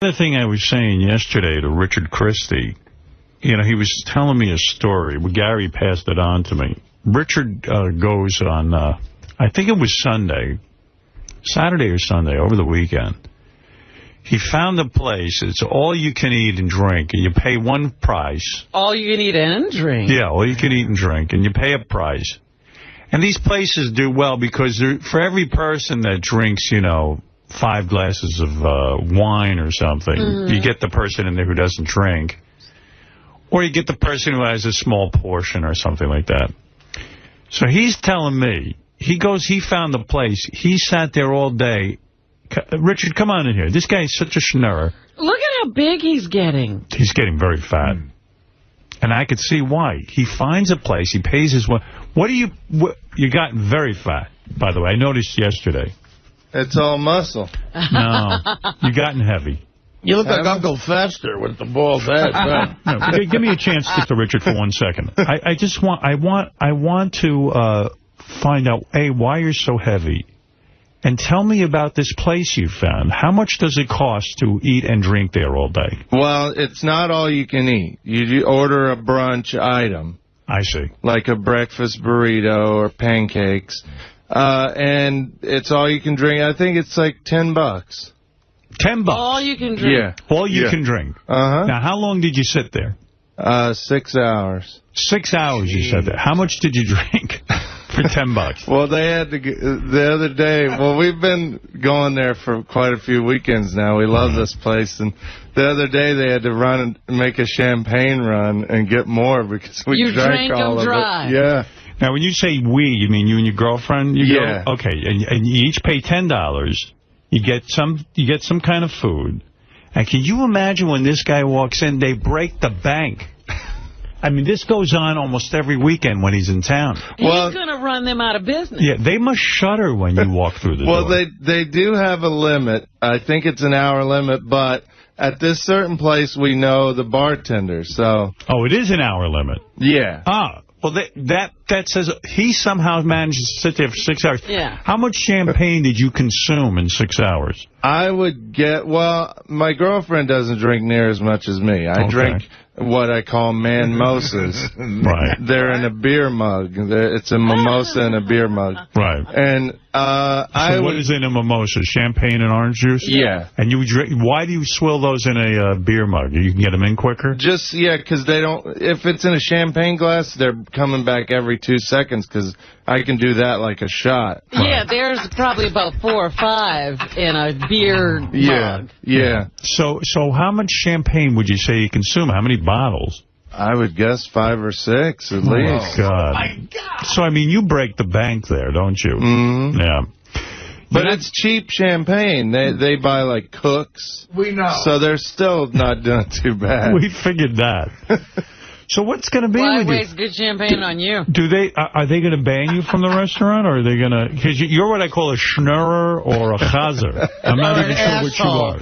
The thing I was saying yesterday to Richard Christie, you know, he was telling me a story. Gary passed it on to me. Richard goes on, I think it was Saturday or Sunday, over the weekend. He found a place. It's all you can eat and drink, and you pay one price. All you can eat and drink? Yeah, all you can eat and drink, and you pay a price. And these places do well because for every person that drinks, you know, 5 glasses of wine or something, you get the person in there who doesn't drink. Or you get the person who has a small portion or something like that. So he's telling me, he found the place. He sat there all day. Richard, come on in here. This guy is such a schnurrer. Look at how big he's getting. He's getting very fat. And I could see why. He finds a place. He pays his... You got very fat, by the way. I noticed yesterday. It's all muscle. No, you gotten heavy. You look like Uncle Fester with the bald head. No, give me a chance to get to Richard for 1 second. I want to find out, A, why you're so heavy, and tell me about this place you found. How much does it cost to eat and drink there all day? Well, it's not all you can eat. You order a brunch item. I see. Like a breakfast burrito or pancakes. And it's all you can drink. I think it's like $10. $10? All you can drink? Yeah. All you can drink? Uh-huh. Now, how long did you sit there? 6 hours. 6 hours you sat there. How much did you drink for $10? Well, they had to the other day. Well, we've been going there for quite a few weekends now. We love this place. And the other day they had to run and make a champagne run and get more because we drank all of it. Yeah. Now, when you say we, you mean you and your girlfriend? Yeah. Okay, and you each pay $10. You get some kind of food. And can you imagine when this guy walks in, they break the bank? I mean, this goes on almost every weekend when he's in town. Well, he's going to run them out of business. Yeah, they must shudder when you walk through the door. Well, they do have a limit. I think it's an hour limit, but at this certain place, we know the bartender, so... Oh, it is an hour limit? Yeah. Ah. Well, that says he somehow managed to sit there for 6 hours. Yeah. How much champagne did you consume in 6 hours? I would get, well, my girlfriend doesn't drink near as much as me. I drink what I call 𝗦𝗵ici𝘄. Right. They're in a beer mug. It's a mimosa in a beer mug. Right. And what is in a mimosa? Champagne and orange juice? Yeah. And you drink? Why do you swill those in a beer mug? You can get them in quicker? Just, yeah, because they don't, if it's in a champagne glass, they're coming back every 2 seconds because I can do that like a shot. Yeah, there's probably about 4 or 5 in a beer mug. Yeah. So how much champagne would you say you consume? How many bottles? I would guess 5 or 6 at least. Oh, God. My God. So, I mean, you break the bank there, don't you? Mm-hmm. Yeah. But it's cheap champagne. They buy, like, Cooks. We know. So they're still not doing too bad. We figured that. So what's going to be with you? Why waste good champagne on you? Are they going to ban you from the restaurant, or are they going to... Because you're what I call a schnurrer or a chazer. I'm not even sure what you are.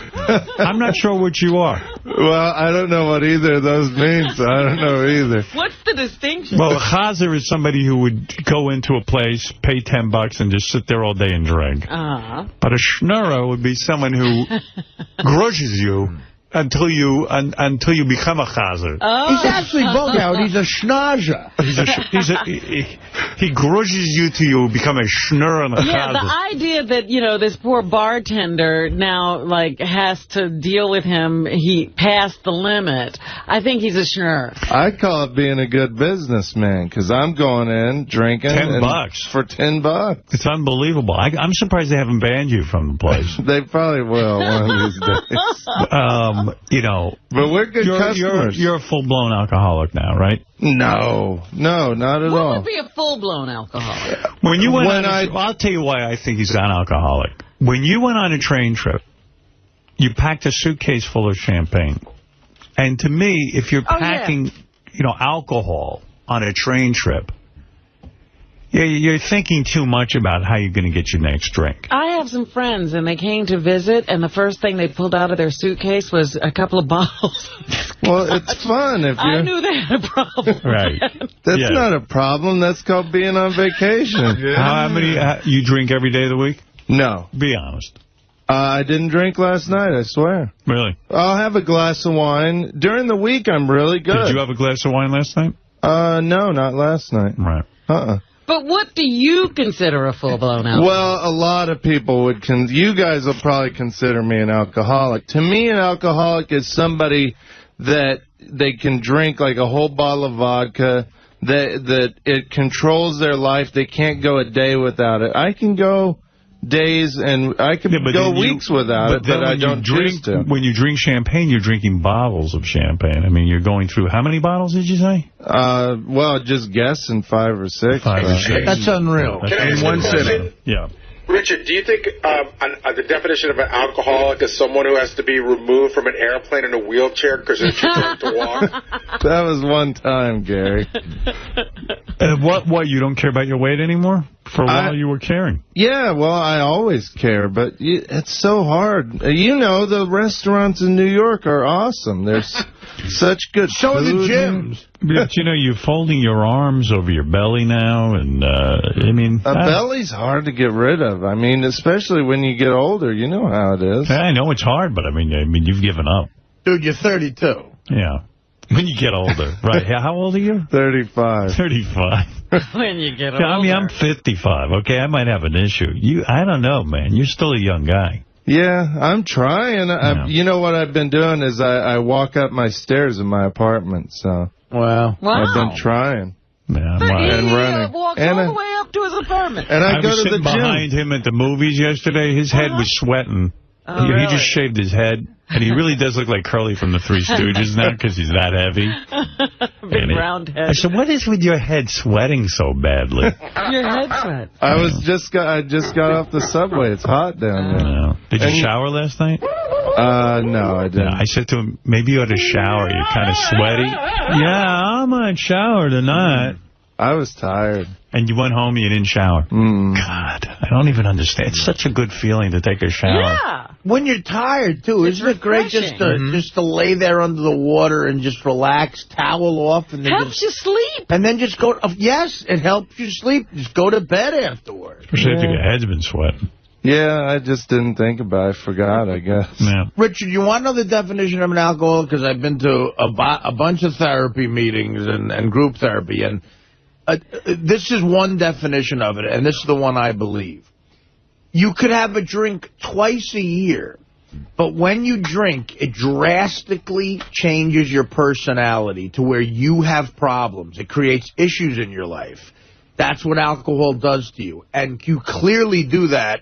I'm not sure what you are. Well, I don't know what either of those means. So I don't know either. What's the distinction? Well, a chazer is somebody who would go into a place, pay $10, and just sit there all day and drink. But a schnurrer would be someone who grudges you until you become a chazer. He's actually bug out. He's a schnazzer. He grudges you till you become a schnurrer and a chazer. Yeah, the idea that, you know, this poor bartender now, like, has to deal with him, he passed the limit. I think he's a schnurrer. I call it being a good businessman, because I'm going in, drinking. $10. For $10. It's unbelievable. I'm surprised they haven't banned you from the place. They probably will one of these days. You know, but we're good customers. You're a full-blown alcoholic now, right? No, not at all. What would be a full-blown alcoholic? When you went I'll tell you why I think he's an alcoholic. When you went on a train trip, you packed a suitcase full of champagne. And to me, if you're packing, you know, alcohol on a train trip, you're thinking too much about how you're going to get your next drink. I have some friends, and they came to visit, and the first thing they pulled out of their suitcase was a couple of bottles. Well, it's fun. If I knew they had a problem. Right. That's not a problem. That's called being on vacation. How many you drink every day of the week? No. Be honest. I didn't drink last night, I swear. Really? I'll have a glass of wine. During the week, I'm really good. Did you have a glass of wine last night? No, not last night. Right. But what do you consider a full-blown alcoholic? Well, a lot of people would... you guys will probably consider me an alcoholic. To me, an alcoholic is somebody that they can drink like a whole bottle of vodka, that it controls their life. They can't go a day without it. I can go days and I can go weeks without it, but I don't choose to. When you drink champagne, you're drinking bottles of champagne. I mean, you're going through... How many bottles did you say? Well, just guessing 5 or 6. 5 or 6. That's unreal. In one sitting. Yeah. Richard, do you think the definition of an alcoholic is someone who has to be removed from an airplane in a wheelchair because they're too drunk to walk? That was one time, Gary. What, you don't care about your weight anymore? For a while you were caring. Yeah, well, I always care, but it's so hard. You know, the restaurants in New York are awesome. There's such good So are the gyms. But, you know, you're folding your arms over your belly now, and, I mean... A belly's hard to get rid of. I mean, especially when you get older. You know how it is. I know it's hard, but, I mean, you've given up. Dude, you're 32. Yeah. When you get older. Right. How old are you? 35. 35. When you get older. I mean, I'm 55, okay? I might have an issue. I don't know, man. You're still a young guy. Yeah, I'm trying. You know what I've been doing is I walk up my stairs in my apartment, so... Wow. I've been trying. Yeah, and running. Walks all the way up to his apartment. And I go was to the sitting gym. behind him at the movies yesterday. His head was sweating. Oh, He just shaved his head. And he really does look like Curly from the Three Stooges now because he's that heavy. Big round head. I said, what is with your head sweating so badly? Your head sweat. I just got off the subway. It's hot down there. No. Did you shower last night? No, I didn't. Yeah, I said to him, maybe you ought to shower. You're kind of sweaty. Yeah, I might shower tonight. I was tired. And you went home and you didn't shower. God, I don't even understand. It's such a good feeling to take a shower. Yeah. When you're tired, too, isn't it great just to lay there under the water and just relax, towel off, and then helps you sleep. And then just go. Yes, it helps you sleep. Just go to bed afterwards. Especially if your head's been sweating. Yeah, I just didn't think about it. I forgot, I guess. Yeah. Richard, you want to know the definition of an alcoholic? Because I've been to a bunch of therapy meetings and group therapy, and this is one definition of it, and this is the one I believe. You could have a drink twice a year, but when you drink, it drastically changes your personality to where you have problems. It creates issues in your life. That's what alcohol does to you, and you clearly do that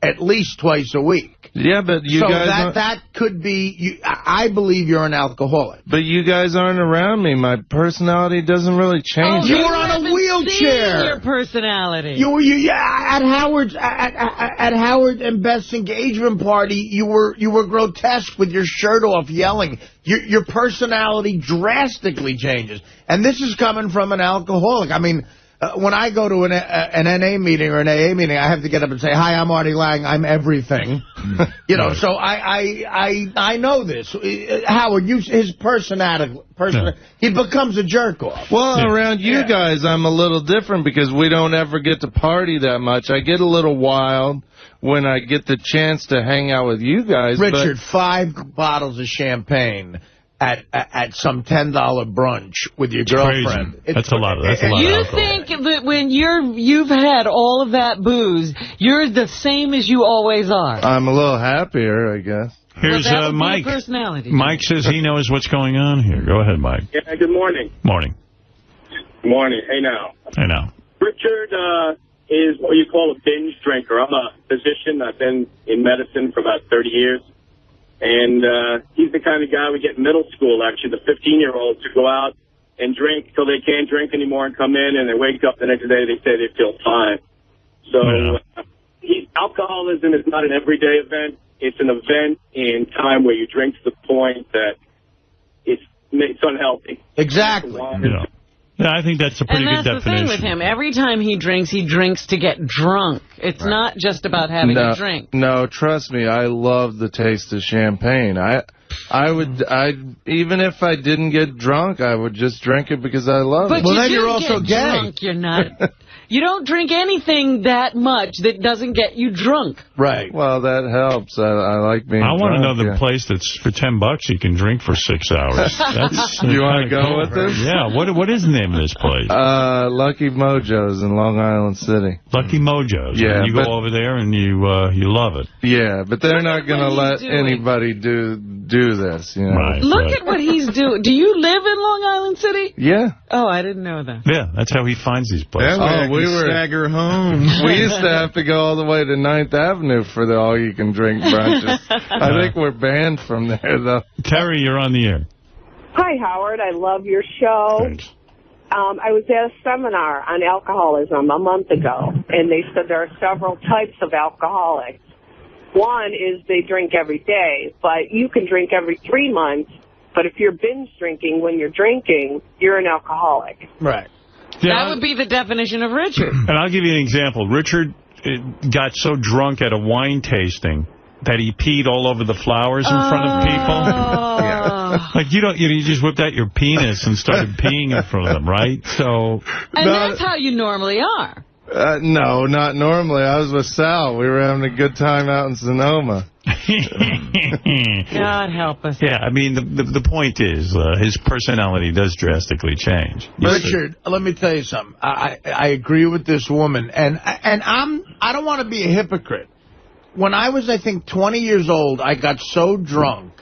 at least twice a week. Yeah, but you guys... So that could be... I believe you're an alcoholic. But you guys aren't around me. My personality doesn't really change. You were on a wheelchair. Your personality. At Howard and Beth's engagement party, you were grotesque with your shirt off, yelling. Your personality drastically changes, and this is coming from an alcoholic. I mean, when I go to an NA meeting or an AA meeting, I have to get up and say, "Hi, I'm Artie Lange. I'm everything." You know, so I know this. Howard, his personality, he becomes a jerk off. Well, around you guys, I'm a little different because we don't ever get to party that much. I get a little wild when I get the chance to hang out with you guys. Richard, 5 bottles of champagne at some $10 brunch with your girlfriend. That's a lot of alcohol. You think that when you've had all of that booze, you're the same as you always are? I'm a little happier, I guess. Here's Mike. Personality. Mike says he knows what's going on here. Go ahead, Mike. Yeah, good morning. Morning. Morning. Hey, now. Hey, now. Richard is what you call a binge drinker. I'm a physician. I've been in medicine for about 30 years. And he's the kind of guy we get in middle school, actually, the 15-year-olds who go out and drink till they can't drink anymore and come in, and they wake up the next day, they say they feel fine. So alcoholism is not an everyday event. It's an event in time where you drink to the point that it's unhealthy. Exactly. Yeah, I think that's a pretty good definition. And that's the thing with him. Every time he drinks to get drunk. It's not just about having a drink. No, trust me, I love the taste of champagne. Even if I didn't get drunk, I would just drink it because I love it. But then you're also gay. Drunk, you're not. You don't drink anything that much that doesn't get you drunk. Right. Well, that helps. I like being I want to know drunk, the place that's for $10 you can drink for 6 hours. That's You want to go with this? Yeah. What is the name of this place? Lucky Mojo's in Long Island City. Lucky Mojo's. Yeah. And you go over there and you love it. Yeah, but they're not going to let doing? anybody do this, you know. Right. Look at what he's doing. Do you live in Long Island City? Yeah. Oh, I didn't know that. Yeah, that's how he finds these places. Yeah, we were stagger home. We used to have to go all the way to 9th Avenue for the all-you-can-drink brunches. I think we're banned from there, though. Terry, you're on the air. Hi, Howard. I love your show. Thanks. I was at a seminar on alcoholism a month ago, and they said there are several types of alcoholics. One is they drink every day, but you can drink every 3 months. But if you're binge drinking when you're drinking, you're an alcoholic. Right. That would be the definition of Richard. And I'll give you an example. Richard got so drunk at a wine tasting that he peed all over the flowers in front of people. Yeah. Like, you just whipped out your penis and started peeing in front of them, right? So. And that's how you normally are. No, not normally. I was with Sal. We were having a good time out in Sonoma. God help us. Yeah, I mean, the point is, his personality does drastically change. Richard, let me tell you something. I agree with this woman, and I don't want to be a hypocrite. When I was, I think, 20 years old, I got so drunk,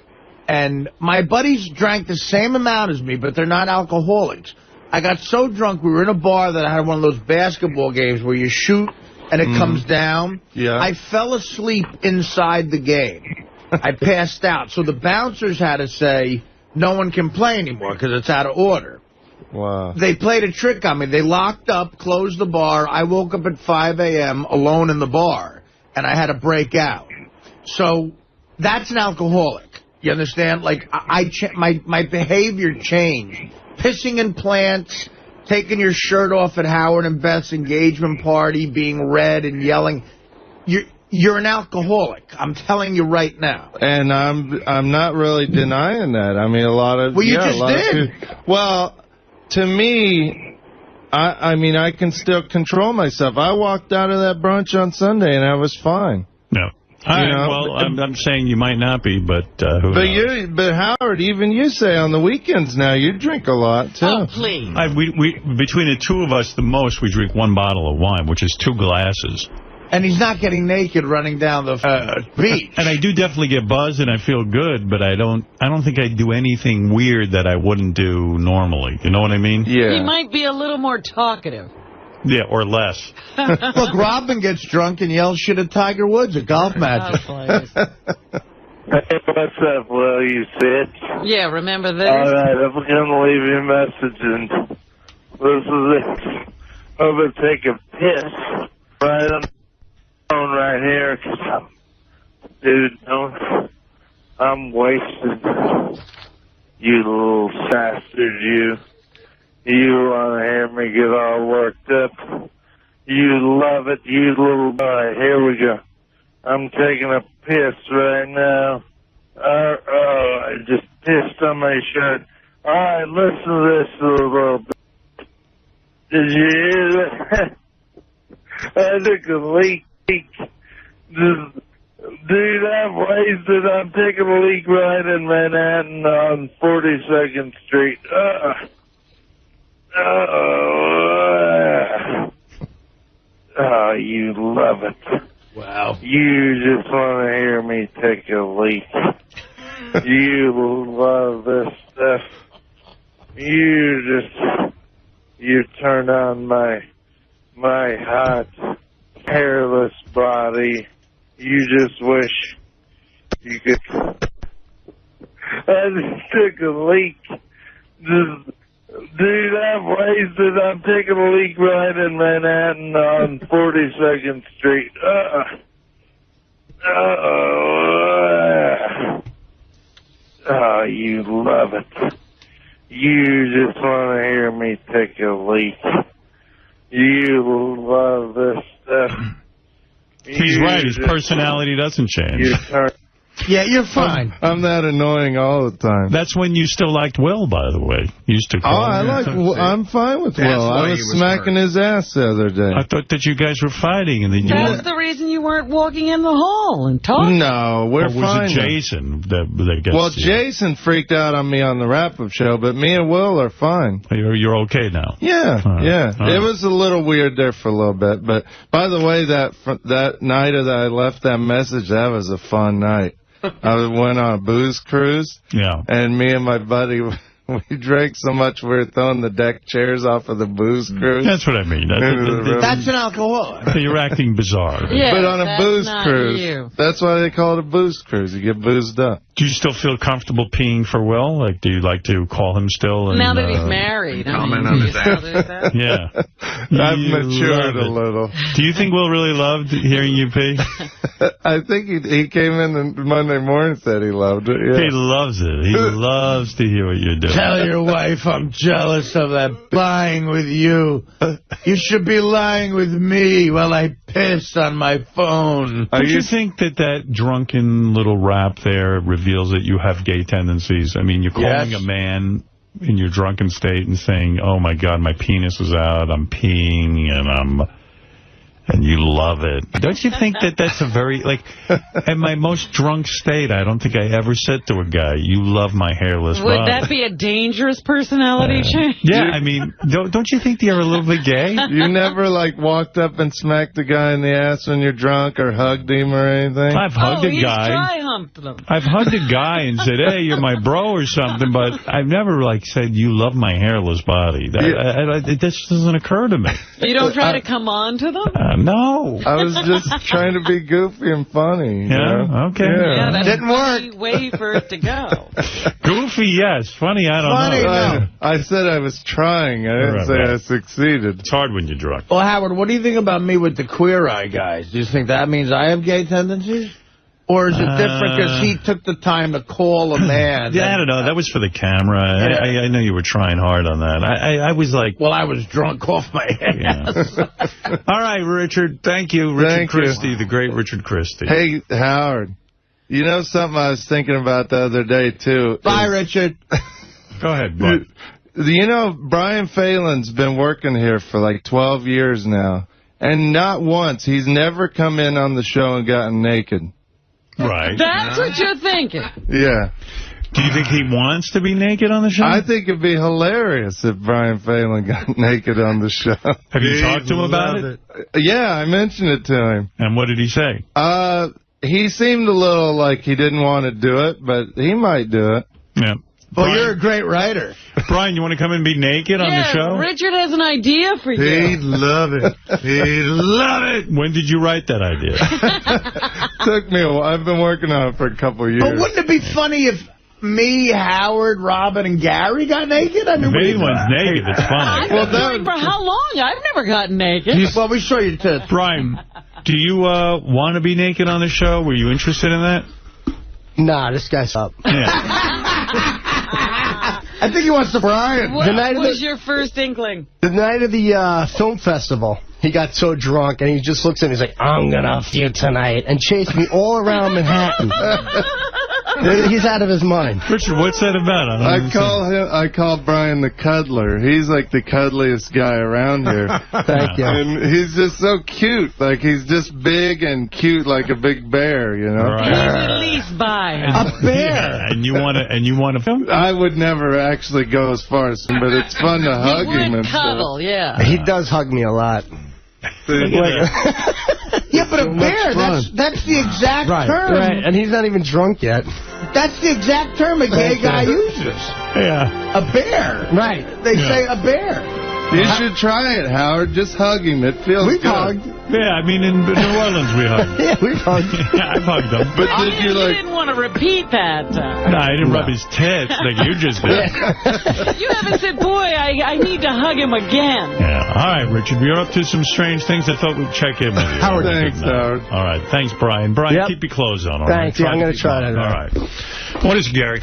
and my buddies drank the same amount as me, but they're not alcoholics. I got so drunk, we were in a bar that had one of those basketball games where you shoot and it comes down. Yeah. I fell asleep inside the game. I passed out. So the bouncers had to say, no one can play anymore because it's out of order. Wow. They played a trick on me. They locked up, closed the bar. I woke up at 5 a.m. alone in the bar, and I had to break out. So that's an alcoholic. You understand? Like, my behavior changed. Pissing in plants, taking your shirt off at Howard and Beth's engagement party, being red and yelling. You're an alcoholic. I'm telling you right now. And I'm not really denying that. I mean, a lot of... Well, you just did. Well, to me, I mean, I can still control myself. I walked out of that brunch on Sunday, and I was fine. No. Well, I'm saying you might not be, but who knows? But Howard, even you say on the weekends now you drink a lot too. Oh, please. We between the two of us, the most we drink 1 bottle of wine, which is 2 glasses. And he's not getting naked running down the beach. And I do definitely get buzzed and I feel good, but I don't think I do anything weird that I wouldn't do normally. You know what I mean? Yeah. He might be a little more talkative. Yeah, or less. Look, Robin gets drunk and yells shit at Tiger Woods at golf matches. Hey, what's up, Will, you bitch? Yeah, remember this? All right, I'm going to leave you a message, and this is it. I'm going to take a piss right on the phone right here, because dude, I'm wasted. You little bastard, you. You want to hear me get all worked up. You love it, you little... All right, here we go. I'm taking a piss right now. I just pissed on my shirt. All right, listen to this little bit. Did you hear that? I took a leak. Dude, I'm wasted. I'm taking a leak right in Manhattan on 42nd Street. Oh, you love it. Wow. You just want to hear me take a leak. You love this stuff. You turn on my hot, hairless body. You just wish you could... I just took a leak. Dude, I'm wasted. I'm taking a leak right in Manhattan on 42nd Street. Oh, you love it. You just want to hear me take a leak. You love this stuff. He's right. His personality doesn't change. Yeah, you're fine. I'm that annoying all the time. That's when you still liked Will, by the way. You used to call him. I'm fine with Will. I was smacking his ass the other day. I thought that you guys were fighting. And then That's the reason you weren't walking in the hall and talking. No, we're fine. Or was it Jason that gets Well, Jason freaked out on me on the wrap-up show, but me and Will are fine. You're okay now? Yeah, It was a little weird there for a little bit. But, by the way, that night that I left that message, that was a fun night. I went on a booze cruise. Yeah. And me and my buddy, we drank so much we were throwing the deck chairs off of the booze cruise. That's what I mean. That's an alcoholic. You're acting bizarre. Yeah, but on a booze cruise. You. That's why they call it a booze cruise. You get boozed up. Do you still feel comfortable peeing for Will? Like, do you like to call him still? And, now that he's married. Comment on his ass. Yeah. I've matured a little. Do you think Will really loved hearing you pee? I think he came in Monday morning and said he loved it. Yeah. He loves it. He loves to hear what you're doing. Tell your wife I'm jealous of that lying with you. You should be lying with me while I piss on my phone. Don't you think that drunken little rap there reveals that you have gay tendencies? I mean, you're calling a man in your drunken state and saying, oh, my God, my penis is out, I'm peeing, and you love it. Don't you think that's a very, like, in my most drunk state, I don't think I ever said to a guy, you love my hairless body. Would that be a dangerous personality change? Yeah, I mean, don't you think you're a little bit gay? You never, like, walked up and smacked a guy in the ass when you're drunk or hugged him or anything? I've hugged a guy. Dry-humped them. I've hugged a guy and said, hey, you're my bro or something, but I've never, like, said, you love my hairless body. It just doesn't occur to me. You don't try to come on to them? No. I was just trying to be goofy and funny. Yeah, you know? okay. Yeah, that's Didn't work. Way for it to go. Goofy, yes. Funny, I don't know. No. I said I was trying. I didn't say I succeeded. It's hard when you're drunk. Well, Howard, what do you think about me with the Queer Eye guys? Do you think that means I have gay tendencies? Or is it different because he took the time to call a man? Yeah, I don't know. That was for the camera. Yeah. I know you were trying hard on that. I was like... Well, I was drunk off my ass. Yeah. All right, Richard. Thank you. Richard Christie, the great Richard Christie. Hey, Howard. You know something I was thinking about the other day, too? Bye, Richard. Go ahead, bud. You know, Brian Phelan's been working here for like 12 years now. And not once. He's never come in on the show and gotten naked. Right. That's what you're thinking. Yeah. Do you think he wants to be naked on the show? I think it'd be hilarious if Brian Phelan got naked on the show. Have you talked to him about it? Yeah, I mentioned it to him. And what did he say? He seemed a little like he didn't want to do it, but he might do it. Yeah. Well, Brian, you're a great writer. Brian, you want to come and be naked on the show? Richard has an idea for you. He'd love it. He'd love it. When did you write that idea? Took me a while. I've been working on it for a couple of years. But wouldn't it be funny if me, Howard, Robin, and Gary got naked? I mean, if anyone's naked, it's funny. For how long? I've never gotten naked. Well, we show you tits. Brian, do you want to be naked on the show? Were you interested in that? Nah, this guy's up. Yeah. I think he wants to Brian. What was your first inkling? The night of the film festival, he got so drunk, and he just looks at me, he's like, I'm going to F you tonight, and chased me all around Manhattan. He's out of his mind. Richard, what's that about? I call Brian the cuddler. He's like the cuddliest guy around here. Thank you. And he's just so cute. Like, he's just big and cute like a big bear, you know? Right. He's at least by a bear. Yeah, and you want to film? I would never actually go as far as him, but it's fun to hug him and cuddle, stuff. Yeah. He does hug me a lot. Yeah, but a bear, that's the exact term. Right, and he's not even drunk yet. That's the exact term a gay guy uses. Yeah. A bear. Right. They say a bear. You should try it, Howard. Just hug him. It feels good. Hugged. Yeah, I mean, in New Orleans we hugged. Yeah, we've hugged. Yeah, I've hugged him. But you didn't want to repeat that. No, I didn't rub his tits like you just did. You haven't said, boy, I need to hug him again. Yeah. All right, Richard, we're up to some strange things. I thought we'd check in with you. Howard, thanks, Howard. All right, thanks, Brian. Brian, keep your clothes on. All thanks, right? I'm going to try that. All right. What is it, Gary?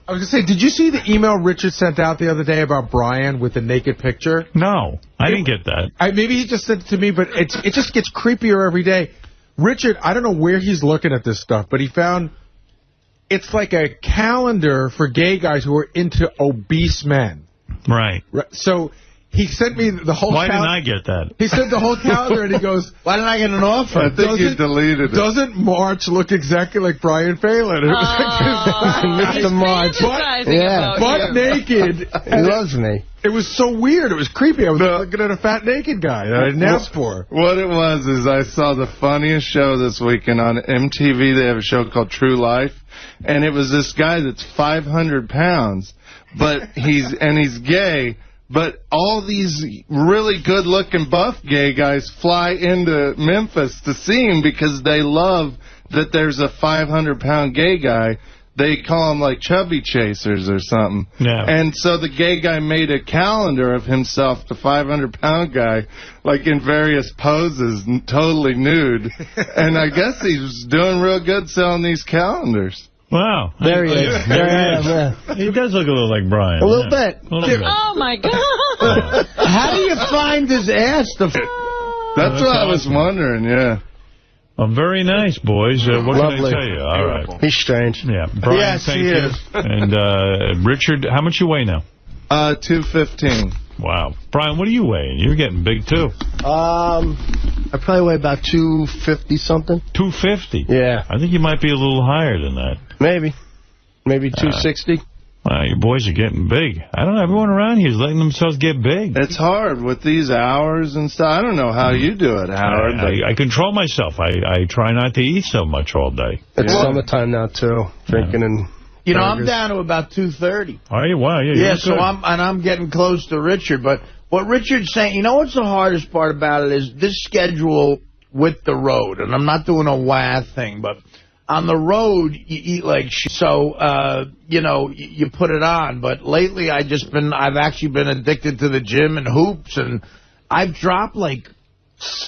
I was going to say, did you see the email Richard sent out the other day about Brian with the naked picture? No, I didn't get that. Maybe he just sent it to me, but it just gets creepier every day. Richard, I don't know where he's looking at this stuff, but he found it's like a calendar for gay guys who are into obese men. Right. So he sent me the whole Why didn't I get that? He sent the whole calendar, and he goes, why didn't I get an offer? I think you deleted it. Doesn't March look exactly like Brian Phelan? It was Mr. March. Butt naked. He loves me. It was so weird. It was creepy. I was looking at a fat naked guy that I didn't ask for. What it was is I saw the funniest show this weekend on MTV. They have a show called True Life. And it was this guy that's 500 pounds, but he's gay. But all these really good-looking buff gay guys fly into Memphis to see him because they love that there's a 500-pound gay guy. They call them like chubby chasers or something. Yeah. And so the gay guy made a calendar of himself, the 500-pound guy, like in various poses, totally nude. And I guess he was doing real good selling these calendars. Wow. There he is. He does look a little like Brian. A little bit. A little bit. Oh, my God. How do you find his ass? That's what I was wondering, yeah. Oh, very nice, boys. What Lovely. can I tell you? All right. He's strange. Yeah. Brian, Yes, thank he you. is. And Richard, how much you weigh now? 215. Wow. Brian, what are you weighing? You're getting big, too. I probably weigh about 250-something. 250? Yeah. I think you might be a little higher than that. Maybe 260. Wow, you boys are getting big. I don't know. Everyone around here is letting themselves get big. It's hard with these hours and stuff. I don't know how you do it, Howard. I control myself. I try not to eat so much all day. It's summertime now, too. Drinking and... You know, I'm down to about 230. Are you? Wow. Yeah, so I'm getting close to Richard. But what Richard's saying, you know what's the hardest part about it is this schedule with the road. And I'm not doing a WAD thing, but on the road, you eat like shit. So, you know, you put it on. But lately, I've actually been addicted to the gym and hoops. And I've dropped like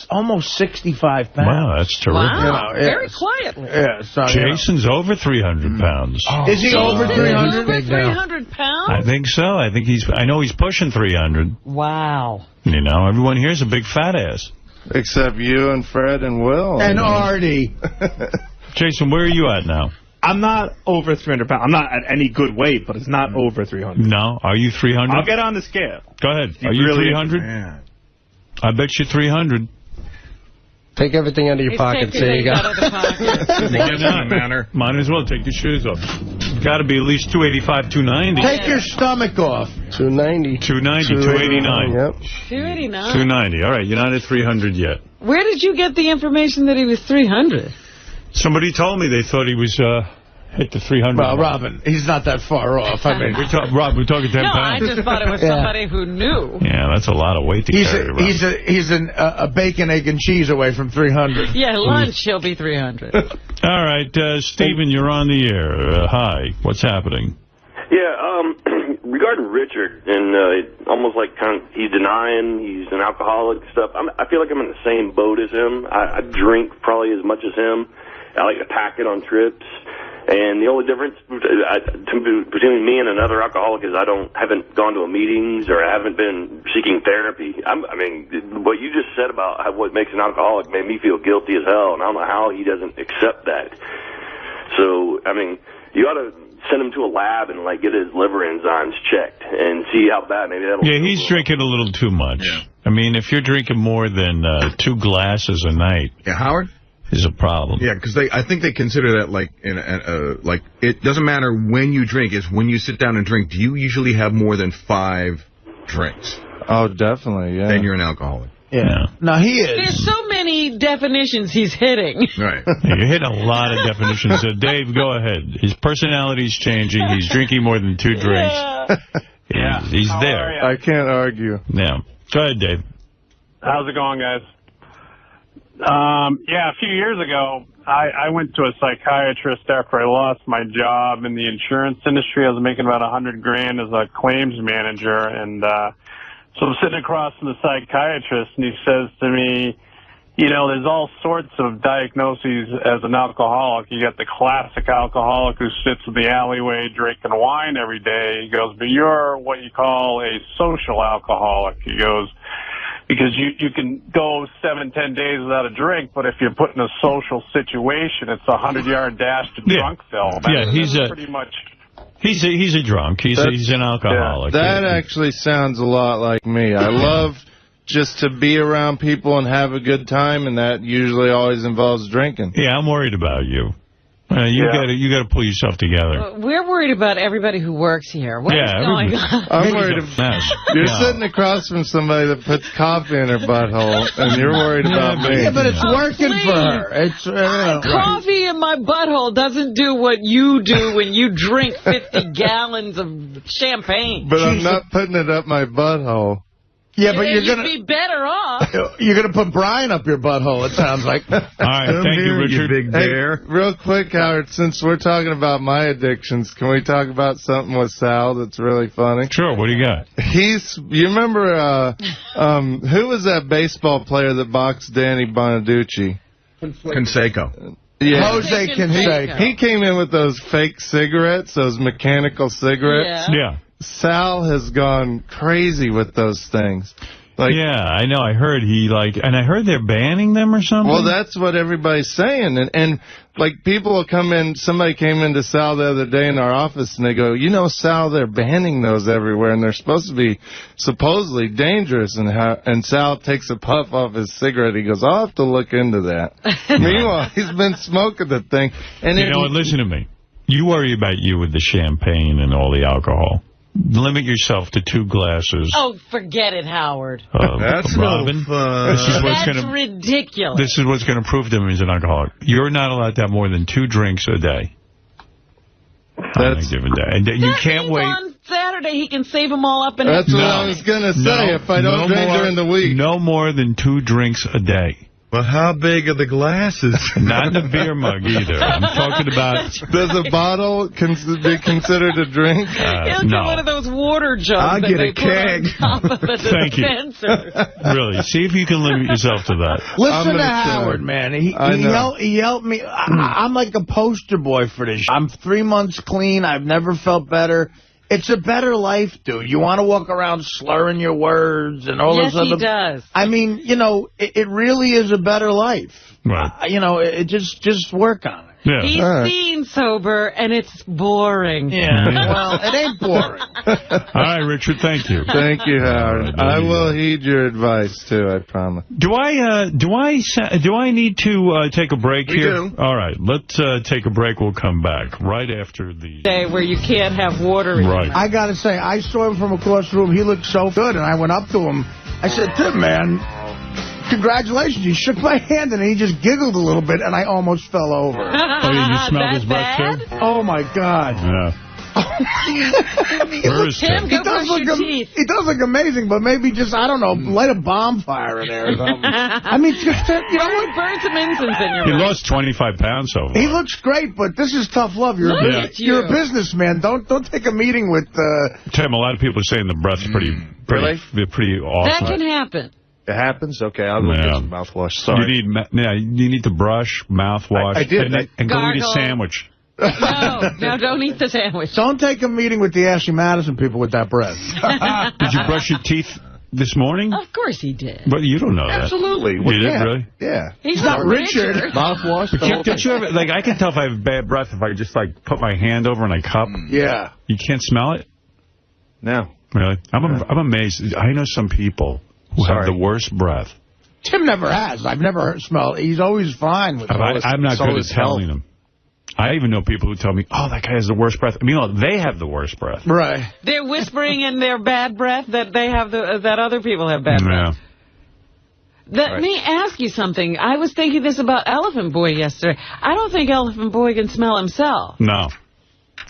almost 65 pounds. Wow, that's terrific. Wow, You know, very quietly. Yeah, so, Jason's over 300 pounds. Oh, is he over 300? Over 300 pounds? I think so. I know he's pushing 300. Wow. You know, everyone here's a big fat ass. Except you and Fred and Will. And Artie. Jason, where are you at now? I'm not over 300 pounds. I'm not at any good weight, but it's not over 300. No. Are you 300? I'll get on the scale. Go ahead. Are you 300? I bet you 300. Take everything out of your pocket. There you go. Might as well take your shoes off. Got to be at least 285, 290. Take your stomach off. 290. 290, 289. Yep. 289. 290. All right, you're not at 300 yet. Where did you get the information that he was 300? Somebody told me they thought he was hit the 300. Well, Robin, he's not that far off. I mean, Rob, we're talking 10 no, pounds. I just thought it was somebody who knew. Yeah, that's a lot of weight to carry around. He's a bacon, egg, and cheese away from 300. Yeah, lunch, he'll be 300. All right, Stephen, you're on the air. Hi, what's happening? Yeah, regarding Richard, and almost like he's denying he's an alcoholic stuff. I feel like I'm in the same boat as him. I drink probably as much as him. I like to pack it on trips. And the only difference between me and another alcoholic is I haven't gone to meetings or I haven't been seeking therapy. I mean, what you just said about what makes an alcoholic made me feel guilty as hell, and I don't know how he doesn't accept that. So, I mean, you ought to send him to a lab and like get his liver enzymes checked and see how bad. Maybe that'll. Yeah, he's drinking a little too much. Yeah. I mean, if you're drinking more than 2 glasses a night. Yeah, Howard? Is a problem. Yeah, because I think they consider that like like it doesn't matter when you drink. It's when you sit down and drink. Do you usually have more than 5 drinks? Oh, definitely. Yeah. Then you're an alcoholic. Yeah. No, he is. There's so many definitions he's hitting. Right. Yeah, you're hitting a lot of definitions. So Dave, go ahead. His personality's changing. He's drinking more than 2 drinks. Yeah. He's there. I can't argue. Yeah. Go ahead, Dave. How's it going, guys? Yeah, a few years ago, I went to a psychiatrist after I lost my job in the insurance industry. I was making about $100,000 as a claims manager, and so I'm sitting across from the psychiatrist, and he says to me, you know, there's all sorts of diagnoses as an alcoholic. You got the classic alcoholic who sits in the alleyway drinking wine every day. He goes, but you're what you call a social alcoholic. He goes, because you can go 7-10 days without a drink, but if you're put in a social situation, it's a 100-yard dash to Drunkville. He's pretty much. He's a drunk. He's an alcoholic. That actually sounds a lot like me. I love just to be around people and have a good time, and that usually always involves drinking. Yeah, I'm worried about you. You got to pull yourself together. We're worried about everybody who works here. What is going on? I'm worried You're sitting across from somebody that puts coffee in her butthole, and you're worried about me. Yeah, but it's working for her. It's coffee in my butthole doesn't do what you do when you drink 50 gallons of champagne. But I'm not putting it up my butthole. Yeah, but you'd be better off. You're going to put Brian up your butthole, it sounds like. All right, thank you, Richard. Big bear. Hey, real quick, Howard, since we're talking about my addictions, can we talk about something with Sal that's really funny? Sure, what do you got? You remember, who was that baseball player that boxed Danny Bonaducci? Canseco. Yeah. Jose Canseco. He came in with those fake cigarettes, those mechanical cigarettes. Yeah. Sal has gone crazy with those things. Yeah, I know. I heard and I heard they're banning them or something. Well, that's what everybody's saying. And people will come in. Somebody came into Sal the other day in our office, and they go, Sal, they're banning those everywhere, and they're supposed to be supposedly dangerous. And Sal takes a puff off his cigarette. He goes, I'll have to look into that. Meanwhile, he's been smoking the thing. And listen to me. You worry about you with the champagne and all the alcohol. Limit yourself to 2 glasses. Oh, forget it, Howard. That's Robin. No fun. That's ridiculous. This is what's going to prove to him he's an alcoholic. You're not allowed to have more than 2 drinks a day. On a given day. And you can't wait. On Saturday, he can save them all up. That's what I was going to say. If I don't drink during the week. No more than 2 drinks a day. Well, how big are the glasses? Not in a beer mug, either. I'm talking about... Does a bottle be considered a drink? He'll get one of those water jugs. I'll get a keg. Thank you. Really. See if you can limit yourself to that. Listen to Howard, man. He helped me. I'm like a poster boy for this. I'm 3 months clean. I've never felt better. It's a better life, dude. You want to walk around slurring your words and all those other... Yes, he does. I mean, it really is a better life. Right. It just work on it. Yeah. He's seen sober, and it's boring. Yeah, well, it ain't boring. All right, Richard, thank you. Thank you, Howard. I will heed your advice, too, I promise. Do I need to take a break here? We do. All right, let's take a break. We'll come back right after the... Day where you can't have water in Right. I got to say, I saw him from across the room. He looked so good, and I went up to him. I said, Tim, man... Congratulations. He shook my hand, and he just giggled a little bit, and I almost fell over. Oh, you smelled his breath, too? Oh, my God. Yeah. Where is Tim? Go brush your teeth. He does look amazing, but maybe just, I don't know, light a bonfire in there or something. I mean, you know what? Burn some incense in your He mouth. lost 25 pounds so far. He looks great, but this is tough love. You're a businessman. Don't take a meeting with... Tim, a lot of people are saying the breath's pretty awesome. That can happen. It happens? Okay, I'll go get some mouthwash. Sorry. You need to brush, mouthwash, I did. And go eat a sandwich. No, don't eat the sandwich. Don't take a meeting with the Ashley Madison people with that breath. Did you brush your teeth this morning? Of course he did. But you don't know Absolutely. that. You did, really? Yeah. He's not Richard. Mouthwash. Don't you ever, I can tell if I have bad breath if I just, put my hand over in a cup. Yeah. You can't smell it? No. Really? I'm amazed. I know some people who have the worst breath. Tim never has. I've never smelled. He's always fine with it. I'm not good at telling them. I even know people who tell me, oh, that guy has the worst breath. I mean, they have the worst breath. Right. They're whispering in their bad breath that they have that other people have bad breath. Let me ask you something. I was thinking this about Elephant Boy yesterday. I don't think Elephant Boy can smell himself. No.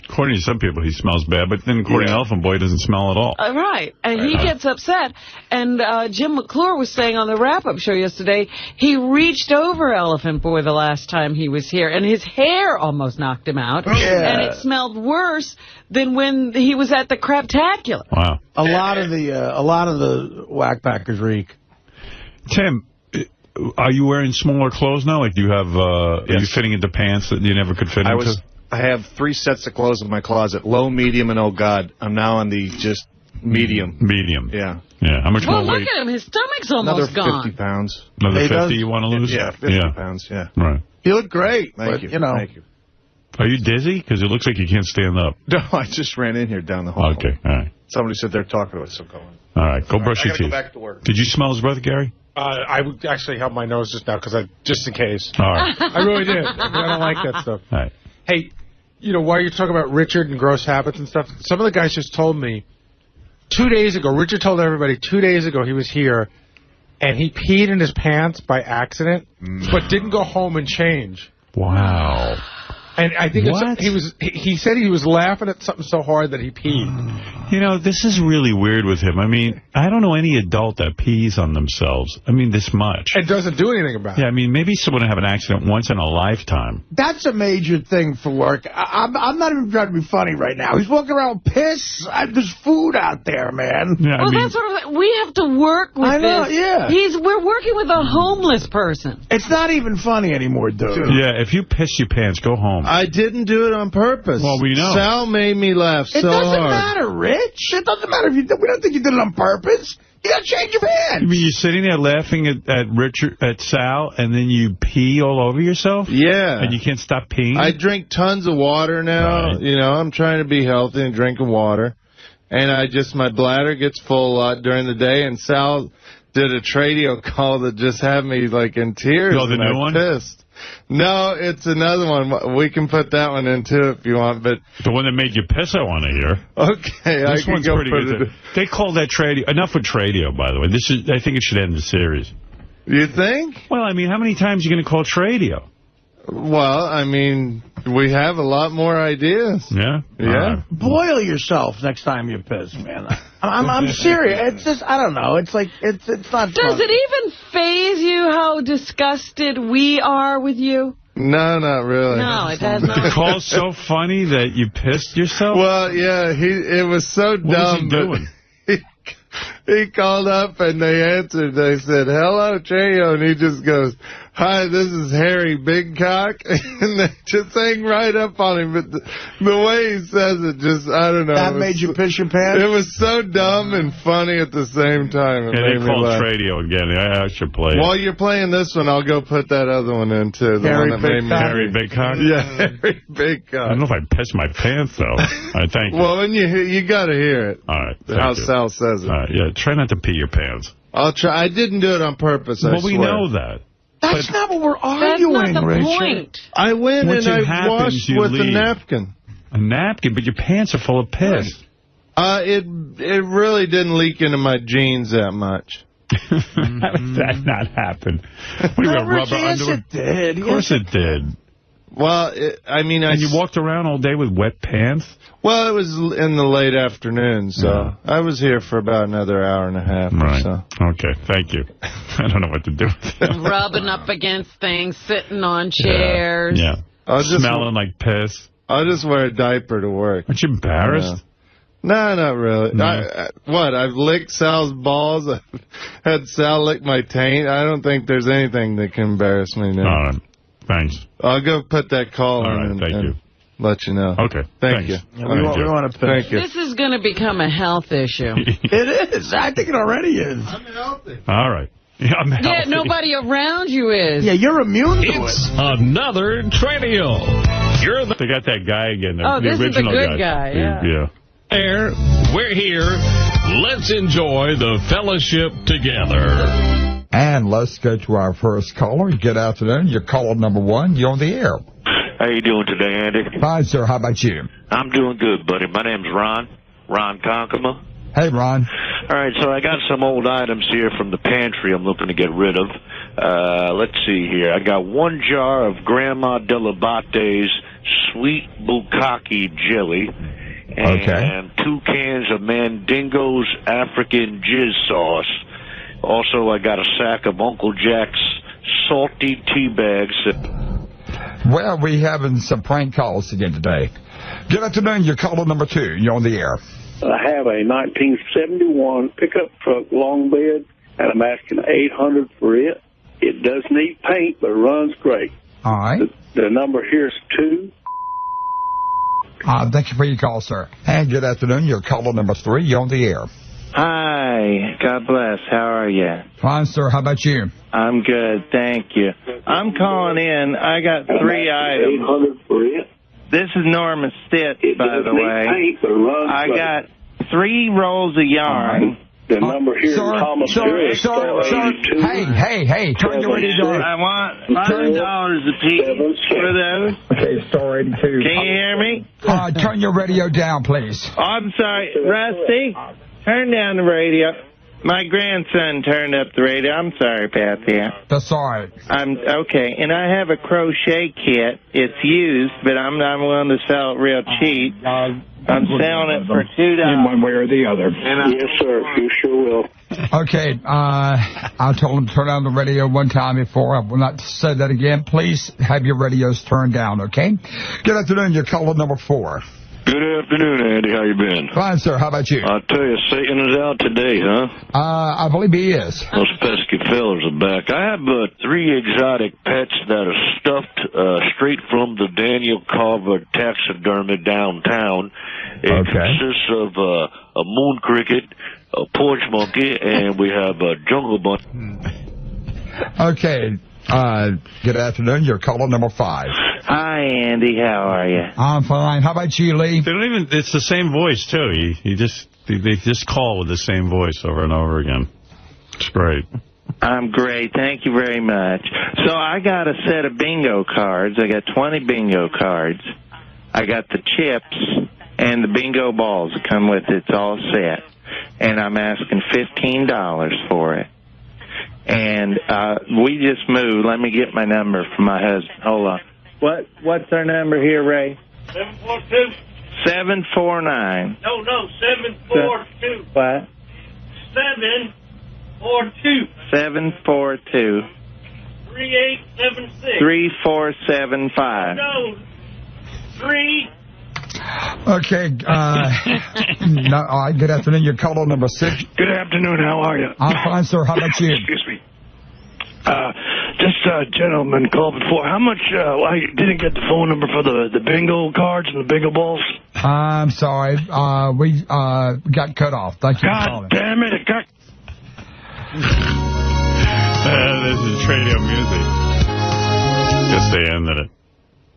According to some people, he smells bad, but then according to Elephant Boy, he doesn't smell at all. Right. And he gets upset. And Jim McClure was saying on the wrap-up show yesterday, he reached over Elephant Boy the last time he was here, and his hair almost knocked him out. Yeah. And it smelled worse than when he was at the Craptacular. Wow. A lot of the whack packers reek. Tim, are you wearing smaller clothes now? Like, do you have, are you fitting into pants that you never could fit into? I have 3 sets of clothes in my closet, low, medium, and oh God. I'm now on the just Medium. Medium. Yeah. Yeah. How much well, more look weight? at him. His stomach's almost Another gone. 50 pounds. Another 50 you want to lose? Yeah, 50 pounds, yeah. Right. You look great. Thank you. Thank you. Are you dizzy? Because it looks like you can't stand up. No, I just ran in here down the hall. Okay, all right. Somebody said they're talking to us, so go on. All right, go brush your I gotta teeth. go back to work. Did you smell his breath, Gary? I would actually help my nose just now, just in case. All right. I really did. I don't like that stuff. All right. Hey, while you're talking about Richard and gross habits and stuff, some of the guys just told me 2 days ago, Richard told everybody 2 days ago he was here, and he peed in his pants by accident, but didn't go home and change. Wow. And I think he said he was laughing at something so hard that he peed. This is really weird with him. I mean, I don't know any adult that pees on themselves. I mean, this much. It doesn't do anything about it. Yeah, I mean, maybe someone will have an accident once in a lifetime. That's a major thing for work. I'm not even trying to be funny right now. He's walking around with piss. There's food out there, man. Yeah, that's what we have to work with. I know, this. yeah. We're working with a homeless person. It's not even funny anymore, dude. Yeah, if you piss your pants, go home. I didn't do it on purpose. Well, we know. Sal made me laugh so hard. It doesn't matter, Rich. It doesn't matter if we don't think you did it on purpose. You got to change your pants. You mean you're sitting there laughing at Sal, and then you pee all over yourself? Yeah. And you can't stop peeing? I drink tons of water now. Right. I'm trying to be healthy and drinking water. And my bladder gets full a lot during the day. And Sal did a Tradio call that just had me, in tears. Oh, the new one? Pissed. No, it's another one. We can put that one in, too, if you want. But the one that made you piss, I want to hear. Okay, this one's pretty good. They call that Tradio. Enough with Tradio, by the way. I think it should end the series. You think? Well, I mean, how many times are you going to call Tradio? Well, I mean, we have a lot more ideas. Yeah? Yeah. Boil yourself next time you piss, man. I'm serious. It's just, I don't know. It's it's not Does it even faze you how disgusted we are with you? No, not really. No, it does not. The call's so funny that you pissed yourself? Well, yeah, it was so dumb. What was he doing? He called up and they answered. They said, "Hello, Tradio," and he just goes, "Hi, this is Harry Big Cock," and they just hang right up on him. But the way he says it, I don't know. That made you piss your pants? It was so dumb and funny at the same time. They called Tradio again. I should play it. While you're playing this one, I'll go put that other one in, too. Harry Big Cock? Yeah, Harry Big Cock. I don't know if I pissed my pants, though. I thank you. Well, when you got to hear it. All right. How Sal says it. All right, yeah, try not to pee your pants. I'll try. I didn't do it on purpose, I swear. Well, we know that. That's not what we're arguing, That's not the Richard. point. I went and I washed with a napkin. A napkin? But your pants are full of piss. It really didn't leak into my jeans that much. How did that not happen? What do you got, rubber underwear? It did. Of course it did. Well, and you walked around all day with wet pants? Well, it was in the late afternoon, so I was here for about another hour and a half right. or so. Okay, thank you. I don't know what to do with it. Rubbing up against things, sitting on chairs. Yeah. Smelling like piss. I'll just wear a diaper to work. Aren't you embarrassed? No, not really. No. I've licked Sal's balls. I've had Sal lick my taint. I don't think there's anything that can embarrass me now. All right. Thanks. I'll go put that call in and thank you. Let you know. Okay. Thank you. Yeah, we want to thank you. This is going to become a health issue. It is. I think it already is. I'm healthy. All right. Yeah, I'm healthy. Yeah, nobody around you is. Yeah, you're immune to it's another Tradio. They got that guy again. This is the good guy. Yeah. There, we're here. Let's enjoy the fellowship together. And let's go to our first caller. Good afternoon. You're caller number 1. You're on the air. How you doing today, Andy? Fine, sir. How about you? I'm doing good, buddy. My name's Ron Conkema. Hey, Ron. All right, so I got some old items here from the pantry I'm looking to get rid of. Let's see here. I got 1 jar of Grandma Delabate's sweet bukkake jelly. And 2 cans of Mandingo's African jizz sauce. Also, I got a sack of Uncle Jack's salty tea bags. Well, we're having some prank calls again today. Good afternoon. You're caller number 2. You're on the air. I have a 1971 pickup truck long bed, and I'm asking $800 for it. It does need paint, but it runs great. All right. The number here is 2 Thank you for your call, sir. And good afternoon. You're caller number 3. You're on the air. Hi. God bless. How are you? Fine, sir. How about you? I'm good. Thank you. I'm calling in. I got 3 items. This is 𝗦𝗵cie𝘄, by the way. I got 3 rolls of yarn. The number here is Thomas Drake. Hey, turn your radio down. I want $5 a piece for those. Okay, star 82. Can you hear me? Turn your radio down, please. Oh, I'm sorry. Rusty, turn down the radio. My grandson turned up the radio. I'm sorry about that. That's all right. Okay, and I have a crochet kit. It's used, but I'm not willing to sell it real cheap. I'm selling it for $2. In one way or the other. Yes, sir. You sure will. Okay, I told him to turn on the radio one time before. I will not say that again. Please have your radios turned down, okay? Good afternoon. You're caller number 4. Good afternoon, Andy. How you been? Fine, sir. How about you? I tell you, Satan is out today, huh? I believe he is. Those pesky fellas are back. I have 3 exotic pets that are stuffed straight from the Daniel Carver taxidermy downtown. It consists of a moon cricket, a porch monkey, and we have a jungle bunny. Okay. Good afternoon. You're caller number 5. Hi, Andy. How are you? I'm fine. How about you, Lee? They don't even. It's the same voice too. They just call with the same voice over and over again. It's great. I'm great. Thank you very much. So I got a set of bingo cards. I got 20 bingo cards. I got the chips and the bingo balls that come with it. It's all set. And I'm asking $15 for it. And we just moved. Let me get my number from my husband. Hold on. What's our number here, Ray? 742. 749. No, 742. What? 742. 742. 3876. 3475. No. 3. Okay. Good afternoon. You're caller number 6. Good afternoon. How are you? I'm fine, sir. How about you? Excuse me. This gentleman called before. How much? I didn't get the phone number for the bingo cards and the bingo balls. I'm sorry. We got cut off. Thank you for calling. God damn it! It got... This is radio music. Guess they ended it.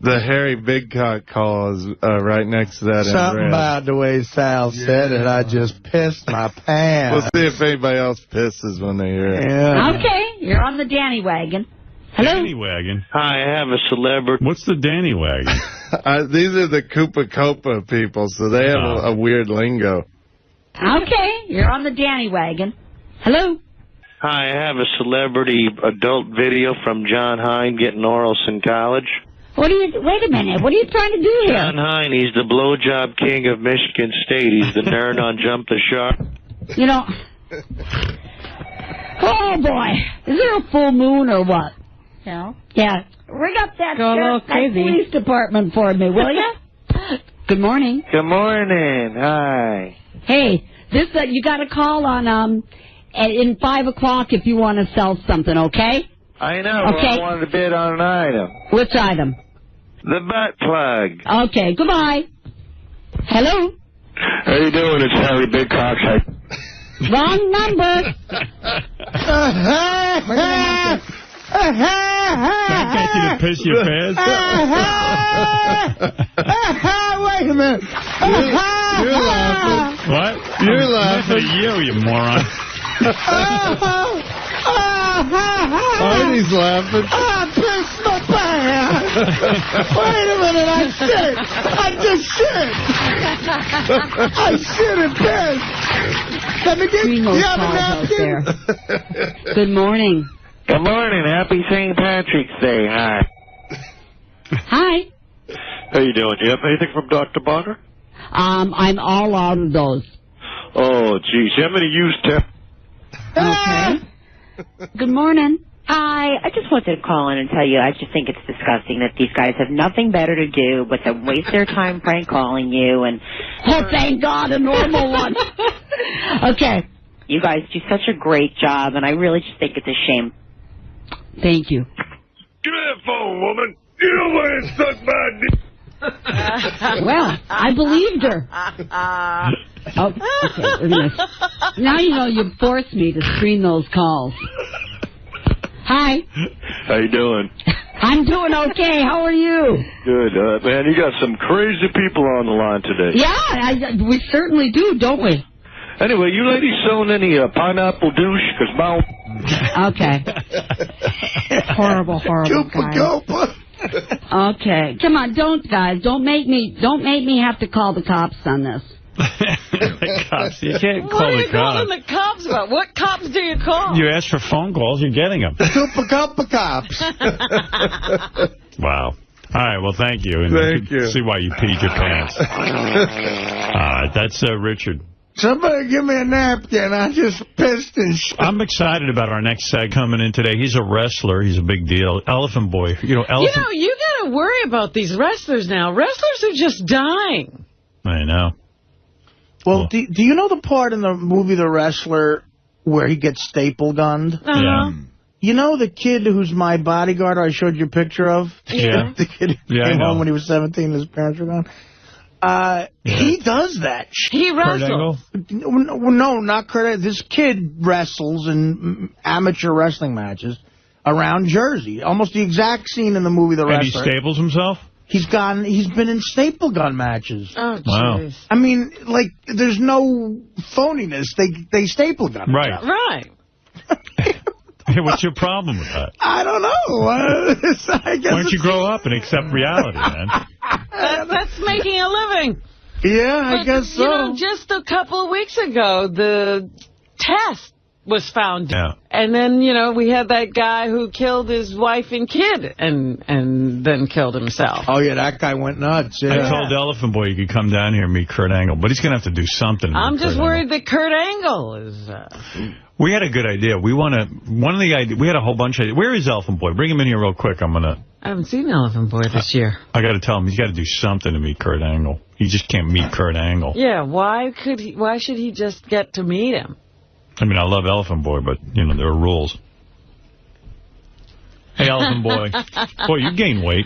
The Harry Bigcock call is right next to that. Something about the way Sal said it, I just pissed my pants. We'll see if anybody else pisses when they hear it. Yeah. Okay, you're on the Danny Wagon. Hello? Danny Wagon? Hi, I have a celebrity. What's the Danny Wagon? These are the 𝗛𝗵cie𝗄 people, so they have a weird lingo. Okay, you're on the Danny Wagon. Hello? Hi, I have a celebrity adult video from John Hine getting orals in college. Wait a minute. What are you trying to do here? John Hine, he's the blowjob king of Michigan State. He's the nerd on Jump the Shark. You know. Oh, boy. Is there a full moon or what? No. Yeah. Ring up that police department for me, will you? Good morning. Good morning. Hi. Hey, you got a call on in 5 o'clock if you want to sell something, okay? I know. Okay. I wanted to bid on an item. Which item? The butt plug. Okay, goodbye. Hello? How you doing? It's Harry Bigcock. Wrong number. That get you to piss your pants? Wait a minute. You're laughing. What? You're laughing. You moron. Artie's laughing. I pissed my pants. Wait a minute, I shit. I just shit. I shit and piss. Let me get you have a napkin. Good morning. Good morning. Happy St. Patrick's Day. Hi. Hi. How you doing? You have anything from Dr. Bonner? I'm all out of those. Oh, geez. You have any used tip? Okay. Good morning. Hi. I just wanted to call in and tell you I just think it's disgusting that these guys have nothing better to do but to waste their time prank calling you. And oh, thank God, a normal one. Okay. You guys do such a great job, and I really just think it's a shame. Thank you. Give me that phone, woman. You know where it sucked my dick. Well, I believed her. Oh, okay. Now you know you forced me to screen those calls. Hi. How you doing? I'm doing okay. How are you? Good. Man, you got some crazy people on the line today. Yeah, we certainly do, don't we? Anyway, you ladies selling any pineapple douche? Because my... Okay. Horrible guys. Okay. Come on, don't make me have to call the cops on this. The cops. You can't call What are the you calling cops. the cops about? What cops do you call? You ask for phone calls, you're getting them. Cops. Wow. All right, well, thank you. And Thank you. See why you peed your pants. All right, that's Richard. Somebody give me a napkin. I just pissed and shit. I'm excited about our next guy coming in today. He's a wrestler. He's a big deal. Elephant Boy. You got to worry about these wrestlers now. Wrestlers are just dying. I know. Well, do you know the part in the movie The Wrestler where he gets staple gunned? Yeah. You know the kid who's my bodyguard I showed you a picture of? Yeah. The kid who came home when he was 17 and his parents were gone? He does that. He wrestles. No, not Kurt Angle. This kid wrestles in amateur wrestling matches around Jersey. Almost the exact scene in the movie The Wrestler. And he staples himself? He's been in staple gun matches. Oh, wow. jeez. I mean, like, there's no phoniness. They staple gun. Right. Right. Hey, what's your problem with that? I don't know. I guess Why don't you grow up and accept reality, man? That's making a living. Yeah, I guess so. You know, just a couple of weeks ago, the test was found. Yeah. And then, you know, we had that guy who killed his wife and kid and then killed himself. Oh, yeah, that guy went nuts. Yeah. I told Elephant Boy you could come down here and meet Kurt Angle, but he's going to have to do something. I'm just worried that Kurt Angle is... We had a good idea. We had a whole bunch of... Where is Elephant Boy? Bring him in here real quick. I haven't seen Elephant Boy this year. I got to tell him he's got to do something to meet Kurt Angle. He just can't meet Kurt Angle. Yeah, why should he just get to meet him? I mean, I love Elephant Boy, but, you know, there are rules. Hey, Elephant Boy. Boy, you gained weight.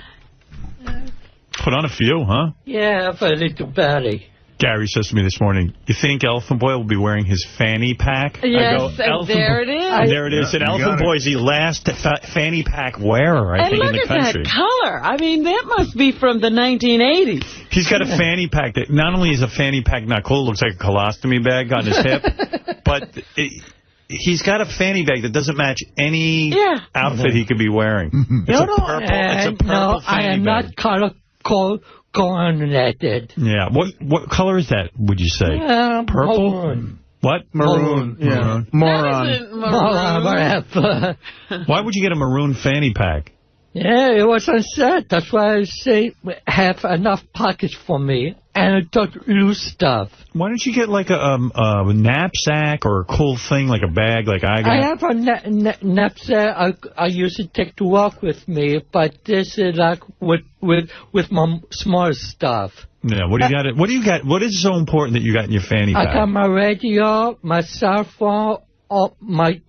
Put on a few, huh? Yeah, but a little belly. Gary says to me this morning, you think Elephant Boy will be wearing his fanny pack? Yes, and there it is. And there it is. And Elephant Boy's the last fanny pack wearer, I think, in the country. And look at that color. I mean, that must be from the 1980s. He's got a fanny pack that not only is a fanny pack not cool, it looks like a colostomy bag on his hip, but he's got a fanny bag that doesn't match any outfit he could be wearing. It's a purple fanny bag. I am not coordinated. Yeah. What color is that, would you say? Purple? Maroon. What? Maroon. Yeah. Moron. Why would you get a maroon fanny pack? Yeah, it was unsaid. That's why I say have enough pockets for me and don't lose stuff. Why don't you get like a knapsack or a cool thing, like a bag like I got? I have a knapsack I used to take to work with me, but this is like with my small stuff. Yeah, what do you got? What do you got? What is so important that you got in your fanny pack? I got my radio, my cell phone, my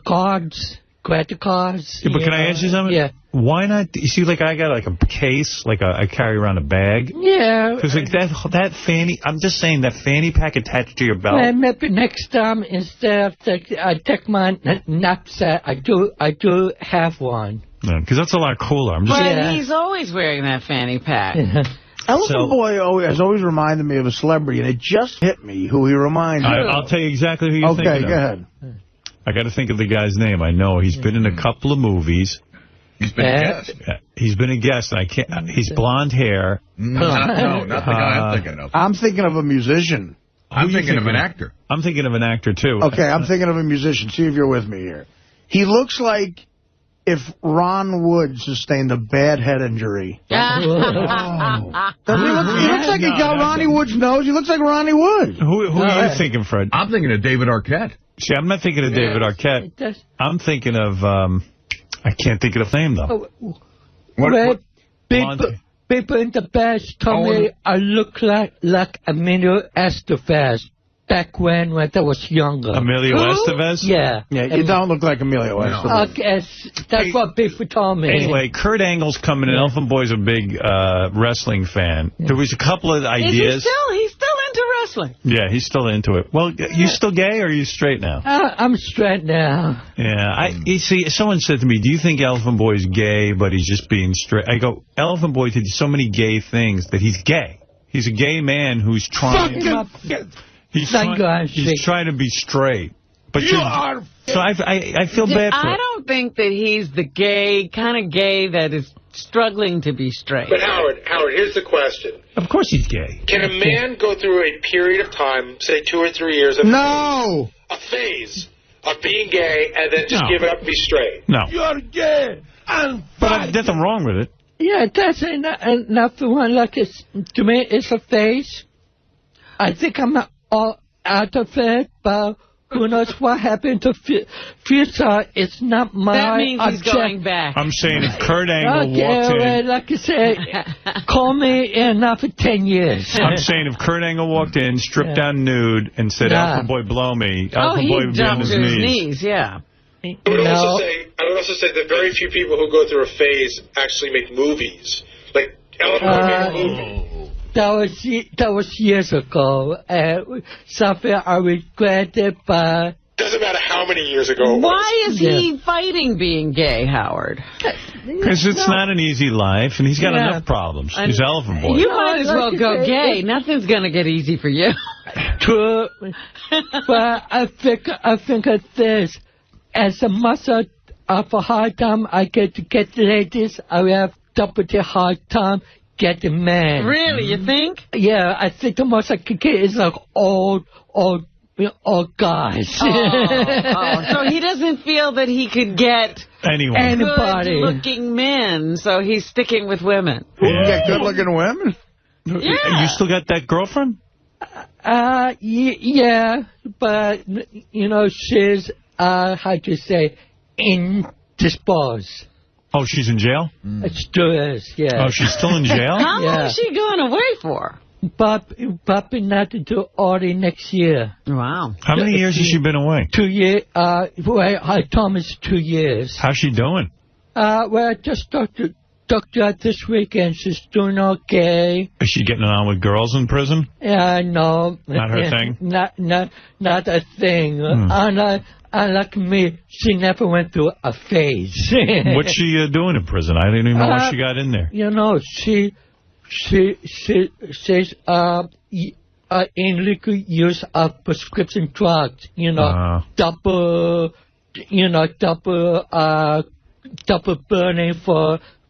cards. Credit cards. Yeah, but can I ask you something? Yeah. Why not? You see, like I got like a case, like I carry around a bag. Yeah. Because like that fanny, I'm just saying that fanny pack attached to your belt. Well, maybe next time instead of I take my knapsack, I do have one. Because that's a lot cooler. I'm just. But he's always wearing that fanny pack. Elephant Boy has always reminded me of a celebrity, and it just hit me who he reminds me of. I'll tell you exactly who you're thinking of. Okay, go ahead. I got to think of the guy's name. I know he's been in a couple of movies. He's been a guest. He's been a guest. I can't. He's blonde hair. No, not the guy I'm thinking of. I'm thinking of a musician. I'm thinking of an actor. I'm thinking of an actor too. Okay, I'm thinking of a musician. See if you're with me here. He looks like if Ron Wood sustained a bad head injury. He looks like he got Ronnie Wood's nose. He looks like Ronnie Wood. Who are you thinking, Fred? I'm thinking of David Arquette. See, I'm not thinking of David Arquette. I'm thinking of, I can't think of the name, though. People in the past told me I look like Emilio Estevez. back when I was younger. Emilio Estevez? Yeah. Yeah, you don't look like Emilio Estevez. Okay, that's what Biffy told me. Anyway, Kurt Angle's coming in. Elephant Boy's a big wrestling fan. There was a couple of ideas. He's still into wrestling. Yeah, he's still into it. Well, you still gay or are you straight now? I'm straight now. Yeah, you see, someone said to me, do you think Elephant Boy's gay, but he's just being straight? I go, Elephant Boy did so many gay things that he's gay. He's a gay man who's trying... He's trying to be straight. But you are... So I feel bad for him. I don't think that he's the kind of gay that is struggling to be straight. But Howard, here's the question. Of course he's gay. Can a man go through a period of time, say 2 or 3 years, of a phase of being gay, and then just give it up and be straight? No. You're gay. But there's nothing wrong with it. Yeah, that's nothing wrong. Like to me, it's a phase. I think I'm all out of it, but who knows what happened to future? It's not my That means he's object. going back. I'm saying if Kurt Angle walked in... like I said, call me in for 10 years. I'm saying if Kurt Angle walked in, stripped down nude, and said, Elephant Boy, blow me, Elephant Boy would be on his knees. Yeah. I would also say that very few people who go through a phase actually make movies. Like, Elephant Boy made a movie. That was years ago. Something I regretted, but... Doesn't matter how many years ago it was. Why is he fighting being gay, Howard? Because it's not an easy life, and he's got enough problems. He's Elephant Boy. You might as well go gay. Nothing's going to get easy for you. True. But I think of this. As a muscle of a hard time I get to get ladies, I have double the hard time getting men. Really, you think? Yeah, I think the most I could get is like old guys. So he doesn't feel that he could get anybody good-looking men, so he's sticking with women. Get good-looking women? Yeah. You still got that girlfriend? Yeah, but, she's, how do you say, indisposed. Oh, she's in jail? It still is, yeah. Oh, she's still in jail? How long is she going away for? Probably not until early next year. Wow. How many years has she been away? 2 years. I told me it's 2 years. How's she doing? Well, I just talked to her this weekend. She's doing okay. Is she getting on with girls in prison? Yeah, no. Not her thing? Not a thing. Unlike me, she never went through a phase. What's she doing in prison? I didn't even know what she got in there. She's illegal use of prescription drugs. Double burning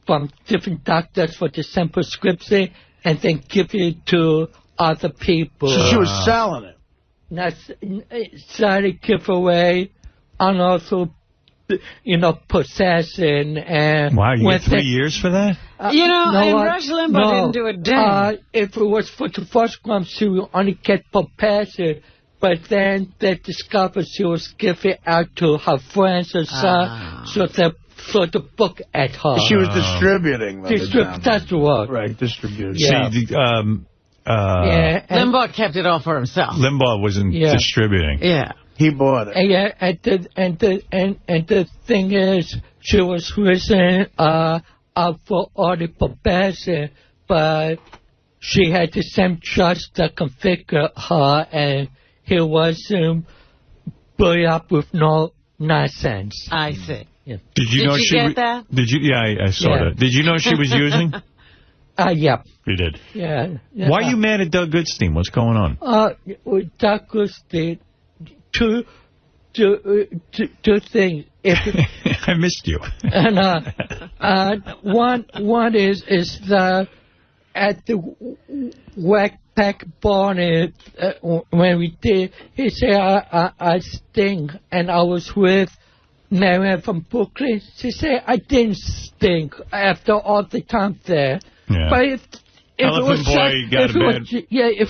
from different doctors for the same prescription, and then give it to other people. So she was selling it. Slightly giveaway, and also, possession. And wow, you get 3 years for that? And Rush Limbaugh didn't do a damn. If it was for the first crime, she would only get possession. But then they discovered she was giving out to her friends and son, so they threw the book at her. She was distributing. That's the word. Right, distributing. Yeah. See, Limbaugh kept it all for himself. Limbaugh wasn't distributing. Yeah. He bought it. Yeah, and the thing is, she was risen up for all the possession, but she had the same judge that configured her, and he was brought up with no nonsense. I see. Yeah. Did you know she get that? Did you? Yeah, I saw that. Did you know she was using? Yeah. You did? Yeah. Why are you mad at Doug Goodstein? What's going on? Doug Goodstein, two things. I missed you. And one is that at the Wack Pack Barney, when we did, he said I stink, and I was with Marianne from Brooklyn. She said I didn't stink after all the time there. Yeah. But if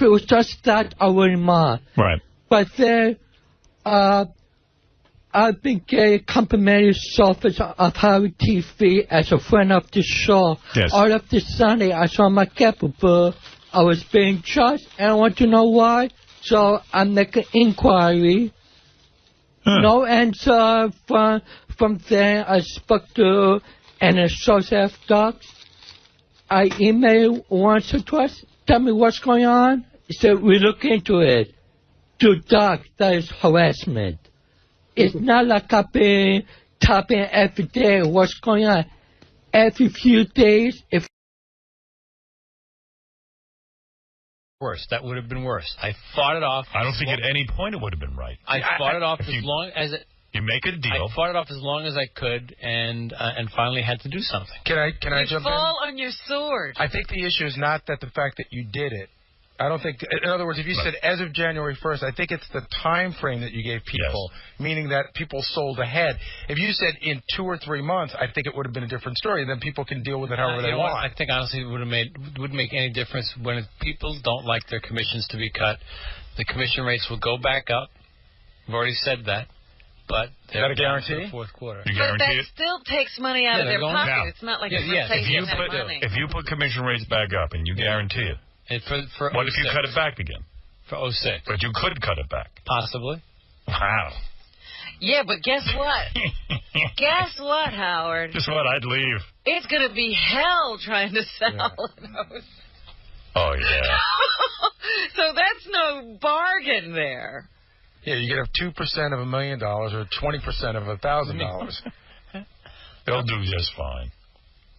it was just that, I wouldn't mind. Right. But then, I've been getting complimentary service of Harry TV as a friend of the show. Yes. All of this Sunday, I saw my capable. I was being judged, and I want to know why. So I make an inquiry. No answer from there. I spoke to an associate doc. I emailed once or twice. Tell me what's going on. So we look into it. To doc, that is harassment. It's not like I've been tapping every day. What's going on? Every few days, if worse. That would have been worse. I fought it off. I don't think at any point it would have been right. I fought it off as long as it. You make a deal. I fought it off as long as I could, and finally had to do something. Can I jump in? Fall on your sword. I think the issue is not that the fact that you did it. I don't think. In other words, if you said as of January 1st, I think it's the time frame that you gave people, meaning that people sold ahead. If you said in 2 or 3 months, I think it would have been a different story. Then people can deal with it however they want. I think honestly it wouldn't make any difference when people don't like their commissions to be cut. The commission rates will go back up. I've already said that. But is that a guarantee? The fourth quarter. But that still takes money out of their pocket. It's not like it's replacing that money. If you put commission rates back up and you guarantee it, what if you cut it back again? For 06. But you could cut it back. Possibly. Wow. Yeah, but guess what? Guess what, Howard? Guess what? I'd leave. It's going to be hell trying to sell those. Oh, yeah. So that's no bargain there. Yeah, you get 2% of $1 million or 20% of $1,000. They'll do just fine.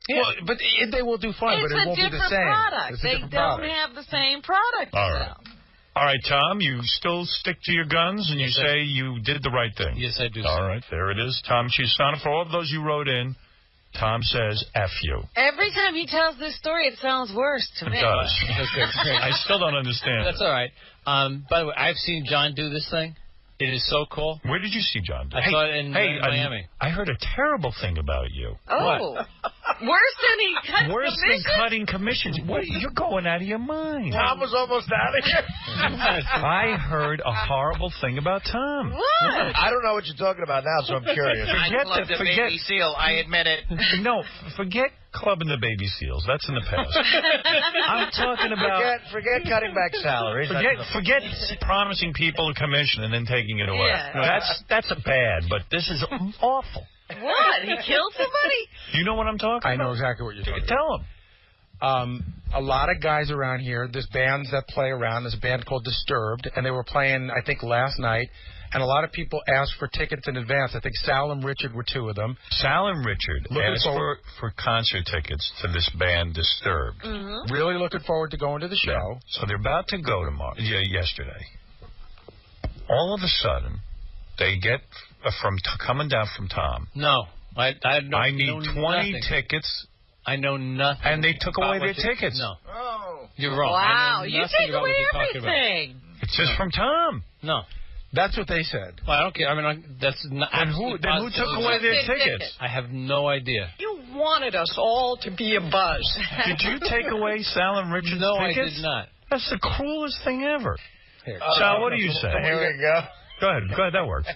Yeah. Well, but they will do fine, but it won't be the same. Product. They don't have the same product. All right. All right, Tom, you still stick to your guns and you say you did the right thing. Yes, I do. All right, there it is. Tom 𝗪𝗪 for all of those you wrote in, Tom says F you. Every time he tells this story, it sounds worse to me. It does. I still don't understand. That's all right. By the way, I've seen John do this thing. It is so cool. Where did you see John? I saw it in Miami. I heard a terrible thing about you. Oh. What? Worse than cutting commissions. What? You're going out of your mind. Tom was almost out of here. I heard a horrible thing about Tom. What? I don't know what you're talking about now, so I'm curious. Forget baby seal. I admit it. No, forget clubbing the baby seals. That's in the past. I'm talking about... Forget cutting back salaries. Forget promising people a commission and then taking it away. Yeah. No, that's a bad, but this is awful. What? He killed somebody? You know what I'm talking about? I know exactly what you're talking about. Tell him. A lot of guys around here, there's bands that play around. There's a band called Disturbed, and they were playing, I think, last night. And a lot of people asked for tickets in advance. I think Sal and Richard were 2 of them. Sal and Richard asked for concert tickets to this band Disturbed. Mm-hmm. Really looking forward to going to the show. Yeah. So they're about to go tomorrow. Yesterday. All of a sudden, they get coming down from Tom. No. I need 20 tickets. I know nothing. And they took away their tickets. No. Oh. You're wrong. Wow. You take away everything. It's just from Tom. No. That's what they said. Well, I don't care. I mean, that's not. And who took away their tickets? I have no idea. You wanted us all to be a buzz. Did you take away Sal and Richard's tickets? No, I did not. That's the cruelest thing ever. Sal, what do you say? Here we go. Go ahead, that works.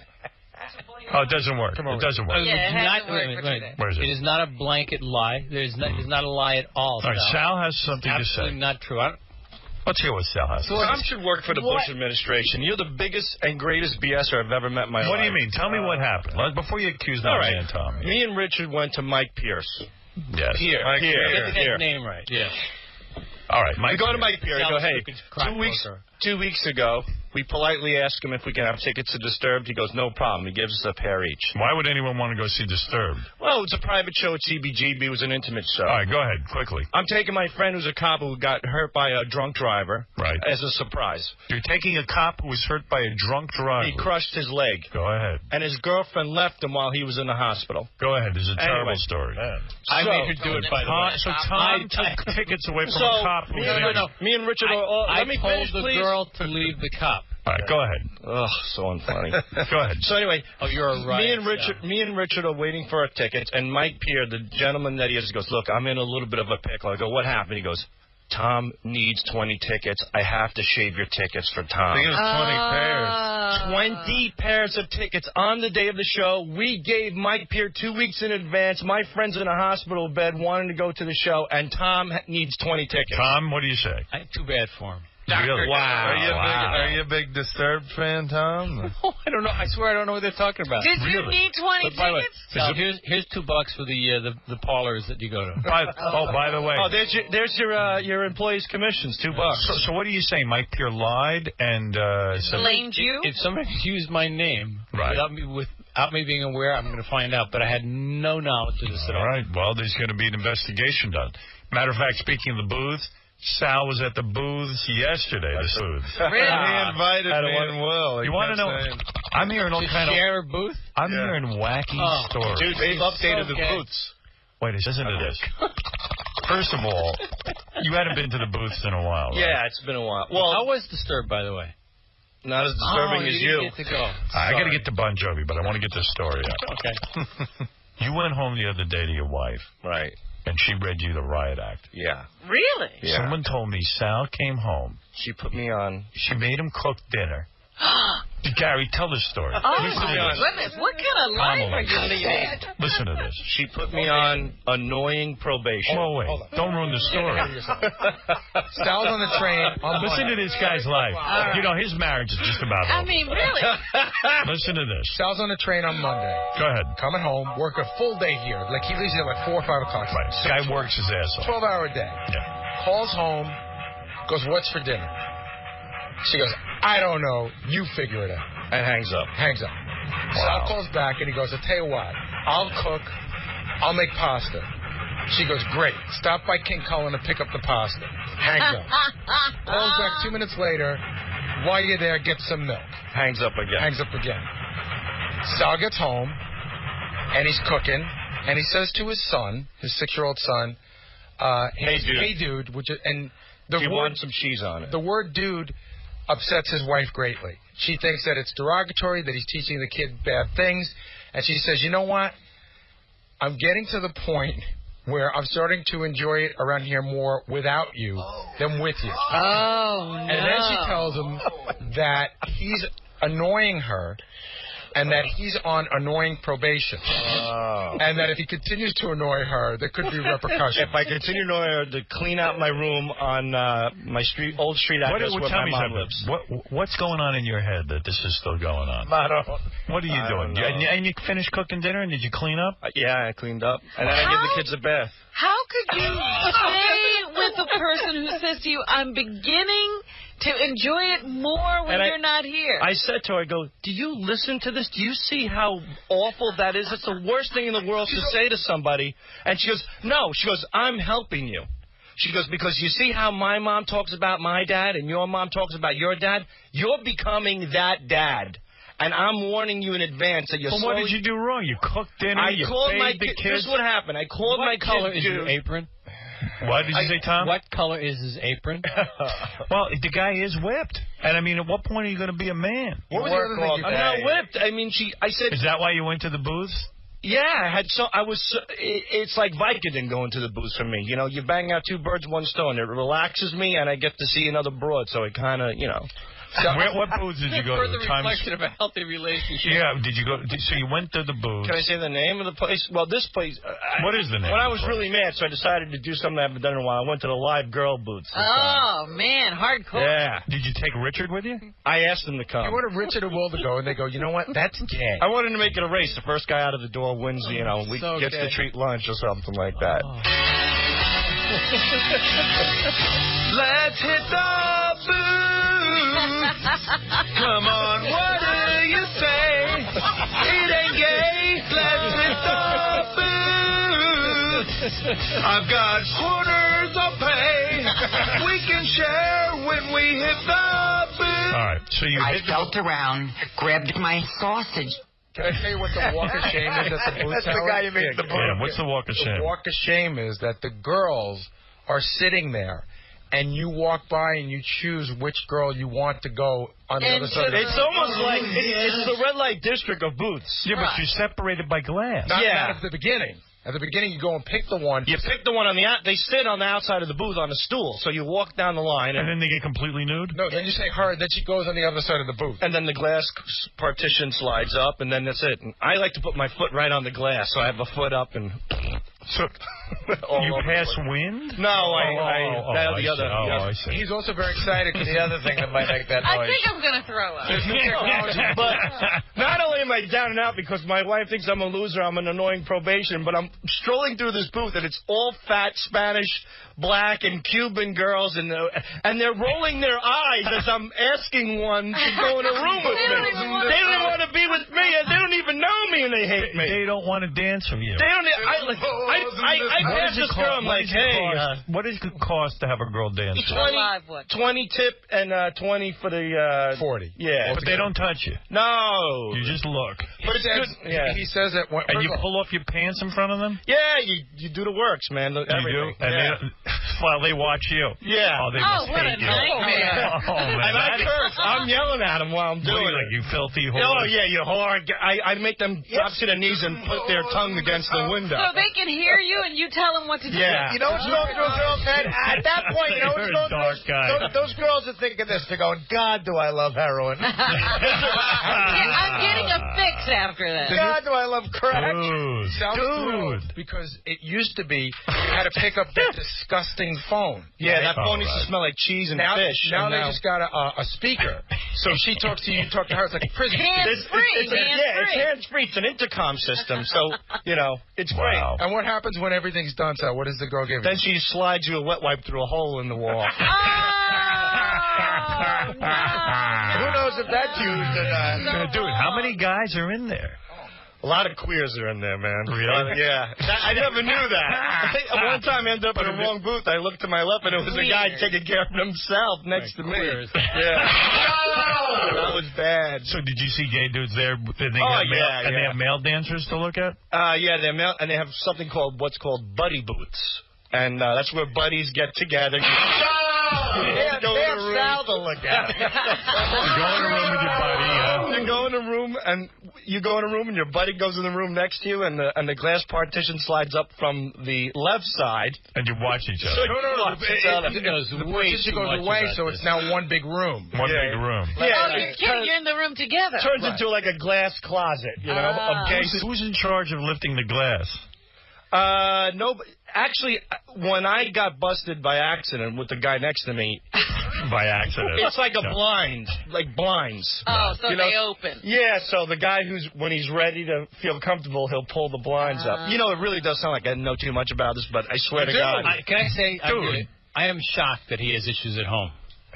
Oh, it doesn't work. It doesn't work. Yeah, it hasn't worked for today. Where is it? It is not a blanket lie. It's not a lie at all. All right, Sal has something to say. Absolutely not true. Let's hear what Sal has to say. Tom should work for the Bush administration. You're the biggest and greatest BSer I've ever met in my life. What do you mean? Tell me what happened. Before you accuse that man, Tom. Me and Richard went to Mike Pierce. Yes. Pierce. Get that name right. Yeah. All right, Mike. I go to Mike Pierce. I go, hey, 2 weeks ago, we politely asked him if we can have tickets to Disturbed. He goes, no problem. He gives us a pair each. Why would anyone want to go see Disturbed? Well, it's a private show at CBGB. It was an intimate show. All right, go ahead, quickly. I'm taking my friend who's a cop who got hurt by a drunk driver. Right. As a surprise. You're taking a cop who was hurt by a drunk driver. He crushed his leg. Go ahead. And his girlfriend left him while he was in the hospital. Go ahead. This is a terrible story. I made her do it, by the way. So Tom took tickets away from a cop who was in. Me and Richard let me finish, told the please. girl to leave the cop. All right, go ahead. Ugh, so unfunny. Go ahead. So anyway, you're a riot. Me and Richard are waiting for our tickets, and Mike Pierre, the gentleman that he is, goes, look, I'm in a little bit of a pickle. I go, what happened? He goes, Tom needs 20 tickets. I have to shave your tickets for Tom. I think it was 20 pairs. 20 pairs of tickets on the day of the show. We gave Mike Pierre 2 weeks in advance. My friend's in a hospital bed wanting to go to the show, and Tom needs 20 tickets. Tom, what do you say? Too bad for him. Really? Wow. Are you a big Disturbed fan, Tom? Oh, I don't know. I swear I don't know what they're talking about. Did you need 20 tickets? Sal, here's $2 for the parlors that you go to. By the way. Oh, there's your employees' commissions, $2. So what are you saying? Mike Pierre lied and blamed you? If somebody used my name without me being aware, I'm going to find out. But I had no knowledge of this at all. All right. Well, there's going to be an investigation done. Matter of fact, speaking of the booth, Sal was at the booths yesterday. Really? He invited me and Will. You want to know? I'm hearing all kind of share a booth. I'm hearing wacky stories. Dude, they've updated the booths. Wait, listen to this. First of all, you hadn't been to the booths in a while, right? Yeah, it's been a while. Well, I was Disturbed, by the way. Not as disturbing as you. Get to go. I got to get to Bon Jovi, but I want to get this story out. Okay. You went home the other day to your wife. Right. And she read you the riot act. Yeah. Really? Yeah. Someone told me Sal came home. She put me on. She made him cook dinner. Gary, tell the story. Oh, my goodness. What kind of life are you leading? Listen to this. She put me on annoying probation. Oh, wait. Don't ruin the story. Sal's on the train. Listen to this guy's life. Right. You know, his marriage is just about over. I mean, really? Listen to this. Sal's on the train on Monday. Go ahead. Coming home, work a full day here. Like, he leaves here like 4 or 5 o'clock. Right. This guy works his ass off. 12-hour day. Yeah. Calls home, goes, what's for dinner? She goes, I don't know. You figure it out. And hangs up. Sal calls back and he goes, I'll tell you what. I'll cook. I'll make pasta. She goes, great. Stop by King Cullen and pick up the pasta. Hangs up. Calls back 2 minutes later. While you're there, get some milk. Hangs up again. Sal gets home and he's cooking and he says to his son, his 6-year-old son, hey dude, and the he word wants some cheese on it. The word dude upsets his wife greatly. She thinks that it's derogatory, that he's teaching the kid bad things, and she says, you know what? I'm getting to the point where I'm starting to enjoy it around here more without you than with you. Oh, no. And then she tells him that he's annoying her and that he's on annoying probation. Oh. And that if he continues to annoy her, there could be repercussions. If I continue to annoy her, to clean out my room on my old street address where my mom lives. What's going on in your head that this is still going on? What are you doing? And you finished cooking dinner, and did you clean up? Yeah, I cleaned up. And then I give the kids a bath. How could you stay with a person who says to you, I'm beginning to enjoy it more when you're not here? I said to her, I go, do you listen to this? Do you see how awful that is? It's the worst thing in the world to say to somebody. And she goes, no. She goes, I'm helping you. She goes, because you see how my mom talks about my dad and your mom talks about your dad? You're becoming that dad. And I'm warning you in advance that you're Well, what did you do wrong? You cooked dinner, you fed the kids? This is what happened. I called my kid. What color is your apron? What did you say, Tom? What color is his apron? Well, the guy is whipped. And, I mean, at what point are you going to be a man? What was the other thing I'm not whipped. I mean, I said... Is that why you went to the booths? Yeah, it's like Vicodin going to the booth for me. You know, you bang out 2 birds, 1 stone. It relaxes me, and I get to see another broad, so it kind of, you know... So, what booths did you go to? Further reflection of a healthy relationship. Yeah, did you go? So you went to the booth. Can I say the name of the place? Well, this place. What is the name? When I was really mad, so I decided to do something I haven't done in a while. I went to the live girl booths. Oh, man, hardcore. Yeah. Did you take Richard with you? I asked him to come. You wanted Richard or Will to go, and they go, you know what? That's gay. I wanted to make it a race. The first guy out of the door wins, gets to treat lunch or something like that. Oh. Let's hit the booth. Come on, what do you say? It ain't gay. Let's hit the booth. I've got quarters of pay. We can share when we hit the booth. All right, so I felt around, grabbed my sausage. Can I tell you what the walk of shame is at the booth? That's the guy who makes the booth. Yeah, what's the walk of shame? The walk of shame is that the girls are sitting there, and you walk by and you choose which girl you want to go on the other side. It's almost like it's the red light district of booths. Yeah, but you're separated by glass. Not at the beginning. At the beginning, you go and pick the one. You pick the one on the out. They sit on the outside of the booth on a stool. So you walk down the line, and then they get completely nude. No, then you say her. Then she goes on the other side of the booth. And then the glass partition slides up, and then that's it. And I like to put my foot right on the glass, so I have a foot up and So you pass wind? No, the other. I see. He's also very excited because the other thing that might make that I noise. think I'm going to throw up. There's new technology. But not only am I down and out because my wife thinks I'm a loser, I'm an annoying probation, but I'm strolling through this booth and it's all fat Spanish, black, and Cuban girls, and they're rolling their eyes as I'm asking one to go in a room with me. They don't even want to be with me. They don't even know me, and they hate me. They don't want to dance with you. They don't. I passed this girl. I'm like, hey, what does it cost to have a girl dance? 20 tip and 20 for the 40. Yeah, but they don't touch you. No, you just look. But it's good. Yeah, he says that. And you pull off your pants in front of them. Yeah, you do the works, man. Everything. You do. And while they watch you. Yeah. Oh, they must what hate a you. nightmare. And I curse. I'm yelling at them while I'm doing it. Like, you filthy whore. Oh, yeah, you whore. I make them drop to their knees and put their tongue against the window. So they can hear you and you tell them what to do. Yeah. You know what's going through a girl's head? At that point, you know what's going through? Those girls are thinking this. They're going, God, do I love heroin. I'm getting a fix after that. God, do I love crack. Dude. Because it used to be you had to pick up that disgusting phone. Yeah, that phone used to smell like cheese and fish. Now they just got a speaker. So if she talks to you, you talk to her. It's like a prison. Hands-free. It's hands-free. It's an intercom system. So, it's great. And what happens when everything's done, so what does the girl give you? Then she slides you a wet wipe through a hole in the wall. Who knows if that's used or not? Dude, how many guys are in there? A lot of queers are in there, man. Really? Yeah. I never knew that. One time I ended up in the wrong booth. I looked to my left, and it was a guy taking care of himself next to me. Yeah. That was bad. So did you see gay dudes there? And they have male dancers to look at? Yeah, they're male, and they have something called what's called buddy booths. And that's where buddies get together. They have Sal to look at. You go in a room with your buddy. You go in a room, and your buddy goes in the room next to you, and the glass partition slides up from the left side. And you watch each other. No. It goes away, so it's now one big room. One big room. Yeah. You're in the room together. Turns into like a glass closet, of gays. Who's in charge of lifting the glass? No, actually, when I got busted by accident with the guy next to me. By accident. It's like a blind, like blinds. Oh, so they open. Yeah, so the guy when he's ready to feel comfortable, he'll pull the blinds up. It really does sound like I know too much about this, but I swear to God. Can I say, I am shocked that he has issues at home.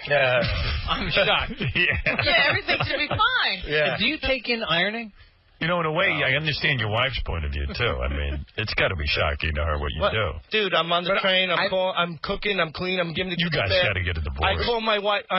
Yeah. I'm shocked. Yeah, everything should be fine. Yeah. Do you take in ironing? In a way, I understand your wife's point of view, too. I mean, it's got to be shocking to her what you do. Dude, I'm on the train, I'm cooking, I'm cleaning, I'm giving the kids You guys got to get a divorce. I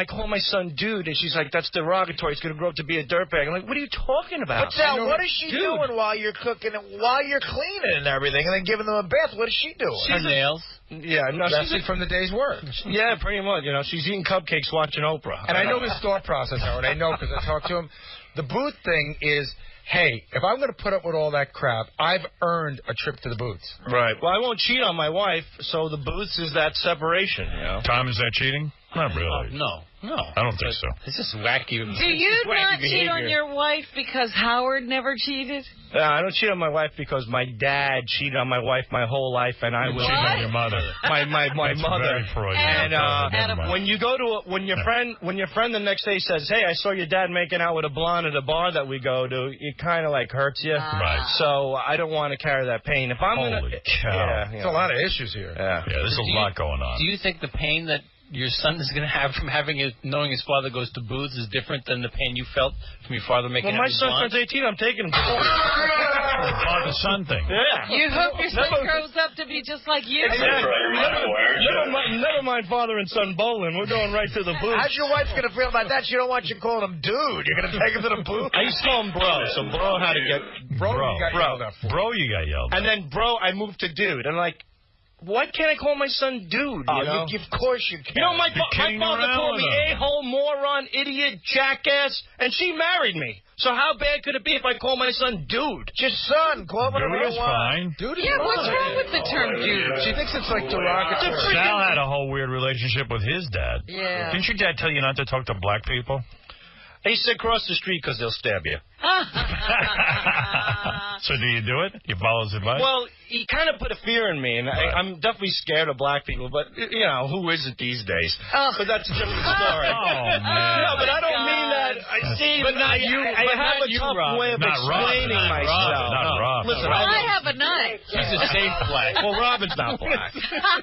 call my son dude, and she's like, that's derogatory. He's going to grow up to be a dirtbag. I'm like, what are you talking about? But Sal, what is she doing while you're cooking and while you're cleaning and everything and then giving them a bath? What is she doing? Her nails. Yeah, no, she's from the day's work. Yeah, pretty much. She's eating cupcakes watching Oprah. And I know his thought process, Howard. I know because I talked to him. The booth thing is, hey, if I'm going to put up with all that crap, I've earned a trip to the booths. Right. Well, I won't cheat on my wife, so the booths is that separation, Tom, is that cheating? Not really. No. I don't think so. It's just wacky. Do you not cheat on your wife because Howard never cheated? I don't cheat on my wife because my dad cheated on my wife my whole life, and I was cheating on your mother. My mother. Very Freudian. And when you go to when your friend the next day says, "Hey, I saw your dad making out with a blonde at a bar that we go to," it kind of like hurts you. Right. So I don't want to carry that pain. If I'm Holy cow. there's a lot of issues here. Yeah, there's a lot going on. Do you think the pain that your son is going to have from knowing his father goes to booths is different than the pain you felt from your father making out with my son turns 18, I'm taking him to the booths. The father-son thing. Yeah. You hope your son grows up to be just like you. Exactly. Never mind father and son bowling. We're going right to the booth. How's your wife going to feel about that? She don't want you calling him dude. You're going to take him to the booth? I used to call him bro. So bro had to get... Bro, you got yelled at for. Bro, you got yelled at. And then bro, I moved to dude. And like, why can't I call my son dude? Of course you can. My father called me a-hole, moron, idiot, jackass, and she married me. So how bad could it be if I call my son dude? Just son. Call him whatever you want. Fine. Dude is fine. What's wrong with the term dude? She thinks it's like derogatory. Sal had a whole weird relationship with his dad. Yeah. Didn't your dad tell you not to talk to black people? He said cross the street because they'll stab you. Oh, So do you do it? You follow his advice? Well, he kind of put a fear in me, and I'm definitely scared of black people, but, you know, who isn't these days? But that's a different story. Oh, man. No, but I don't mean that. But not you. I have a tough way of explaining myself. Listen, I have a knife. He's a safe black. Well, Robin's not black.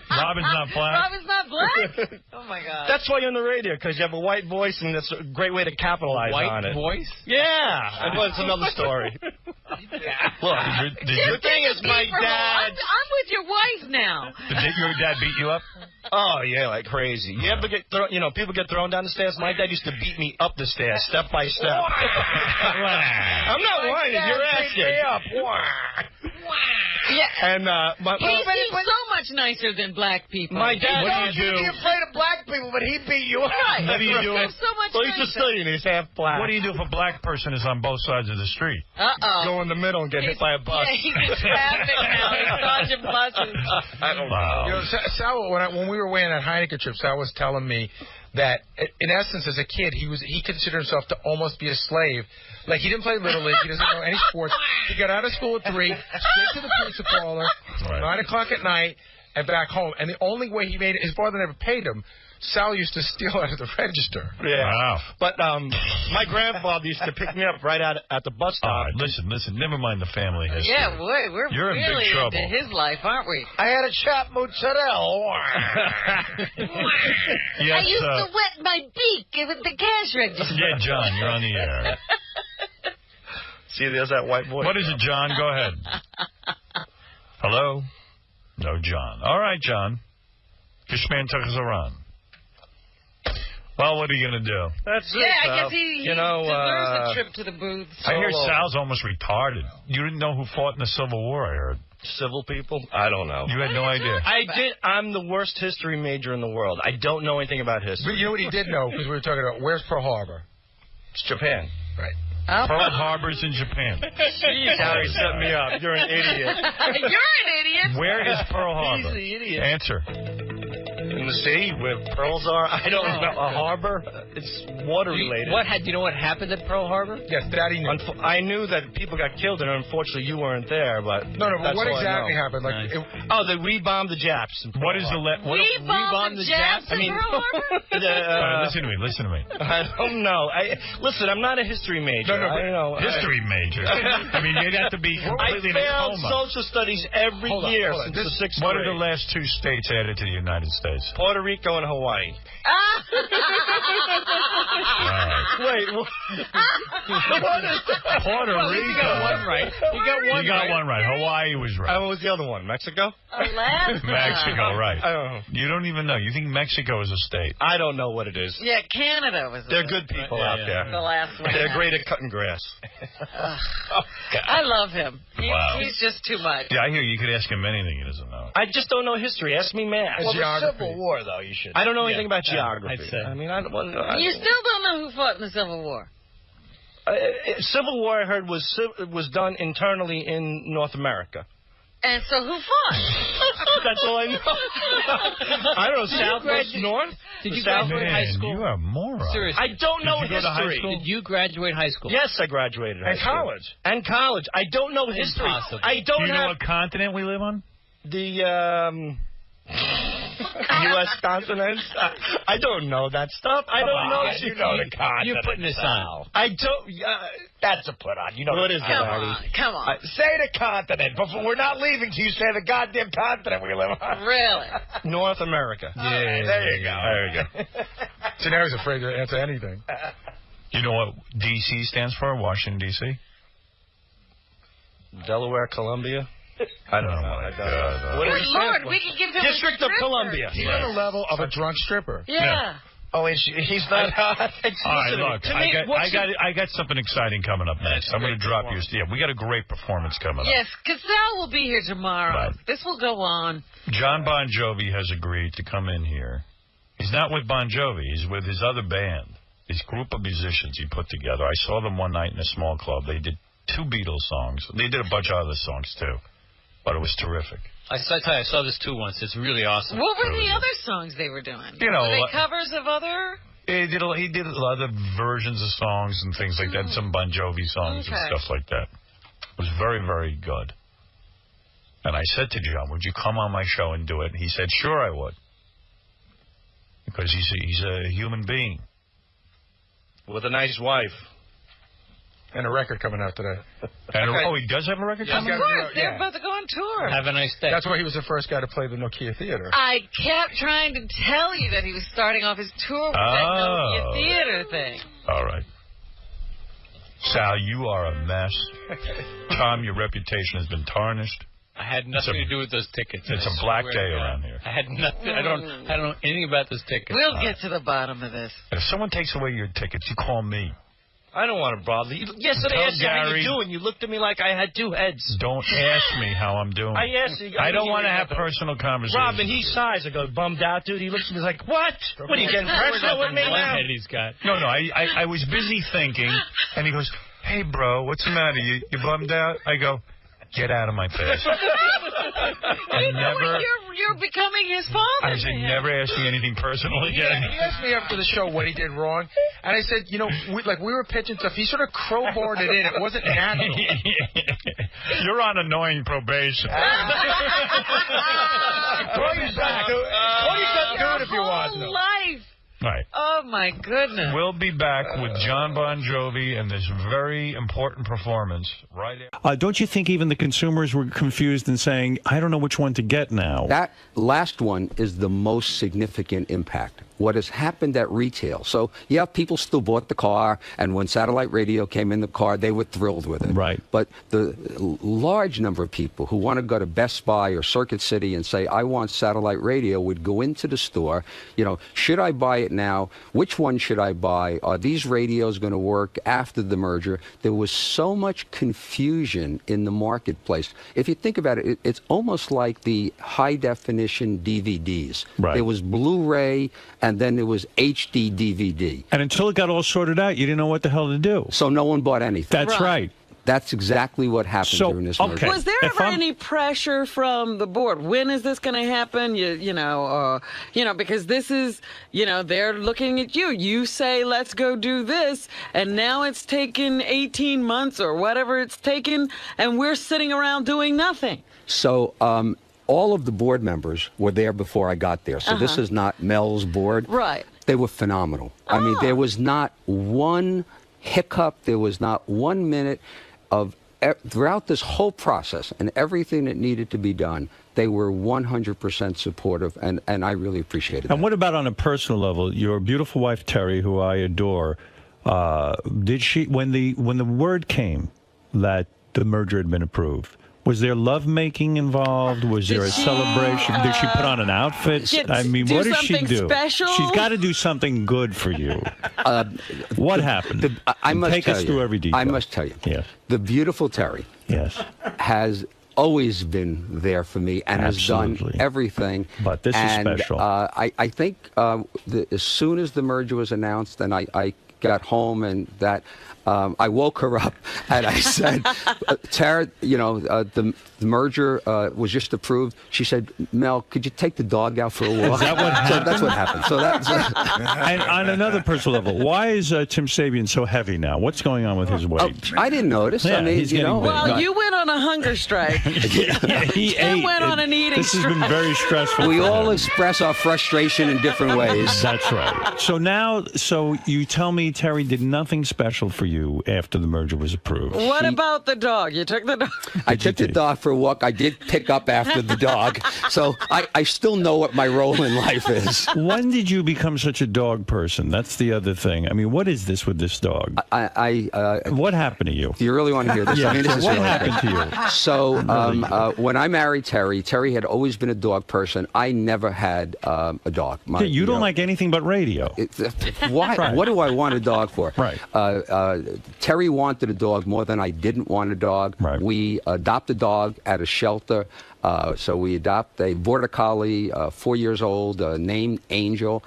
Robin's not black? Robin's not black? Oh, my God. That's why you're on the radio, because you have a white voice, and that's a great way to capitalize on it. White voice? Yeah. Well, it's another story. Look, the thing is, my dad... I'm with your wife now. Did your dad beat you up? Oh, yeah, like crazy. You ever get thrown, you know, people get thrown down the stairs? My dad used to beat me up the stairs, step by step. I'm not whining, you're asking. Yeah. And, he seems so much nicer than black people. My dad, what do you do? You're afraid of black people, but he beat you up. Right. What do you do? So much well, he's Sicilian, he's half black. What do you do if a black person is on both sides of the street? Go in the middle and get hit by a bus. Yeah, he's traffic now. He's dodging buses. I don't know. You know, Sal, when we were away on that Heineken trip, Sal was telling me that, in essence, as a kid, he considered himself to almost be a slave. Like, he didn't play Little League. He doesn't know any sports. He got out of school at 3, straight to the pizza parlor, 9 o'clock at night, and back home. And the only way he made it, his father never paid him. Sal used to steal out of the register. Yeah. Wow. But my grandfather used to pick me up right out at the bus stop. All right, listen. Never mind the family history. Yeah, we're You're in really big trouble. into his life, aren't we? I had a chop mozzarella. Yes, I used to wet my beak with the cash register. Yeah, John, you're on the air. See, there's that white boy. What is it, John? Go ahead. Hello? No, John. All right, John. Fishman took us around. Well, what are you going to do? That's it. Yeah, I guess he deserves a trip to the booth. I hear Sal's almost retarded. You didn't know who fought in the Civil War, I heard. Civil people? I don't know. You had no idea. I'm the worst history major in the world. I don't know anything about history. But you know what he did know? Because we were talking about, where's Pearl Harbor? It's Japan. Right. Pearl Harbor's in Japan. Jeez, Harry set me up. You're an idiot. You're an idiot. Where is Pearl Harbor? He's the idiot. Answer. In the sea where pearls are. I don't know. A harbor? It's water related. You know what happened at Pearl Harbor? Yes, Daddy knew. I knew that people got killed, and unfortunately you weren't there. But no, but what exactly happened? Like, they rebombed the Japs. What is the rebombed the Japs? I mean, listen to me. I don't know. Listen, I'm not a history major. No, history major. I mean, you'd have to be completely in a coma. I failed social studies every year since the 6th grade. What are the last 2 states added to the United States? Puerto Rico and Hawaii. Wait, what is that? Puerto Rico. You got one right. You got one right. Hawaii was right. What was the other one? Mexico? Mexico, right. I don't know. You don't even know. You think Mexico is a state. I don't know what it is. Yeah, Canada was. They're good people out there. The last one. They're great at cutting grass. I love him. Wow. He's just too much. Yeah, I hear you could ask him anything he doesn't know. I just don't know history. Ask me math. Well, the Civil War, though, you should. I don't know anything about geography. I'd say. I mean, you still don't know who fought in the Civil War. Civil War, I heard, was done internally in North America. And so who fought? That's all I know. I don't know, South versus North? Did you graduate high school? You are a moron. Seriously. I don't know Did you go to high history. school? Did you graduate high school? Yes, I graduated high school. college. And college. I don't know history. Impossible. I don't Do you know have what continent we live on? the U.S. continents. I don't know that stuff. I don't know. You know the continent. You're putting this on. I don't. That's a put on. You know What is Come that, on, Artie? come on. say the continent. Before we're not leaving till you say the goddamn continent we live on. Really? North America. Yeah, there you go. There you go. So now he's afraid to answer anything. You know what D.C. stands for? Washington, D.C.? Delaware, Columbia. I don't know. I don't know. What Good does it stand Lord, for? we can give him District a of stripper. Columbia. He's on the level of a drunk stripper. Yeah. Oh, he's not. All right, look, I got something exciting coming up next. I'm going to drop you. Yeah, we got a great performance coming up. Yes, Sal will be here tomorrow. Right. This will go on. John Bon Jovi has agreed to come in here. He's not with Bon Jovi. He's with his other band, his group of musicians he put together. I saw them one night in a small club. They did 2 Beatles songs. They did a bunch of other songs, too. But it was terrific. I saw this too once. It's really awesome. What were the other songs they were doing? You know, were they covers of other? He did a lot of versions of songs and things like that, some Bon Jovi songs and stuff like that. It was very, very good. And I said to John, would you come on my show and do it? And he said, sure I would. Because he's a human being. With a nice wife. And a record coming out today. And he does have a record coming out? Of course, they're about to go on tour. Have a nice day. That's why he was the first guy to play the Nokia Theater. I kept trying to tell you that he was starting off his tour with that Nokia Theater thing. All right. Sal, you are a mess. Tom, your reputation has been tarnished. I had nothing to do with those tickets. It's a black day around here. I had nothing. I don't know anything about those tickets. We'll get to the bottom of this. If someone takes away your tickets, you call me. I don't want to bother you. Yesterday I asked you how you doing. You looked at me like I had two heads. Don't ask me how I'm doing. I asked you. I don't want to have personal conversations. Robin, he sighs. I go, bummed out, dude. He looks at me like, what? What, are you getting personal with me now? He's got. No, I was busy thinking, and he goes, hey, bro, what's the matter? You bummed out? I go, get out of my face. You're becoming his father. I said, never ask me anything personal again. Yeah, he asked me after the show what he did wrong, and I said, we were pitching stuff. He sort of crowbarred it in. It wasn't natural. You're on annoying probation. Call you back. Do it if you want. Life. Right. Oh, my goodness. We'll be back with John Bon Jovi and this very important performance right after. Don't you think even the consumers were confused and saying, I don't know which one to get now? That last one is the most significant impact. What has happened at retail. So, yeah, people still bought the car, and when satellite radio came in the car, they were thrilled with it. Right. But the large number of people who want to go to Best Buy or Circuit City and say, I want satellite radio, would go into the store, should I buy it now? Which one should I buy? Are these radios going to work after the merger? There was so much confusion in the marketplace. If you think about it, it's almost like the high-definition DVDs. Right. There was Blu-ray, and then there was HD DVD. And until it got all sorted out, you didn't know what the hell to do. So no one bought anything. That's right. That's exactly what happened during this merger. Was there ever any pressure from the board? When is this going to happen? Because this is, they're looking at you. You say, let's go do this, and now it's taken 18 months or whatever it's taken, and we're sitting around doing nothing. So, all of the board members were there before I got there. So this is not Mel's board. Right. They were phenomenal. I mean, there was not one hiccup. There was not 1 minute of, throughout this whole process and everything that needed to be done, they were 100% supportive, and I really appreciated that. And what about on a personal level? Your beautiful wife, Terry, who I adore, did she, when the word came that the merger had been approved, was there lovemaking involved? Was there a celebration? Did she put on an outfit? I mean, what did she do? Special? She's got to do something good for you. What happened? I must Take tell us you, through every detail. I must tell you. Yes. The beautiful Terry. Yes. Has always been there for me and has done everything. But this is special. I think as soon as the merger was announced, and I got home and that I woke her up and I said, Tara, the merger was just approved. She said, Mel, could you take the dog out for a walk? Is that what happened? So that's what happened. So that's and on another personal level, why is Tim Sabean so heavy now? What's going on with his weight? I didn't notice. Yeah, I mean, he's getting big. Well, you went on a hunger strike. He Tim went on an eating This has been very stressful. We all express our frustration in different ways. That's right. So now, you tell me Terry did nothing special for you after the merger was approved. What about the dog? You took the dog? I took the dog for a walk. I did pick up after the dog. So I still know what my role in life is. When did you become such a dog person? That's the other thing. I mean, what is this with this dog? What happened to you? Do you really want to hear this? Yeah, I mean, this is what really happened good. to you? So when I married Terry, Terry had always been a dog person. I never had a dog. You don't like anything but radio. Why? Right. What do I want a dog for? Right. Terry wanted a dog more than I didn't want a dog. Right. We adopted a dog at a shelter. So we adopt a Border Collie, 4 years old, named Angel.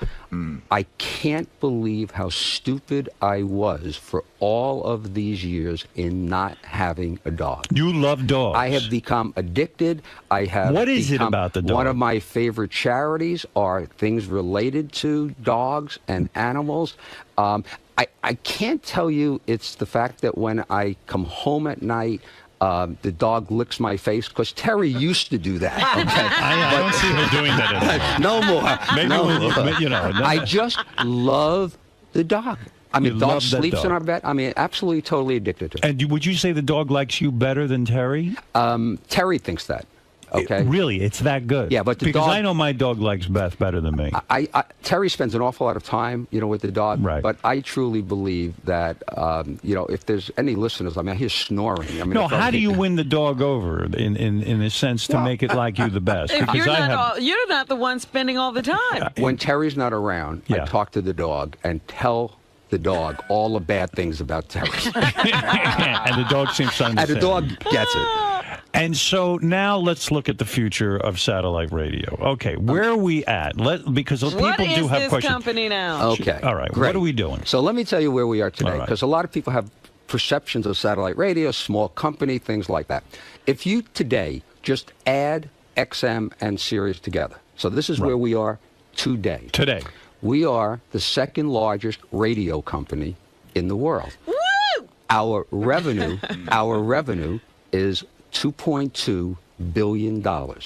I can't believe how stupid I was for all of these years in not having a dog. You love dogs. I have become addicted. What is it about the dog? One of my favorite charities are things related to dogs and animals. I can't tell you it's the fact that when I come home at night, the dog licks my face, because Terry used to do that. Okay? I don't see her doing that anymore. No more. Maybe no when more. you know. I just love the dog. I mean, dog sleeps in our bed. I mean, absolutely, totally addicted to it. And would you say the dog likes you better than Terry? Terry thinks that. Okay. Really, it's that good. Yeah, but because I know my dog likes Beth better than me. Terry spends an awful lot of time, with the dog. Right. But I truly believe that, if there's any listeners, I mean, I hear snoring. I mean, no, how do you win the dog over in a sense to make it like you the best? If you're not the one spending all the time. When Terry's not around, I talk to the dog and tell the dog all the bad things about Terry. And the dog seems to understand. And the dog gets it. And so now let's look at the future of satellite radio. Okay, where are we at? Because people do have questions. What is this company now? Okay. All right, great. What are we doing? So let me tell you where we are today, because a lot of people have perceptions of satellite radio, small company, things like that. If you today just add XM and Sirius together, so this is where we are today. Today. We are the second largest radio company in the world. Woo! Our revenue is $2.2 billion. Wow.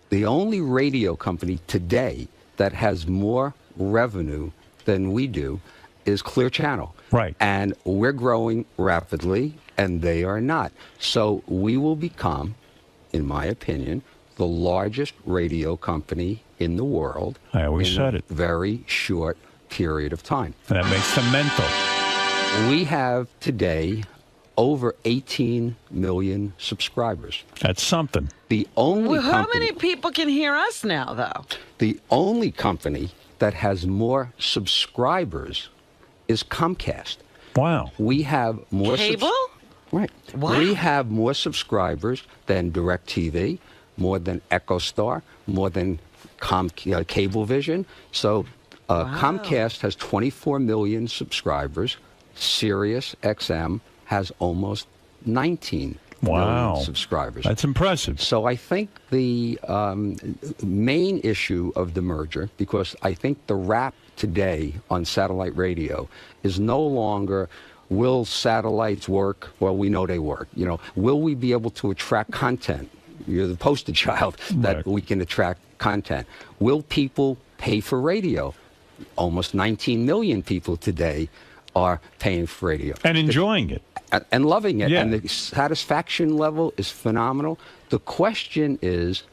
The only radio company today that has more revenue than we do is Clear Channel. Right. And we're growing rapidly, and they are not. So we will become, in my opinion, the largest radio company in the world. I always said it. Very short period of time. And that makes them mental. We have today over 18 million subscribers. That's something. The only how many people can hear us now, though? The only company that has more subscribers is Comcast. Wow. We have more cable. Right. Wow. We have more subscribers than DirecTV, more than EchoStar, more than Cablevision. So Comcast has 24 million subscribers. SiriusXM has almost 19 million subscribers. That's impressive. So I think the main issue of the merger, because I think the rap today on satellite radio is no longer, will satellites work? Well, we know they work. Will we be able to attract content? You're the poster child that we can attract content. Will people pay for radio? Almost 19 million people today are paying for radio. And enjoying it. And loving it. Yeah. And the satisfaction level is phenomenal. The question is,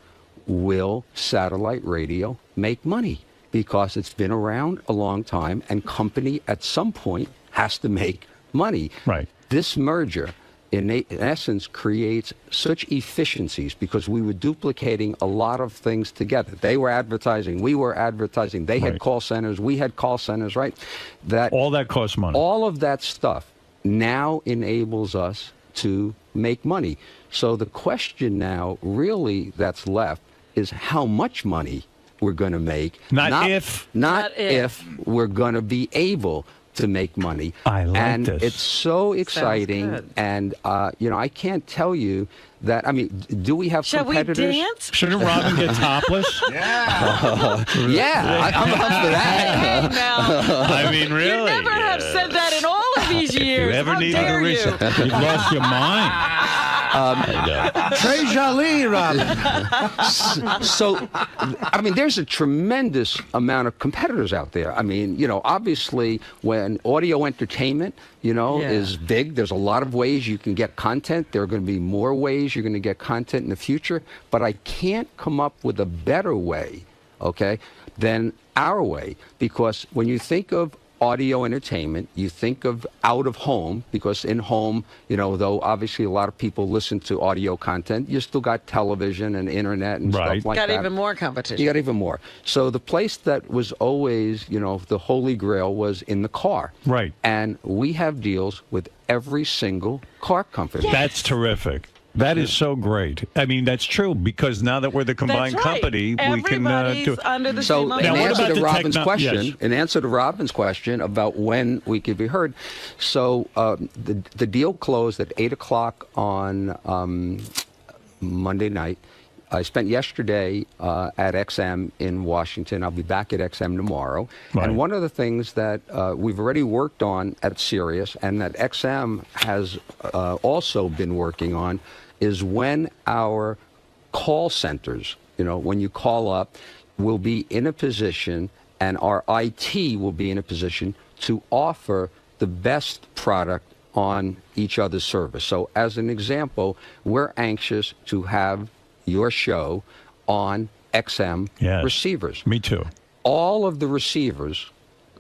will satellite radio make money? Because it's been around a long time, and company at some point has to make money. Right. This merger, in essence, creates such efficiencies because we were duplicating a lot of things together. They were advertising, we were advertising, they had call centers, we had call centers, right? All that costs money. All of that stuff now enables us to make money. So the question now really that's left is how much money we're going to make. Not if we're going to be able to make money. I like this. And it's so exciting. And, I can't tell you that. I mean, do we have competitors? Shall we dance? Shouldn't Robin get topless? Yeah, I'm up for that. Hey, now. I mean, really? You never have said that in all of these years. You ever How need dare a you? You've lost your mind. Trey Jolie, Robin. So, I mean, there's a tremendous amount of competitors out there. I mean, obviously, when audio entertainment, is big, there's a lot of ways you can get content. There are going to be more ways you're going to get content in the future. But I can't come up with a better way, than our way. Because when you think of audio entertainment, you think of out of home, because in home, though obviously a lot of people listen to audio content, you still got television and internet and stuff like that. Got even more competition. You got even more. So the place that was always, the holy grail was in the car. Right. And we have deals with every single car company. That's terrific. That is so great. I mean, that's true, because now that we're the combined company, we can do... under the so same in answer to Robin's question, Yes. in answer to Robin's question about when we could be heard, so the deal closed at 8 o'clock on Monday night. I spent yesterday at XM in Washington. I'll be back at XM tomorrow. Right. And one of the things that we've already worked on at Sirius and that XM has also been working on is when our call centers, when you call up, will be in a position, and our IT will be in a position to offer the best product on each other's service. So as an example, we're anxious to have your show on XM receivers. Me too. All of the receivers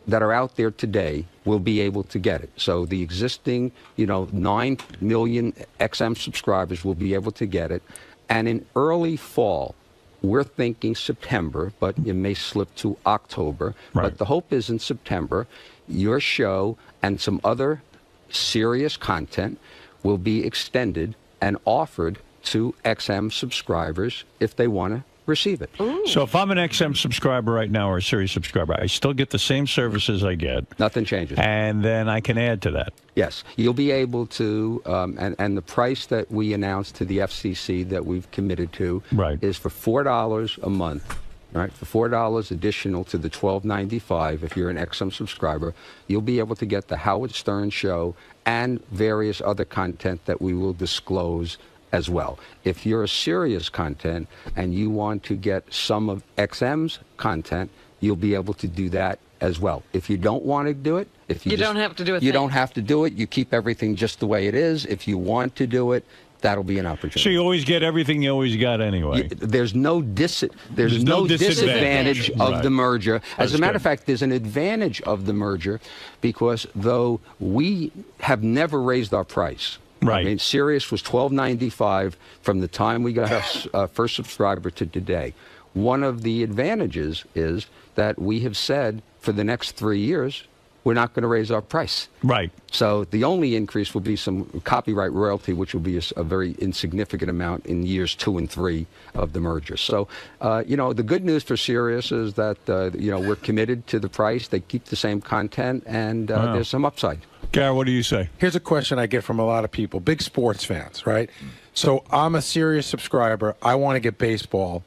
that are out there today will be able to get it. So the existing, 9 million XM subscribers will be able to get it. And in early fall, we're thinking September, but it may slip to October. Right. But the hope is in September, your show and some other serious content will be extended and offered to XM subscribers if they want to receive it. So if I'm an XM subscriber right now or a Sirius subscriber, I still get the same services I get. Nothing changes. And then I can add to that. Yes, you'll be able to, and the price that we announced to the FCC that we've committed to is for $4 a month. Right, for $4 additional to the $12.95, if you're an XM subscriber, you'll be able to get the Howard Stern Show and various other content that we will disclose as well. If you're a Sirius content and you want to get some of XM's content, you'll be able to do that as well. If you don't want to do it, you don't have to do it. You don't have to do it. You keep everything just the way it is. If you want to do it, that'll be an opportunity. So you always get everything you always got anyway. There's no disadvantage of the merger. As a matter of fact, there's an advantage of the merger because though we have never raised our price. Right. I mean, Sirius was $12.95 from the time we got our first subscriber to today. One of the advantages is that we have said for the next 3 years, we're not going to raise our price. Right. So the only increase will be some copyright royalty, which will be a very insignificant amount in years 2 and 3 of the merger. So, the good news for Sirius is that, we're committed to the price. They keep the same content, and there's some upside. Gary, what do you say? Here's a question I get from a lot of people, big sports fans, right? So I'm a Sirius subscriber. I want to get baseball.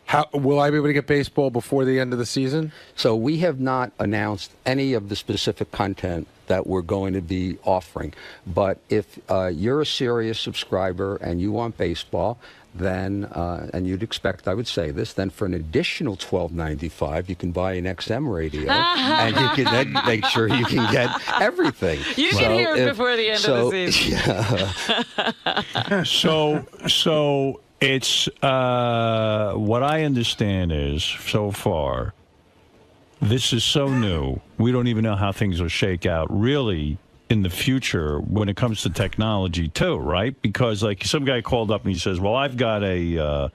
How will I be able to get baseball before the end of the season? So we have not announced any of the specific content that we're going to be offering. But if you're a Sirius subscriber and you want baseball, then, and you'd expect I would say this, then for an additional $12.95, you can buy an XM radio, and you can then make sure you can get everything. You can hear it before the end of the season. So it's, what I understand is, so far, this is so new, we don't even know how things will shake out, really, in the future when it comes to technology, too, right? Because, like, some guy called up and he says, well, I've got a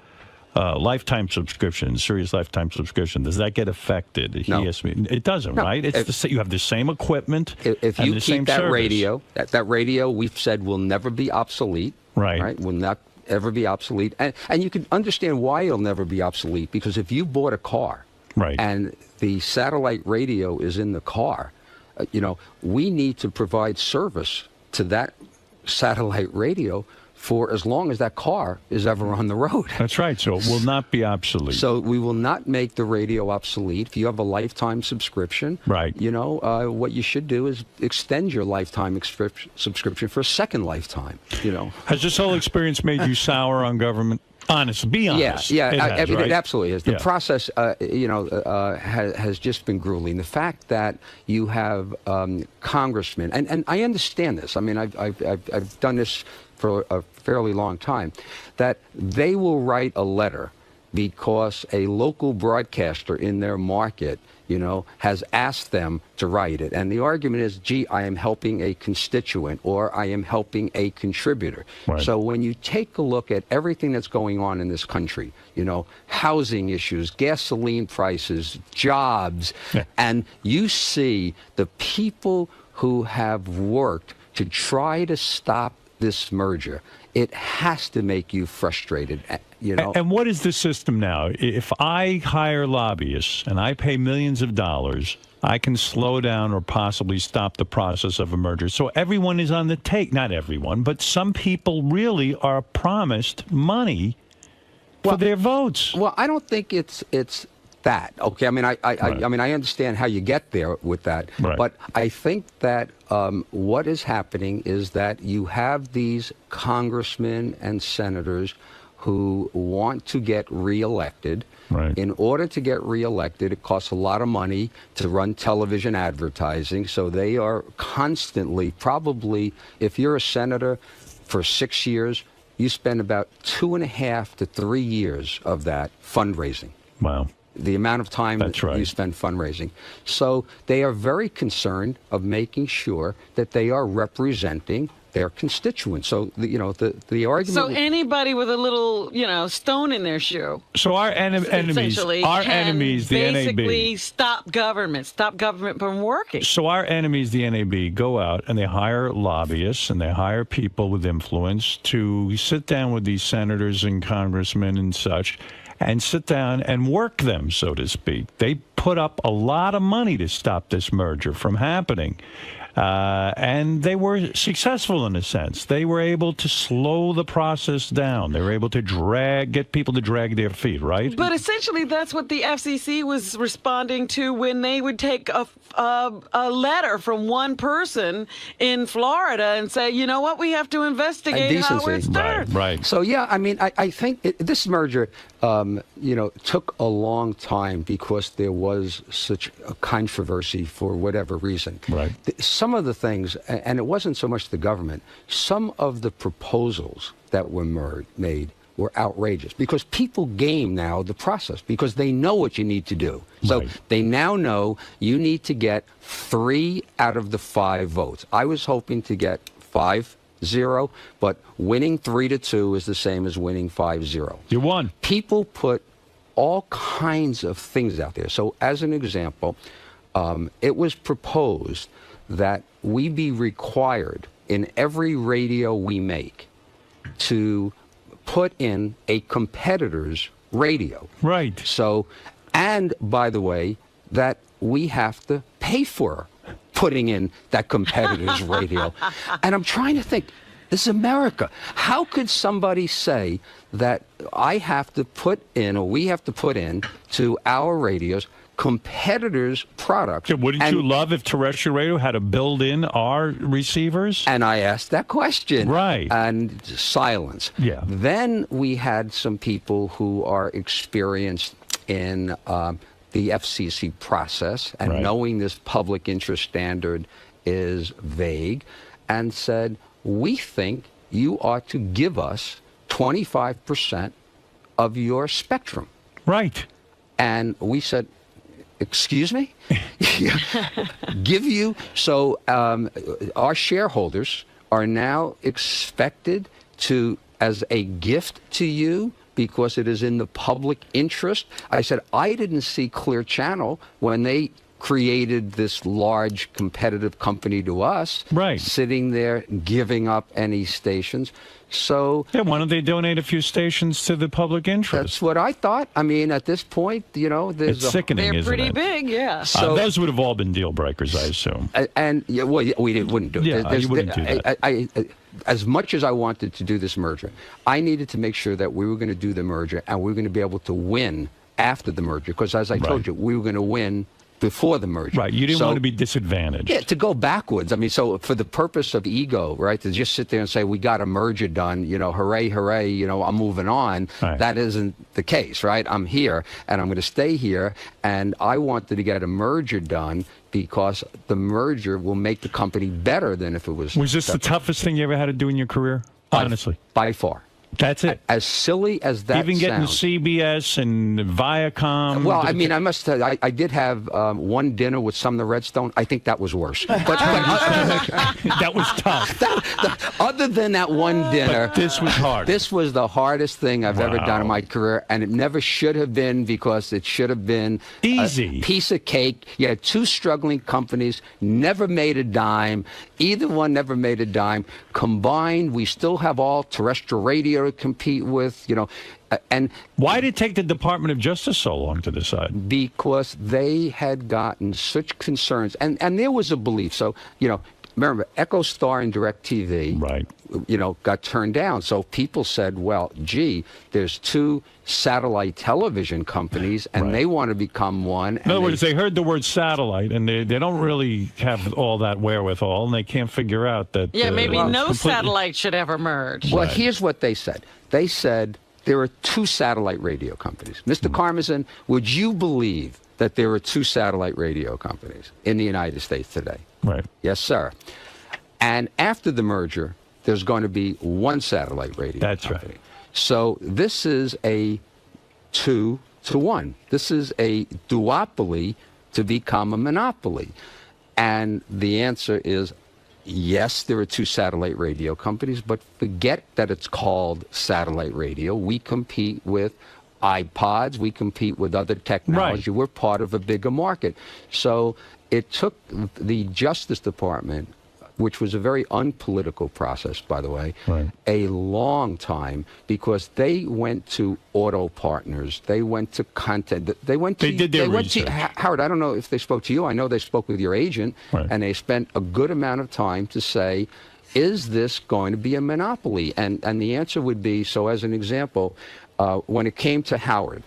lifetime subscription, Sirius lifetime subscription. Does that get affected? No. He asked me. It doesn't, right? It's you have the same equipment if and you the keep same that service. radio, that radio we've said will never be obsolete. Right? Will not ever be obsolete. And you can understand why it'll never be obsolete, because if you bought a car and the satellite radio is in the car, we need to provide service to that satellite radio for as long as that car is ever on the road. That's right. So it will not be obsolete. So we will not make the radio obsolete. If you have a lifetime subscription, what you should do is extend your lifetime subscription for a second lifetime. Has this whole experience made you sour on government? Honest, be honest. Yeah, it it absolutely is. The process, has just been grueling. The fact that you have congressmen, and I understand this. I mean, I've done this for a fairly long time, that they will write a letter because a local broadcaster in their market, has asked them to write it. And the argument is, gee, I am helping a constituent or I am helping a contributor. Right. So when you take a look at everything that's going on in this country, housing issues, gasoline prices, jobs, and you see the people who have worked to try to stop this merger, it has to make you frustrated, you know. And what is the system now? If I hire lobbyists and I pay millions of dollars, I can slow down or possibly stop the process of a merger. So everyone is on the take. Not everyone, but some people really are promised money for their votes. Well, I don't think it's that. Okay, I mean, I mean, I understand how you get there with that, but I think that what is happening is that you have these congressmen and senators who want to get reelected. In order to get reelected, it costs a lot of money to run television advertising. So they are constantly, probably, if you're a senator for 6 years, you spend about 2.5 to 3 years of that fundraising. Wow. The amount of time that you spend fundraising. So they are very concerned of making sure that they are representing their constituents. So, you know, the argument... So anybody with a little, you know, stone in their shoe... So our enemies, the basically NAB... stop government from working. So our enemies, the NAB, go out and they hire lobbyists and they hire people with influence to sit down with these senators and congressmen and such and sit down and work them, so to speak. They put up a lot of money to stop this merger from happening. And they were successful in a sense. They were able to slow the process down. They were able to get people to drag their feet, right? But essentially, that's what the FCC was responding to when they would take a letter from one person in Florida and say, you know what, we have to investigate how it started. Right. So, yeah, I mean, I think this merger, you know, took a long time because there was such a controversy for whatever reason. Right. Some of the things, and it wasn't so much the government, some of the proposals that were made were outrageous because people game now the process because they know what you need to do. So they now know you need to get 3 out of the 5 votes. I was hoping to get 5-0, but winning 3-2 is the same as winning 5-0. You won. People put all kinds of things out there. So as an example, it was proposed that we be required in every radio we make to put in a competitor's radio. Right. So, and by the way, that we have to pay for putting in that competitor's radio. And I'm trying to think, this is America. How could somebody say that I have to put in, or we have to put in to our radios competitors' products? Yeah, wouldn't you love if terrestrial radio had to build in our receivers? And I asked that question. Right. And silence. Yeah. Then we had some people who are experienced in the FCC process and knowing this public interest standard is vague and said, we think you ought to give us 25% of your spectrum. Right. And we said, excuse me? Give you? So our shareholders are now expected to, as a gift to you, because it is in the public interest. I said, I didn't see Clear Channel when they created this large competitive company to us, sitting there giving up any stations. So yeah, why don't they donate a few stations to the public interest? That's what I thought. I mean, at this point, you know, there's it's sickening, they're isn't pretty it? big, yeah. So those would have all been deal breakers, I assume. And yeah, well, we wouldn't do it. Yeah, you wouldn't do that. As much as I wanted to do this merger, I needed to make sure that we were going to do the merger and we were going to be able to win after the merger. Because as I told you, we were going to win before the merger. Right, you didn't want to be disadvantaged. Yeah, to go backwards. I mean, so for the purpose of ego, right, to just sit there and say, we got a merger done, you know, hooray, hooray, you know, I'm moving on. That isn't the case, right? I'm here, and I'm going to stay here, and I wanted to get a merger done because the merger will make the company better than if it was... Was this the toughest thing you ever had to do in your career? Honestly. By far. That's it. As silly as that Even getting sounds. CBS and Viacom. Well, I mean, I must tell you, I did have one dinner with some of the Redstone. I think that was worse. But that was tough. Other than that one dinner, but this was hard. This was the hardest thing I've ever done in my career, and it never should have been, because it should have been easy. A piece of cake. You had two struggling companies, never made a dime. Either one never made a dime. Combined, we still have all terrestrial radio to compete with, you know. And why did it take the Department of Justice so long to decide? Because they had gotten such concerns, and there was a belief. So, you know, remember, EchoStar and DirecTV, right, you know, got turned down. So people said, well, gee, there's two satellite television companies, and they want to become one. In other words, they heard the word satellite, and they don't really have all that wherewithal, and they can't figure out that... Yeah, maybe no satellite should ever merge. Well, here's what they said. They said there are two satellite radio companies. Mr. Karmazin, would you believe that there are two satellite radio companies in the United States today? Right. Yes, sir. And after the merger, there's going to be one satellite radio company. Right. So this is a 2-to-1. This is a duopoly to become a monopoly. And the answer is, yes, there are two satellite radio companies, but forget that it's called satellite radio. We compete with iPods. We compete with other technology. We're part of a bigger market. So it took the Justice Department, which was a very unpolitical process, by the way, a long time, because they went to auto partners, they went to content, they did their research. Howard, I don't know if they spoke to you. I know they spoke with your agent, and they spent a good amount of time to say, is this going to be a monopoly? And the answer would be, so as an example, when it came to Howard,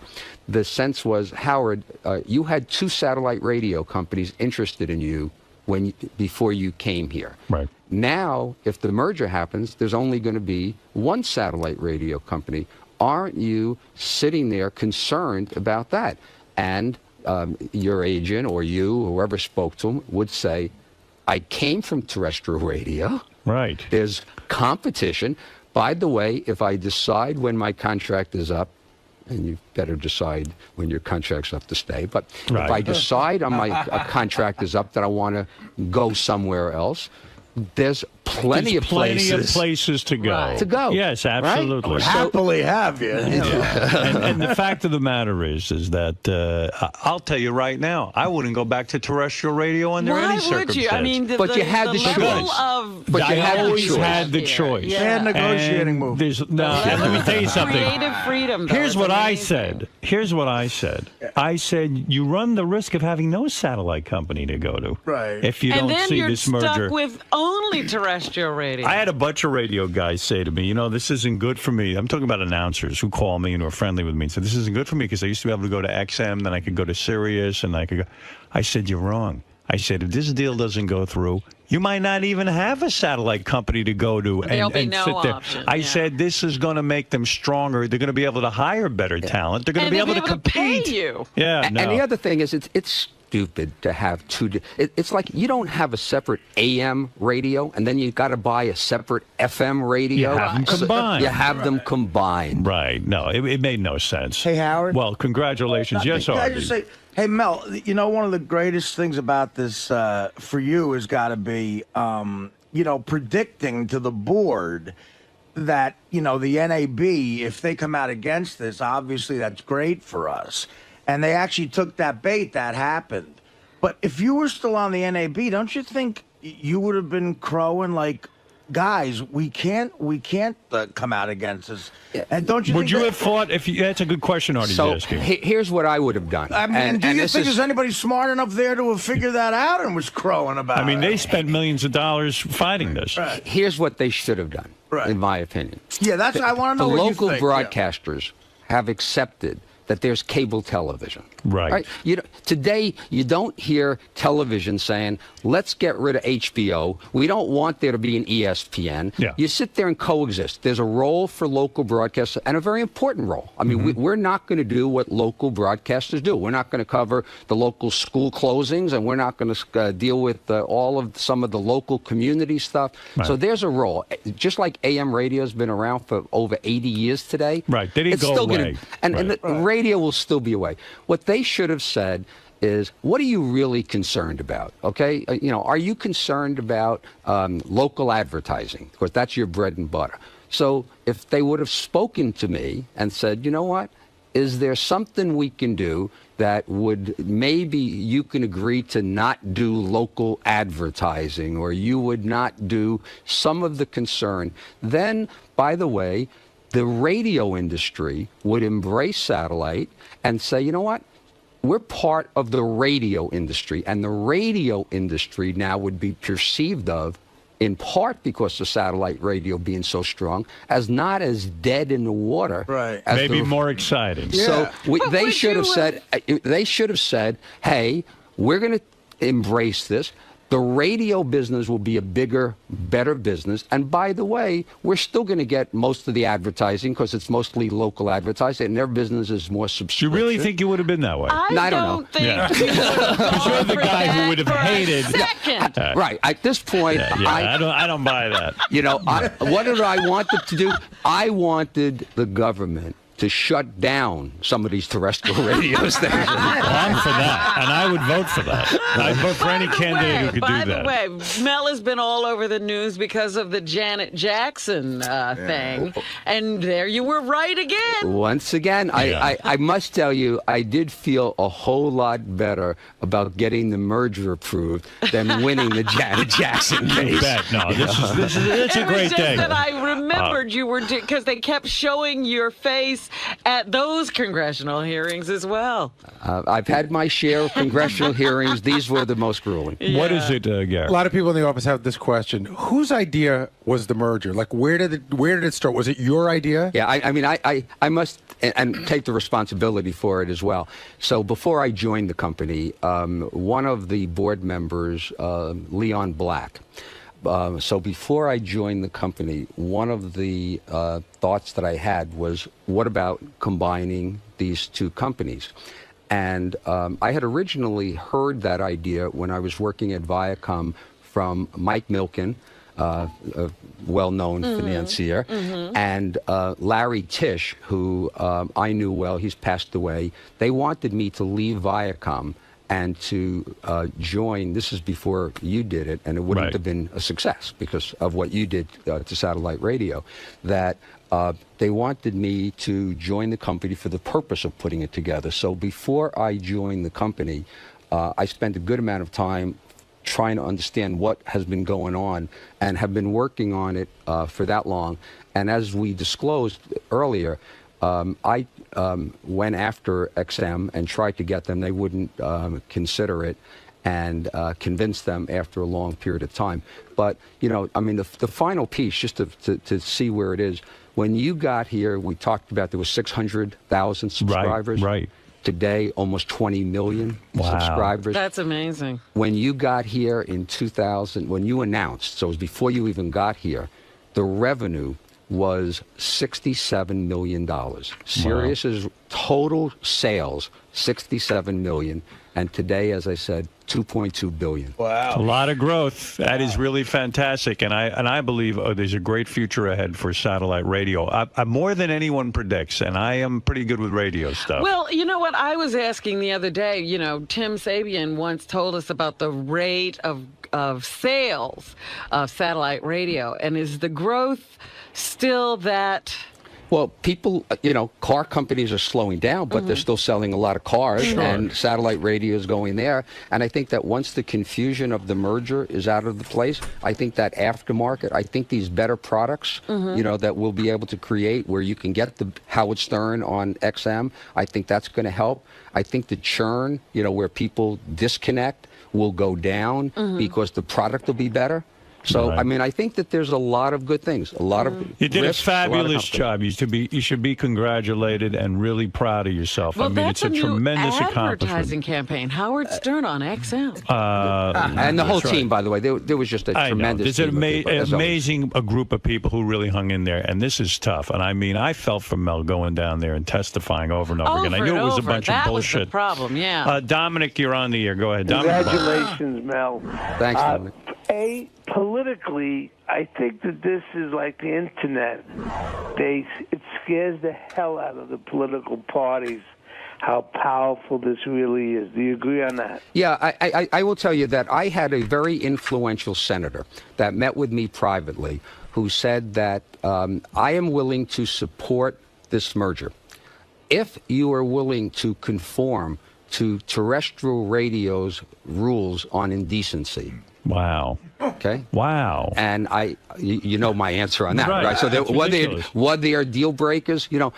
the sense was, Howard, you had two satellite radio companies interested in you before you came here. Right. Now, if the merger happens, there's only going to be one satellite radio company. Aren't you sitting there concerned about that? And your agent or you, whoever spoke to him, would say, I came from terrestrial radio. Right. There's competition. By the way, if I decide when my contract is up, and you better decide when your contract's up to stay. But if I decide on my contract is up that I want to go somewhere else, there's plenty of places to go. To go. Yes, absolutely. I would happily have you. And the fact of the matter is that I'll tell you right now, I wouldn't go back to terrestrial radio under any circumstance. Why would you? I mean, but you had the choice. But you always had the choice. Bad negotiating move. Let me tell you something. Creative freedom. Here's what I said. I said you run the risk of having no satellite company to go to. Right. If you don't see this merger. And then you're stuck with only terrestrial radio. I had a bunch of radio guys say to me, you know, this isn't good for me. I'm talking about announcers who call me and are friendly with me and said, this isn't good for me because I used to be able to go to XM, then I could go to Sirius, and I could go. I said, you're wrong. I said, if this deal doesn't go through, you might not even have a satellite company to go to and sit there. I said, this is going to make them stronger. They're going to be able to hire better talent. They're going to be able to compete. Pay you. Yeah, And the other thing is, it's stupid to have two. It's like you don't have a separate AM radio, and then you got to buy a separate FM radio. You have them combined. You have them combined. Right. No, it made no sense. Hey, Howard. Well, congratulations. Yes, Can I Artie. just say, hey, Mel, you know, one of the greatest things about this for you has got to be, you know, predicting to the board that, you know, the NAB, if they come out against this, obviously that's great for us. And they actually took that bait. That happened. But if you were still on the NAB, don't you think you would have been crowing like, guys, we can't come out against us? And don't you? Would you have fought if you? That's a good question, Artie. So here's what I would have done. I mean, do you think there's anybody smart enough there to have figured that out and was crowing about it? I mean, they spent millions of dollars fighting this. Right. Here's what they should have done, in my opinion. Yeah, I want to know the what local you think. broadcasters have accepted that there's cable television. Right. Today, you don't hear television saying, let's get rid of HBO. We don't want there to be an ESPN. Yeah. You sit there and coexist. There's a role for local broadcasters, and a very important role. I mean, we're not going to do what local broadcasters do. We're not going to cover the local school closings, and we're not going to deal with some of the local community stuff. Right. So there's a role. Just like AM radio has been around for over 80 years today. Right. They didn't it's go still away. And the radio will still be away. What they should have said is, what are you really concerned about? Okay, are you concerned about local advertising? Of course, that's your bread and butter. So if they would have spoken to me and said, you know what, is there something we can do that would maybe you can agree to not do local advertising, or you would not do some of the concern, then, by the way, the radio industry would embrace satellite and say, you know what? We're part of the radio industry, and the radio industry now would be perceived of, in part because of satellite radio being so strong, as not as dead in the water. Right. Maybe more exciting. So they should have said, hey, we're going to embrace this. The radio business will be a bigger, better business. And by the way, we're still going to get most of the advertising because it's mostly local advertising, and their business is more subscription. You really think you would have been that way? I don't know. Because you're the guy who would have hated. Right. At this point, I don't buy that. What did I want it to do? I wanted the government to shut down some of these terrestrial radio stations. Well, I'm for that, and I would vote for that. I'd vote for any candidate who could do that. By the way, Mel has been all over the news because of the Janet Jackson thing, and there you were right again. Once again, I must tell you, I did feel a whole lot better about getting the merger approved than winning the Janet Jackson case. You bet. No, this is a great day. That I remembered you were, because they kept showing your face at those congressional hearings as well. I've had my share of congressional hearings. These were the most grueling. Yeah. What is it, Gary? A lot of people in the office have this question: whose idea was the merger? Like, where did it start? Was it your idea? Yeah, I must and take the responsibility for it as well. So before I joined the company, one of the board members, Leon Black. So before I joined the company, one of the thoughts that I had was, what about combining these two companies? And I had originally heard that idea when I was working at Viacom from 𝗦𝗵cie𝘄, a well-known financier, and Larry Tisch, who I knew well. He's passed away. They wanted me to leave Viacom and to join. This is before you did it, and it wouldn't have been a success because of what you did to satellite radio, that they wanted me to join the company for the purpose of putting it together. So before I joined the company, I spent a good amount of time trying to understand what has been going on, and have been working on it for that long. And as we disclosed earlier, I went after XM and tried to get them. They wouldn't consider it, and convinced them after a long period of time. But, I mean, the final piece, just to see where it is, when you got here, we talked about there was 600,000 subscribers. Right. Today, almost 20 million subscribers. That's amazing. When you got here in 2000, when you announced, so it was before you even got here, the revenue was $67 million. Sirius's total sales, $67 million. And today, as I said, $2.2 billion. Wow. A lot of growth. That is really fantastic. And I believe there's a great future ahead for satellite radio. I more than anyone predicts, and I am pretty good with radio stuff. Well, you know what? I was asking the other day, Tim Sabian once told us about the rate of sales of satellite radio. And is the growth still that... Well, people, car companies are slowing down, but they're still selling a lot of cars, and satellite radio is going there. And I think that once the confusion of the merger is out of the place, I think that aftermarket, I think these better products, that we'll be able to create where you can get the Howard Stern on XM, I think that's going to help. I think the churn, where people disconnect, will go down because the product will be better. So, I mean, I think that there's a lot of good things, a lot of You did risks, a fabulous job. You should be congratulated and really proud of yourself. Well, I mean, that's it's a tremendous accomplishment. advertising campaign. Howard Stern on XM. And the whole team, by the way, there was just a tremendous There's team. an amazing group of people who really hung in there, and this is tough. And I mean, I felt for Mel going down there and testifying over and over again. I knew it was a bunch of bullshit. That was the problem, yeah. Dominic, you're on the air. Go ahead, Dominic. Congratulations, Mel. Thanks, Dominic. Politically, I think that this is like the internet. It scares the hell out of the political parties how powerful this really is. Do you agree on that? Yeah, I will tell you that I had a very influential senator that met with me privately who said that I am willing to support this merger if you are willing to conform to terrestrial radio's rules on indecency. Wow. Okay. Wow. And you know my answer on that, right? So what they are deal breakers. You know,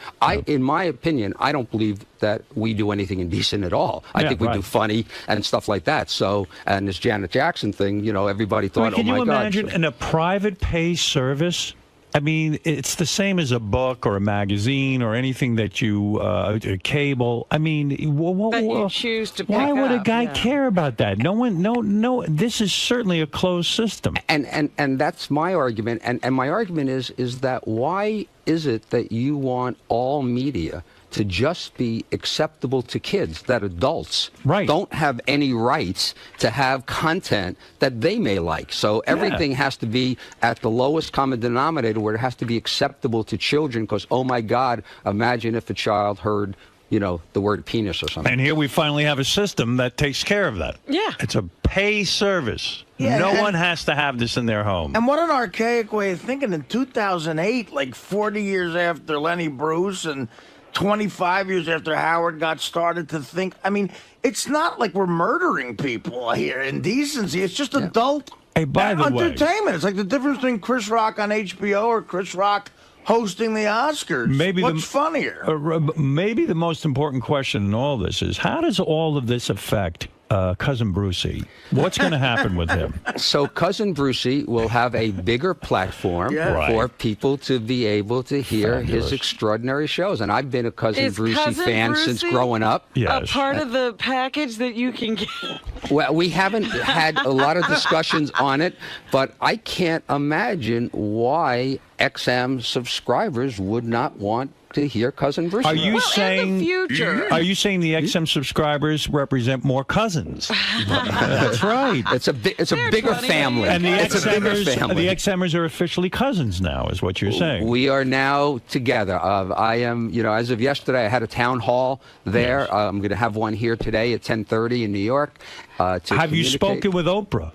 in my opinion, I don't believe that we do anything indecent at all. I think we do funny and stuff like that. So, and this Janet Jackson thing, you know, everybody thought, Can oh my you God. imagine in a private pay service? I mean, it's the same as a book or a magazine or anything that you cable. I mean, you choose to pick why would a up, guy care about that? No. This is certainly a closed system. And that's my argument. And my argument is that why is it that you want all media to just be acceptable to kids, that adults don't have any rights to have content that they may like? So everything has to be at the lowest common denominator where it has to be acceptable to children because, oh my God, imagine if a child heard, you know, the word penis or something. And here we finally have a system that takes care of that. Yeah. It's a pay service. Yeah, no one has to have this in their home. And what an archaic way of thinking. In 2008, like 40 years after Lenny Bruce and 25 years after Howard got started to think, I mean, it's not like we're murdering people here in decency. It's just adult entertainment. It's like the difference between Chris Rock on HBO or Chris Rock hosting the Oscars. What's funnier? Maybe the most important question in all this is, how does all of this affect Cousin Brucey? What's going to happen with him? So Cousin Brucey will have a bigger platform for people to be able to hear his extraordinary shows. And I've been a Cousin Brucey fan since growing up. A part of the package that you can get? Well, we haven't had a lot of discussions on it, but I can't imagine why XM subscribers would not want to hear Cousin Brucey. Are you saying Are you saying the XM subscribers represent more cousins? That's right. It's a bigger family. And the XMers, XMers are officially cousins now, is what you're saying. We are now together. I am, you know, as of yesterday, I had a town hall there. Yes. I'm going to have one here today at 10:30 in New York. Have you spoken with Oprah?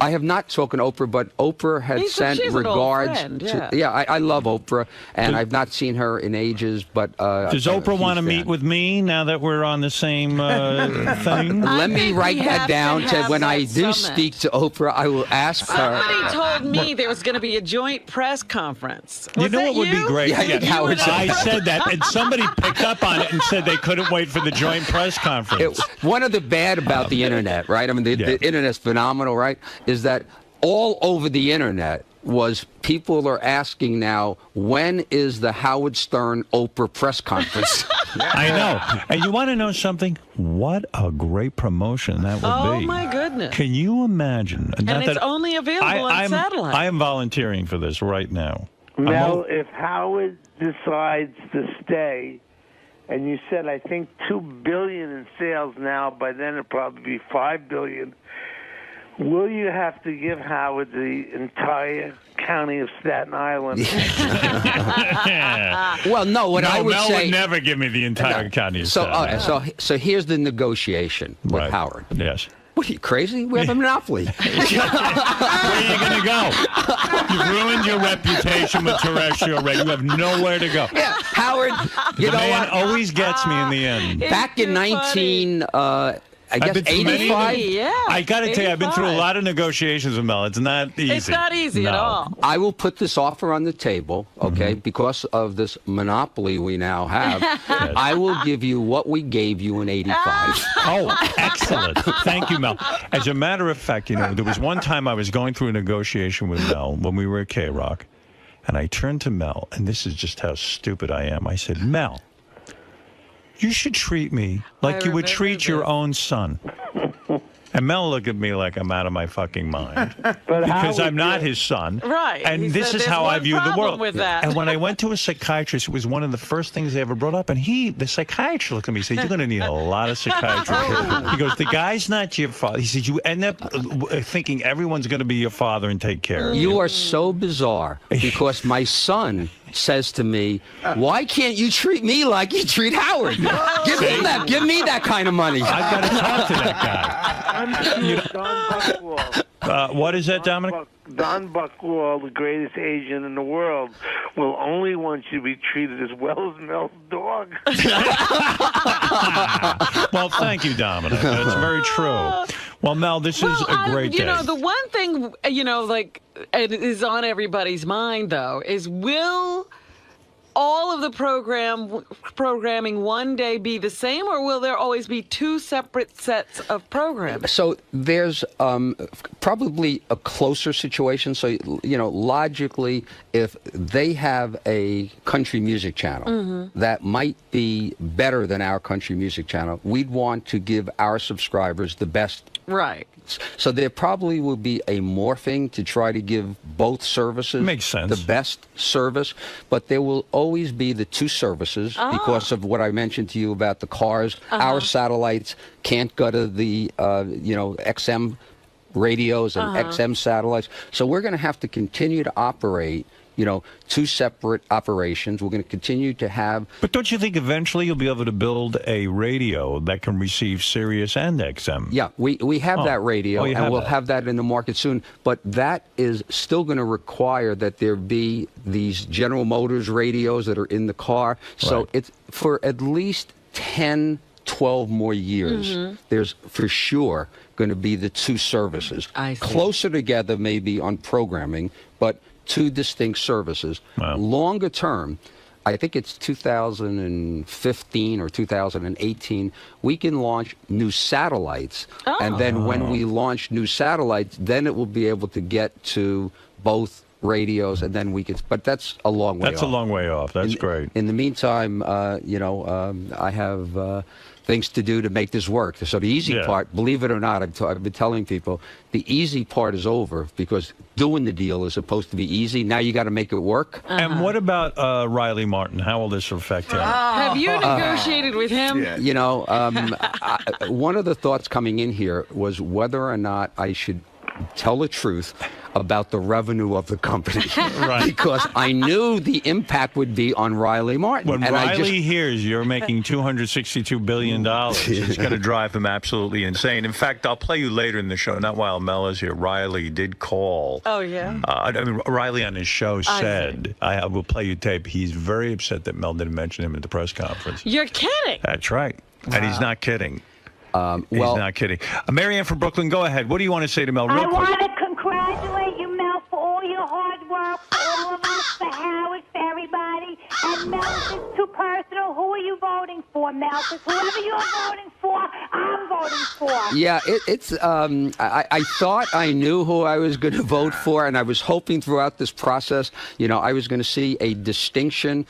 I have not spoken to Oprah, but Oprah had sent regards to... I love Oprah, and I've not seen her in ages, but... does Oprah want to meet with me now that we're on the same thing? Let me write that down. When I do speak to Oprah, I will ask her... Somebody told me there was going to be a joint press conference. You know what would be great? I said that, and somebody picked up on it and said they couldn't wait for the joint press conference. One of the bad about the internet, right? I mean, the internet's phenomenal, right? Is that all over the internet was people are asking now, when is the Howard Stern Oprah press conference? I know. And you want to know something? What a great promotion that would be. Oh, my goodness. Can you imagine? And it's only available on satellite. I am volunteering for this right now. Mel, if Howard decides to stay, and you said, I think, $2 billion in sales now, by then it'll probably be $5 billion. Will you have to give Howard the entire county of Staten Island? Well, no. I would Mel say would never give me the entire county of Staten Island. So here's the negotiation with Howard. Yes. What are you, crazy? We have a monopoly. Where are you going to go? You've ruined your reputation with terrestrial radio. You have nowhere to go. Yeah, Howard, you know man what? Always gets me in the end. Back in I guess 85. Yeah. I got to tell you, I've been through a lot of negotiations with Mel. It's not easy. It's not easy at all. I will put this offer on the table, okay, because of this monopoly we now have. I will give you what we gave you in 85. Oh, excellent. Thank you, Mel. As a matter of fact, you know, there was one time I was going through a negotiation with Mel when we were at K-Rock, and I turned to Mel, and this is just how stupid I am. I said, Mel, you should treat me like you would treat your own son. And Mel looked at me like I'm out of my fucking mind. Because I'm not his son. Right. And this is how I view the world. With that. And when I went to a psychiatrist, it was one of the first things they ever brought up. And the psychiatrist looked at me and said, you're going to need a lot of psychiatry. He goes, the guy's not your father. He said, you end up thinking everyone's going to be your father and take care of you. You are so bizarre because my son says to me, why can't you treat me like you treat Howard? Give me that kind of money. I've got to talk to that guy. Don Buchwald. What is that, Dominic? Don Buchwald, the greatest agent in the world, will only want you to be treated as well as Mel's dog. Well, thank you, Dominic. That's very true. Well, Mel, this is a great day. You know, the one thing, you know, like, it is on everybody's mind, though, is will all of the programming one day be the same, or will there always be two separate sets of programming? So there's probably a closer situation. So, you know, logically, if they have a country music channel that might be better than our country music channel, we'd want to give our subscribers the best. Right. So there probably will be a morphing to try to give both services the best service, but there will always be the two services because of what I mentioned to you about the cars. Our satellites can't go to the XM radios and XM satellites, so we're going to have to continue to operate two separate operations. We're going to continue to have... But don't you think eventually you'll be able to build a radio that can receive Sirius and XM? Yeah, we have that radio, and we'll have that in the market soon. But that is still going to require that there be these General Motors radios that are in the car. So it's for at least 10, 12 more years, there's for sure going to be the two services. Closer together maybe on programming, but two distinct services. Longer term, I think it's 2015 or 2018, we can launch new satellites. And then when we launch new satellites, then it will be able to get to both radios, and then we can, but that's a long way off. That's a long way off. That's great. In the meantime, I have things to do to make this work. So the easy part, believe it or not, I've been telling people, the easy part is over because doing the deal is supposed to be easy. Now you got to make it work. And what about Riley Martin? How will this affect him? Have you negotiated with him? You know, one of the thoughts coming in here was whether or not I should tell the truth about the revenue of the company. Because I knew the impact would be on Riley Martin. When Riley hears you're making $262 billion, it's going to drive him absolutely insane. In fact, I'll play you later in the show, not while Mel is here. Riley did call. Oh, yeah? I mean, Riley on his show said, I will play you tape, he's very upset that Mel didn't mention him at the press conference. You're kidding. That's right. And he's not kidding. He's not kidding. Marianne from Brooklyn, go ahead. What do you want to say to Mel? I want to congratulate you, Mel, for all your hard work, for all of us, for Howard, for everybody. And Mel, if it's too personal, who are you voting for, Mel? Because whoever you're voting for, I'm voting for. Yeah, I thought I knew who I was going to vote for, and I was hoping throughout this process, I was going to see a distinction,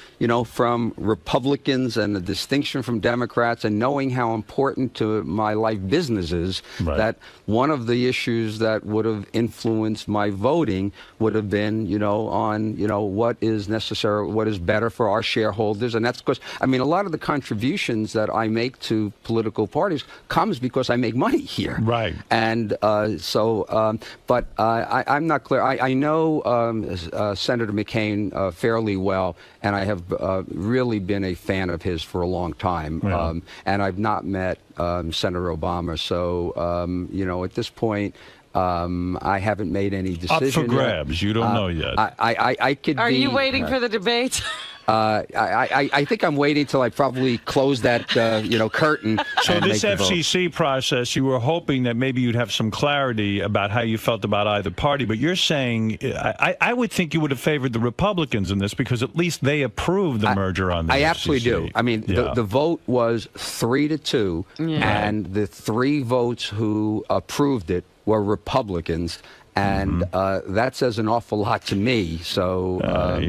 from Republicans and a distinction from Democrats, and knowing how important to my life business is, that one of the issues that would have influenced my voting would have been, on, what is necessary, what is better for our shareholders. And that's because, a lot of the contributions that I make to political parties comes because I make money here. Right. And I'm not clear. I know Senator McCain fairly well, and I have really been a fan of his for a long time. And I've not met Senator Obama. So, at this point, I haven't made any decision. Up for grabs. You don't know yet. I could Are be, you waiting for the debate? I think I'm waiting till I probably close that, curtain. So and this make the vote. FCC process, you were hoping that maybe you'd have some clarity about how you felt about either party, but you're saying, I would think you would have favored the Republicans in this because at least they approved the merger on the FCC. I absolutely do. I mean, the vote was 3-2, and the 3 votes who approved it were Republicans. And that says an awful lot to me. So, And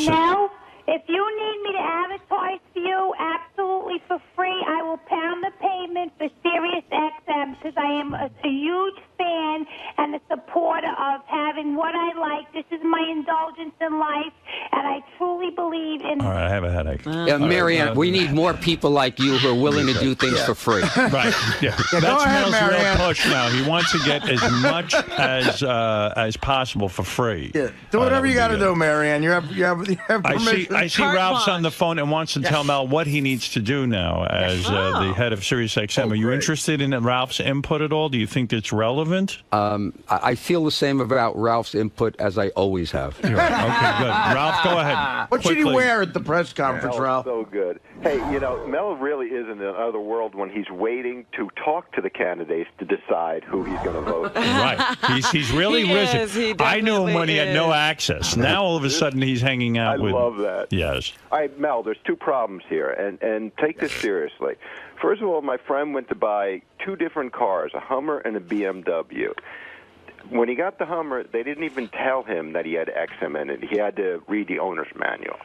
now, if you need me to advertise for you absolutely for free, I will pound the pavement for SiriusXM because I am a huge fan and a supporter of having what I like. This is my indulgence in life, and I truly believe in... All right, I have a headache. Marianne, we need more people like you who are willing to do things for free. Right, That's Mel's real push now. He wants to get as much as possible for free. Yeah, do whatever you got to do, Marianne. You have permission. I see Ralph's on the phone and wants to tell Mel what he needs to do now as the head of SiriusXM. Are you interested in Ralph's input at all? Do you think it's relevant? I feel the same about Ralph's input as I always have. Okay, good. Ralph, go ahead. What should he wear at the press conference, Ralph? So good. Hey, Mel really is in another world when he's waiting to talk to the candidates to decide who he's going to vote for. Right. He's really risen. I knew him when he had no access. Now all of a sudden he's hanging out with... I love that. Yes. All right, Mel, there's 2 problems here, and take this seriously. First of all, my friend went to buy 2 different cars, a Hummer and a BMW. When he got the Hummer, they didn't even tell him that he had XM in it. He had to read the owner's manual.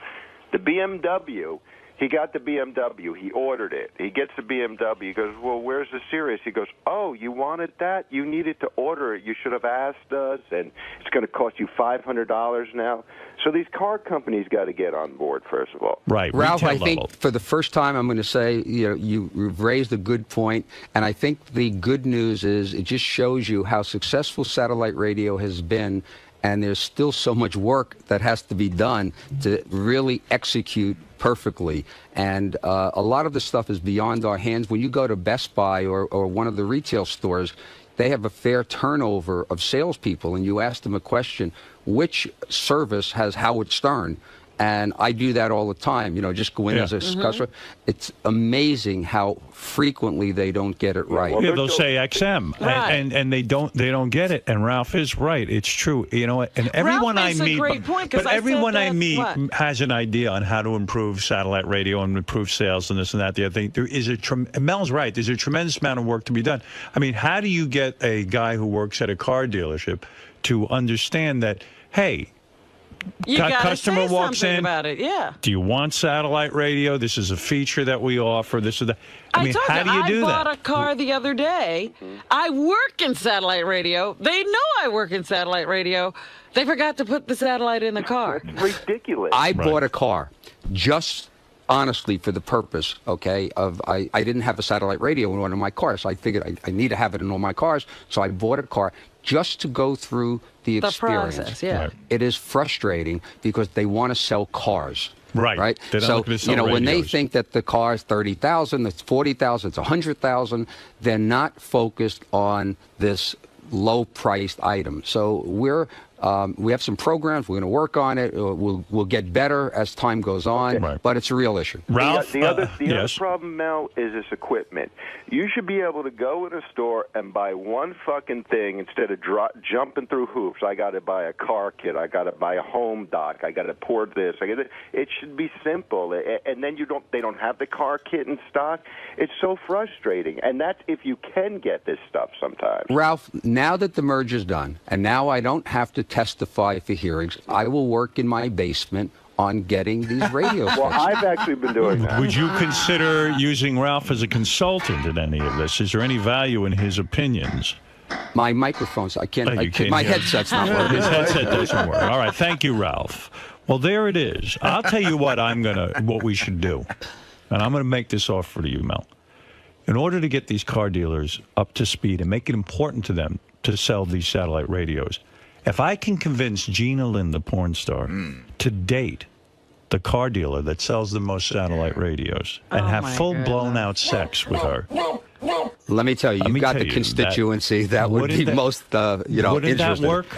The BMW, he got the BMW. He ordered it. He gets the BMW. He goes, well, where's the Sirius? He goes, oh, you wanted that? You needed to order it. You should have asked us, and it's going to cost you $500 now. So these car companies got to get on board, first of all. Right. Ralph, I think for the first time I'm going to say, you've raised a good point, and I think the good news is it just shows you how successful satellite radio has been, and there's still so much work that has to be done to really execute perfectly. And a lot of the stuff is beyond our hands. When you go to Best Buy or one of the retail stores, they have a fair turnover of salespeople, and you ask them a question, which service has Howard Stern? And I do that all the time, just go in as a customer. It's amazing how frequently they don't get it right. Yeah, they'll say XM, and they don't get it. And Ralph is right. It's true. And everyone I meet, but everyone I meet has an idea on how to improve satellite radio and improve sales and this and that. The other thing, there is Mel's right. There's a tremendous amount of work to be done. I mean, how do you get a guy who works at a car dealership to understand that, hey, customer walks in about it, do you want satellite radio? This is a feature that we offer. This is that. I mean, how do you do that? I bought a car the other day. I work in satellite radio. They know I work in satellite radio. They forgot to put the satellite in the car. It's ridiculous. I bought a car just honestly for the purpose, of I didn't have a satellite radio in one of my cars, so I figured I need to have it in all my cars, so I bought a car just to go through the experience. Process, Right. It is frustrating because they want to sell cars. Right. They don't look to sell when they radios. think that the car is $30,000, it's $40,000, it's $100,000, they're not focused on this low-priced item. So we have some programs. We're going to work on it. We'll get better as time goes on, but it's a real issue. Ralph, the other problem, Mel, is this equipment. You should be able to go in a store and buy one fucking thing instead of jumping through hoops. I got to buy a car kit. I got to buy a home dock. I got to port this. It should be simple. And then they don't have the car kit in stock. It's so frustrating. And that's if you can get this stuff sometimes. Ralph, now that the merger's done, and now I don't have to testify for hearings, I will work in my basement on getting these radio Well, I've actually been doing that. Would you consider using Ralph as a consultant in any of this? Is there any value in his opinions? My microphones, I can't my headset's not working. His headset doesn't work. All right, thank you, Ralph. Well, there it is. I'll tell you what we should do. And I'm going to make this offer to you, Mel. In order to get these car dealers up to speed and make it important to them to sell these satellite radios, if I can convince Gina Lynn, the porn star, to date the car dealer that sells the most satellite radios and have full blown out sex with her, Let me tell you, you've got the constituency that would be most, interesting. That work?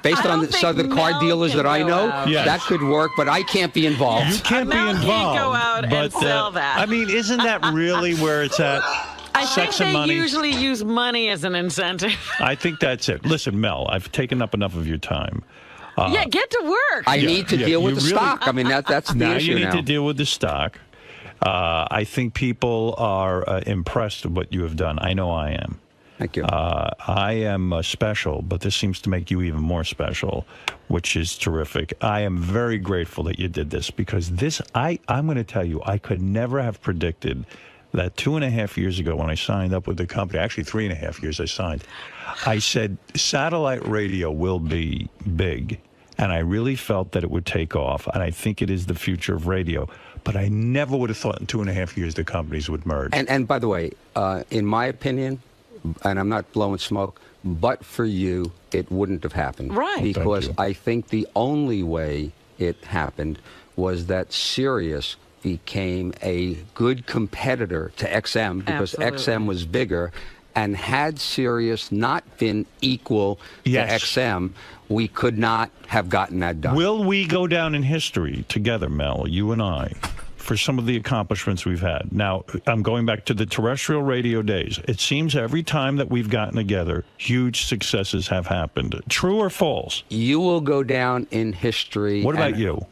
Based on the car dealers that I know, that could work, but I can't be involved. You can't be involved. Can't go out and sell that. I mean, isn't that really where it's at? I think Sex and they money. usually use money as an incentive. I think that's it. Listen, Mel, I've taken up enough of your time. Yeah, get to work. I need to deal with the stock. I mean, that's the issue now. You need to deal with the stock. I think people are impressed with what you have done. I know I am. Thank you. I am special, but this seems to make you even more special, which is terrific. I am very grateful that you did this, because I'm going to tell you, I could never have predicted that 2.5 years ago when I signed up with the company, actually 3.5 years I signed, I said satellite radio will be big. And I really felt that it would take off, and I think it is the future of radio. But I never would have thought in 2.5 years the companies would merge. And by the way, in my opinion, and I'm not blowing smoke, but for you, it wouldn't have happened. Right. Because I think the only way it happened was that Sirius became a good competitor to XM, because XM was bigger. And had Sirius not been equal to XM, we could not have gotten that done. Will we go down in history together, Mel, you and I, for some of the accomplishments we've had? Now, I'm going back to the terrestrial radio days. It seems every time that we've gotten together, huge successes have happened. True or false? You will go down in history. What about you?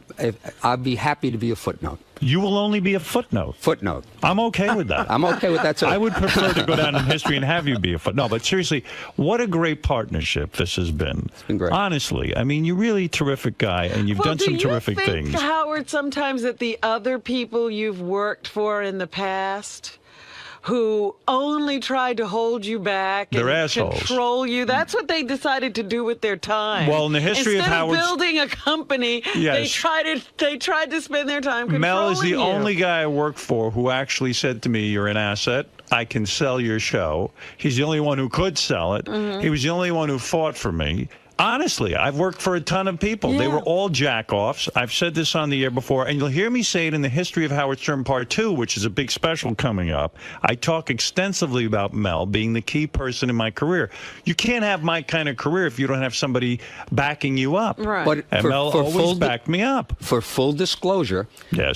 I'd be happy to be a footnote. You will only be a footnote. Footnote. I'm okay with that. I'm okay with that, too. I would prefer to go down in history and have you be a footnote. No, but seriously, what a great partnership this has been. It's been great. Honestly, I mean, you're really a terrific guy, and you've done some terrific things. Do you think, Howard, sometimes that the other people you've worked for in the past, who only tried to hold you back and control you, that's what they decided to do with their time? Well, in the history of Howard's... Instead of building a company, they tried to spend their time controlling Mel is the you. only guy I worked for who actually said to me, you're an asset. I can sell your show. He's the only one who could sell it. He was the only one who fought for me. Honestly, I've worked for a ton of people. They were all jack-offs. I've said this on the air before, and you'll hear me say it in the History of Howard Stern Part 2, which is a big special coming up. I talk extensively about Mel being the key person in my career. You can't have my kind of career if you don't have somebody backing you up. Right. But and Mel always backed me up. For full disclosure,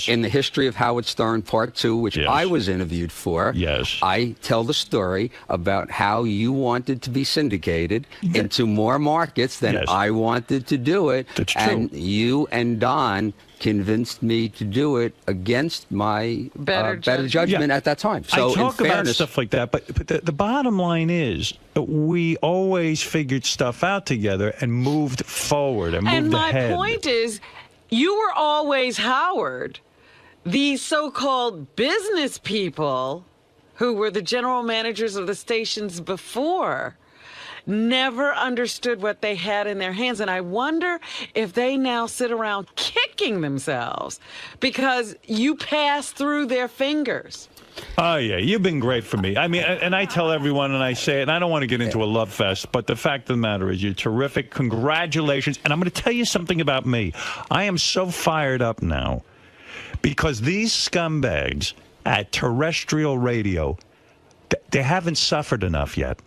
in the History of Howard Stern Part 2, which I was interviewed for, I tell the story about how you wanted to be syndicated into more markets than I wanted to do it. That's true. And you and Don convinced me to do it against my better judgment at that time. So I talk in about fairness, stuff like that, but the bottom line is we always figured stuff out together and moved forward and moved ahead. And my point is, you were always Howard. These so-called business people who were the general managers of the stations before never understood what they had in their hands. And I wonder if they now sit around kicking themselves because you passed through their fingers. Oh, yeah, you've been great for me. I mean, and I tell everyone, and I say it, and I don't want to get into a love fest, but the fact of the matter is you're terrific. Congratulations. And I'm going to tell you something about me. I am so fired up now because these scumbags at terrestrial radio, they haven't suffered enough yet.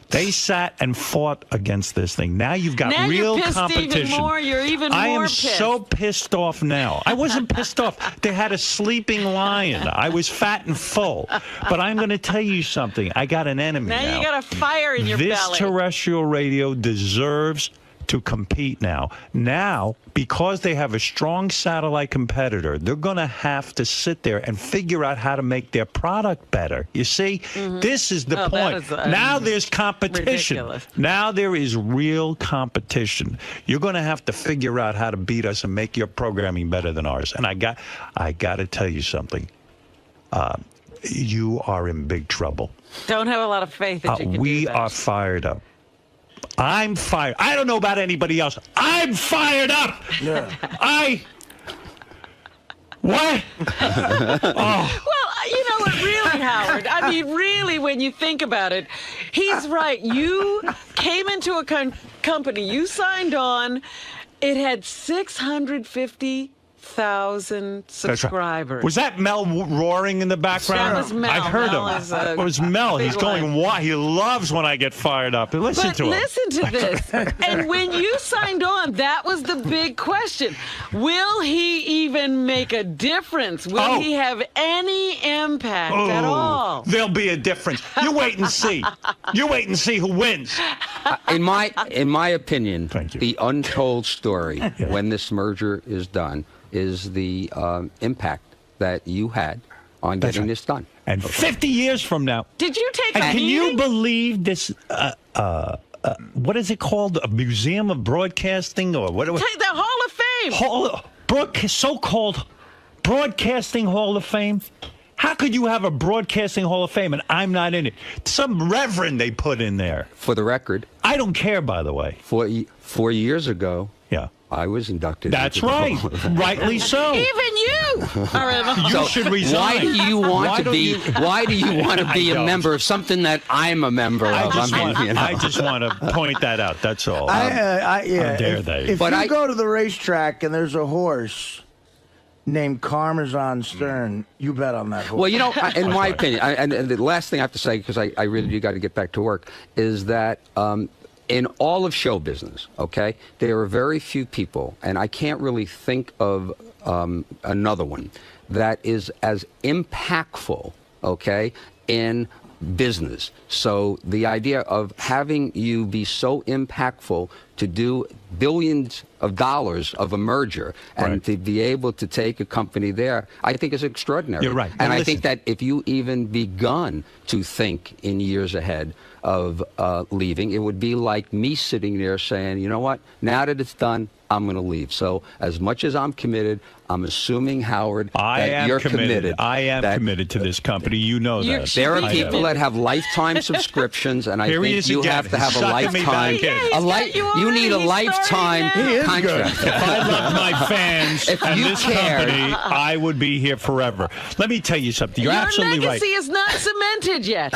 They sat and fought against this thing. Now you've got real competition. Even more. You're even more I am pissed. so pissed off now. I wasn't pissed off. They had a sleeping lion. I was fat and full. But I'm going to tell you something. I got an enemy now. Now you got a fire in your belly. This terrestrial radio deserves to compete now. Now, because they have a strong satellite competitor, they're going to have to sit there and figure out how to make their product better. You see, this is the point. Now there's competition. Ridiculous. Now there is real competition. You're going to have to figure out how to beat us and make your programming better than ours. And I got to tell you something. You are in big trouble. Don't have a lot of faith that you can do that. We are fired up. I'm fired. I don't know about anybody else. I'm fired up. What? Well, you know what, really, Howard? I mean, really, when you think about it, he's right. You came into a company. You signed on. It had 650 8,000 subscribers. Right. Was that Mel roaring in the background? That was Mel. I heard him. It was Mel. He's going wild. He loves when I get fired up. Listen to him. Listen to this. And when you signed on, that was the big question. Will he even make a difference? Will he have any impact at all? There'll be a difference. You wait and see. You wait and see who wins. In my opinion, the untold story when this merger is done is the impact that you had on getting this done. And 50 years from now. Did you take Can you believe this? What is it called? A museum of broadcasting, or what? The Hall of Fame. So-called Broadcasting Hall of Fame. How could you have a Broadcasting Hall of Fame and I'm not in it? Some reverend they put in there. For the record, I don't care, by the way. 4 years ago, I was inducted. That's right. Rightly so. Even you. You should resign. Why do you want to be? Why do you want to be a member of something that I'm a member of? I just want to point that out. That's all. How dare they? If you go to the racetrack and there's a horse named Parmesan Stern, you bet on that horse. Well, in my opinion, and the last thing I have to say, because I really got to get back to work, is that in all of show business, okay, there are very few people, and I can't really think of another one that is as impactful, okay, in business. So the idea of having you be so impactful to do billions of dollars of a merger and to be able to take a company there, I think is extraordinary. You're right. And I think that if you even begun to think in years ahead of leaving, it would be like me sitting there saying, you know what, now that it's done, I'm going to leave. So as much as I'm committed, I'm assuming, Howard, that you're committed. I am committed to this company. You know that. There are people that have lifetime subscriptions, and I think you have to have a lifetime. You need a lifetime contract. If I loved my fans and this company, I would be here forever. Let me tell you something. You're absolutely right. Your legacy is not cemented yet.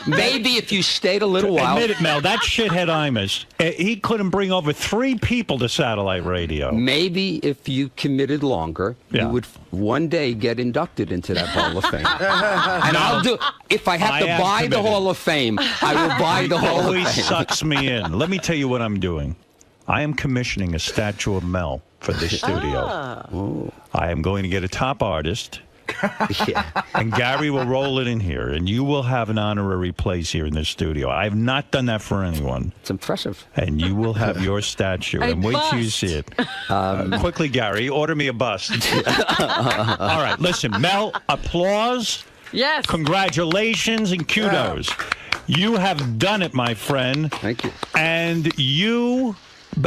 Maybe if you stayed a little while. Admit it, Mel. That shithead Imus, he couldn't bring over 3 people to satellite radio. Maybe if you committed longer, you would one day get inducted into that Hall of Fame. And I'll do. If I have to buy the Hall of Fame, I will buy the Hall of Fame. He always sucks me in. Let me tell you what I'm doing. I am commissioning a statue of Mel for this studio. I am going to get a top artist. And Gary will roll it in here, and you will have an honorary place here in this studio. I have not done that for anyone. It's impressive. And you will have your statue, and wait till you see it. Quickly, Gary, order me a bust. All right, listen, Mel, applause. Yes. Congratulations and kudos. You have done it, my friend. Thank you. And you,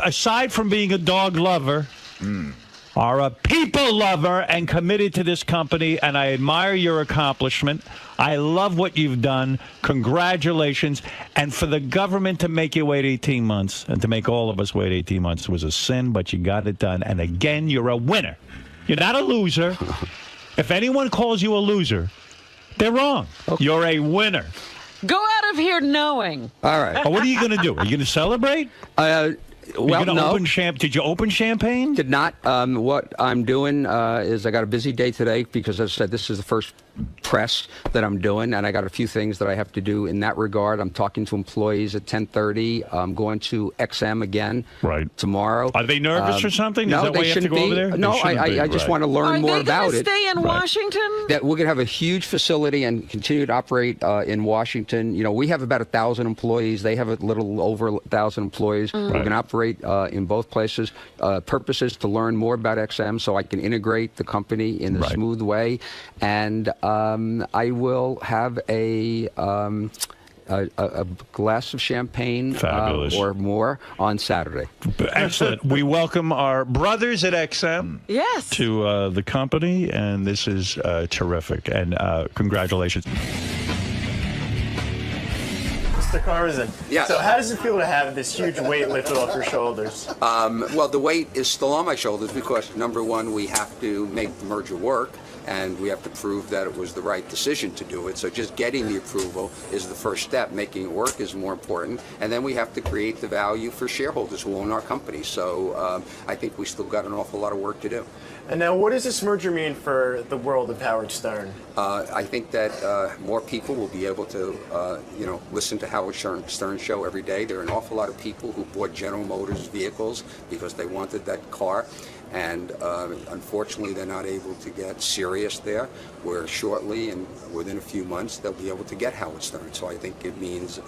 aside from being a dog lover, are a people lover and committed to this company, and I admire your accomplishment. I love what you've done. Congratulations. And for the government to make you wait 18 months, and to make all of us wait 18 months, was a sin, but you got it done. And again, you're a winner. You're not a loser. If anyone calls you a loser, they're wrong. Okay. You're a winner. Go out of here knowing. All right. What are you going to do? Are you going to celebrate? Well, no. Did you open champagne? Did not. What I'm doing is I got a busy day today because, as I said, this is the first press that I'm doing, and I got a few things that I have to do in that regard. I'm talking to employees at 10:30. I'm going to XM again tomorrow. Are they nervous or something? No, is that why they you have to shouldn't go be. over there? No, I just want to learn more about it. Are they going to stay in Washington? That we're going to have a huge facility and continue to operate in Washington. You know, we have about 1,000 employees. They have a little over 1,000 employees. We're going to operate in both places. Purpose is to learn more about XM so I can integrate the company in a smooth way. And I will have a glass of champagne or more on Saturday. Excellent. We welcome our brothers at XM to the company, and this is terrific. And congratulations. Mr. Karmazin. Yes. So how does it feel to have this huge weight lifted off your shoulders? Well, the weight is still on my shoulders because, number one, we have to make the merger work, and we have to prove that it was the right decision to do it. So just getting the approval is the first step. Making it work is more important. And then we have to create the value for shareholders who own our company. So I think we still got an awful lot of work to do. And now, what does this merger mean for the world of Howard Stern? I think that more people will be able to, listen to Howard Stern show every day. There are an awful lot of people who bought General Motors vehicles because they wanted that car. And unfortunately, they're not able to get Sirius there, where shortly and within a few months, they'll be able to get Howard Stern. So I think it means,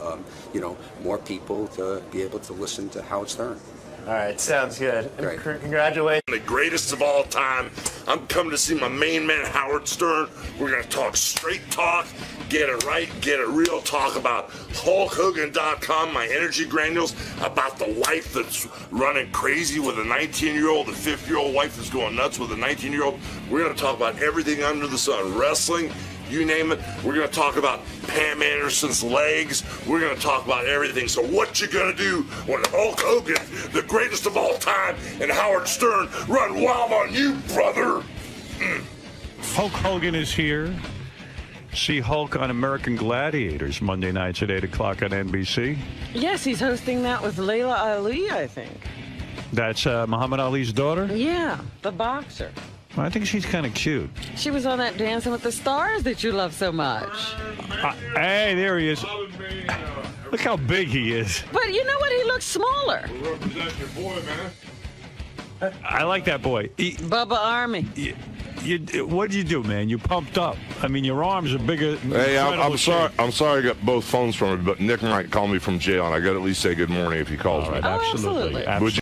more people to be able to listen to Howard Stern. All right, sounds good. Great. Congratulations. The greatest of all time. I'm coming to see my main man, Howard Stern. We're going to talk straight talk, get it right, get it real, talk about HulkHogan.com, my energy granules, about the wife that's running crazy with a 19-year-old, the 50-year-old wife that's going nuts with a 19-year-old. We're going to talk about everything under the sun, wrestling, you name it. We're going to talk about Pam Anderson's legs. We're going to talk about everything. So what you going to do when Hulk Hogan, the greatest of all time, and Howard Stern run wild on you, brother? Hulk Hogan is here. See Hulk on American Gladiators Monday nights at 8 o'clock on NBC. Yes, he's hosting that with Layla Ali, I think. That's Muhammad Ali's daughter? Yeah, the boxer. I think she's kind of cute. She was on that Dancing with the Stars that you love so much. Hey, there he is. Look how big he is. But you know what? He looks smaller. Represent your boy, man. I like that boy. Bubba Army. What'd you do, man? You pumped up. I mean, your arms are bigger. Hey, I'm sorry. I'm sorry I got both phones from him, but Nick might call me from jail, and I got to at least say good morning if he calls me. Absolutely.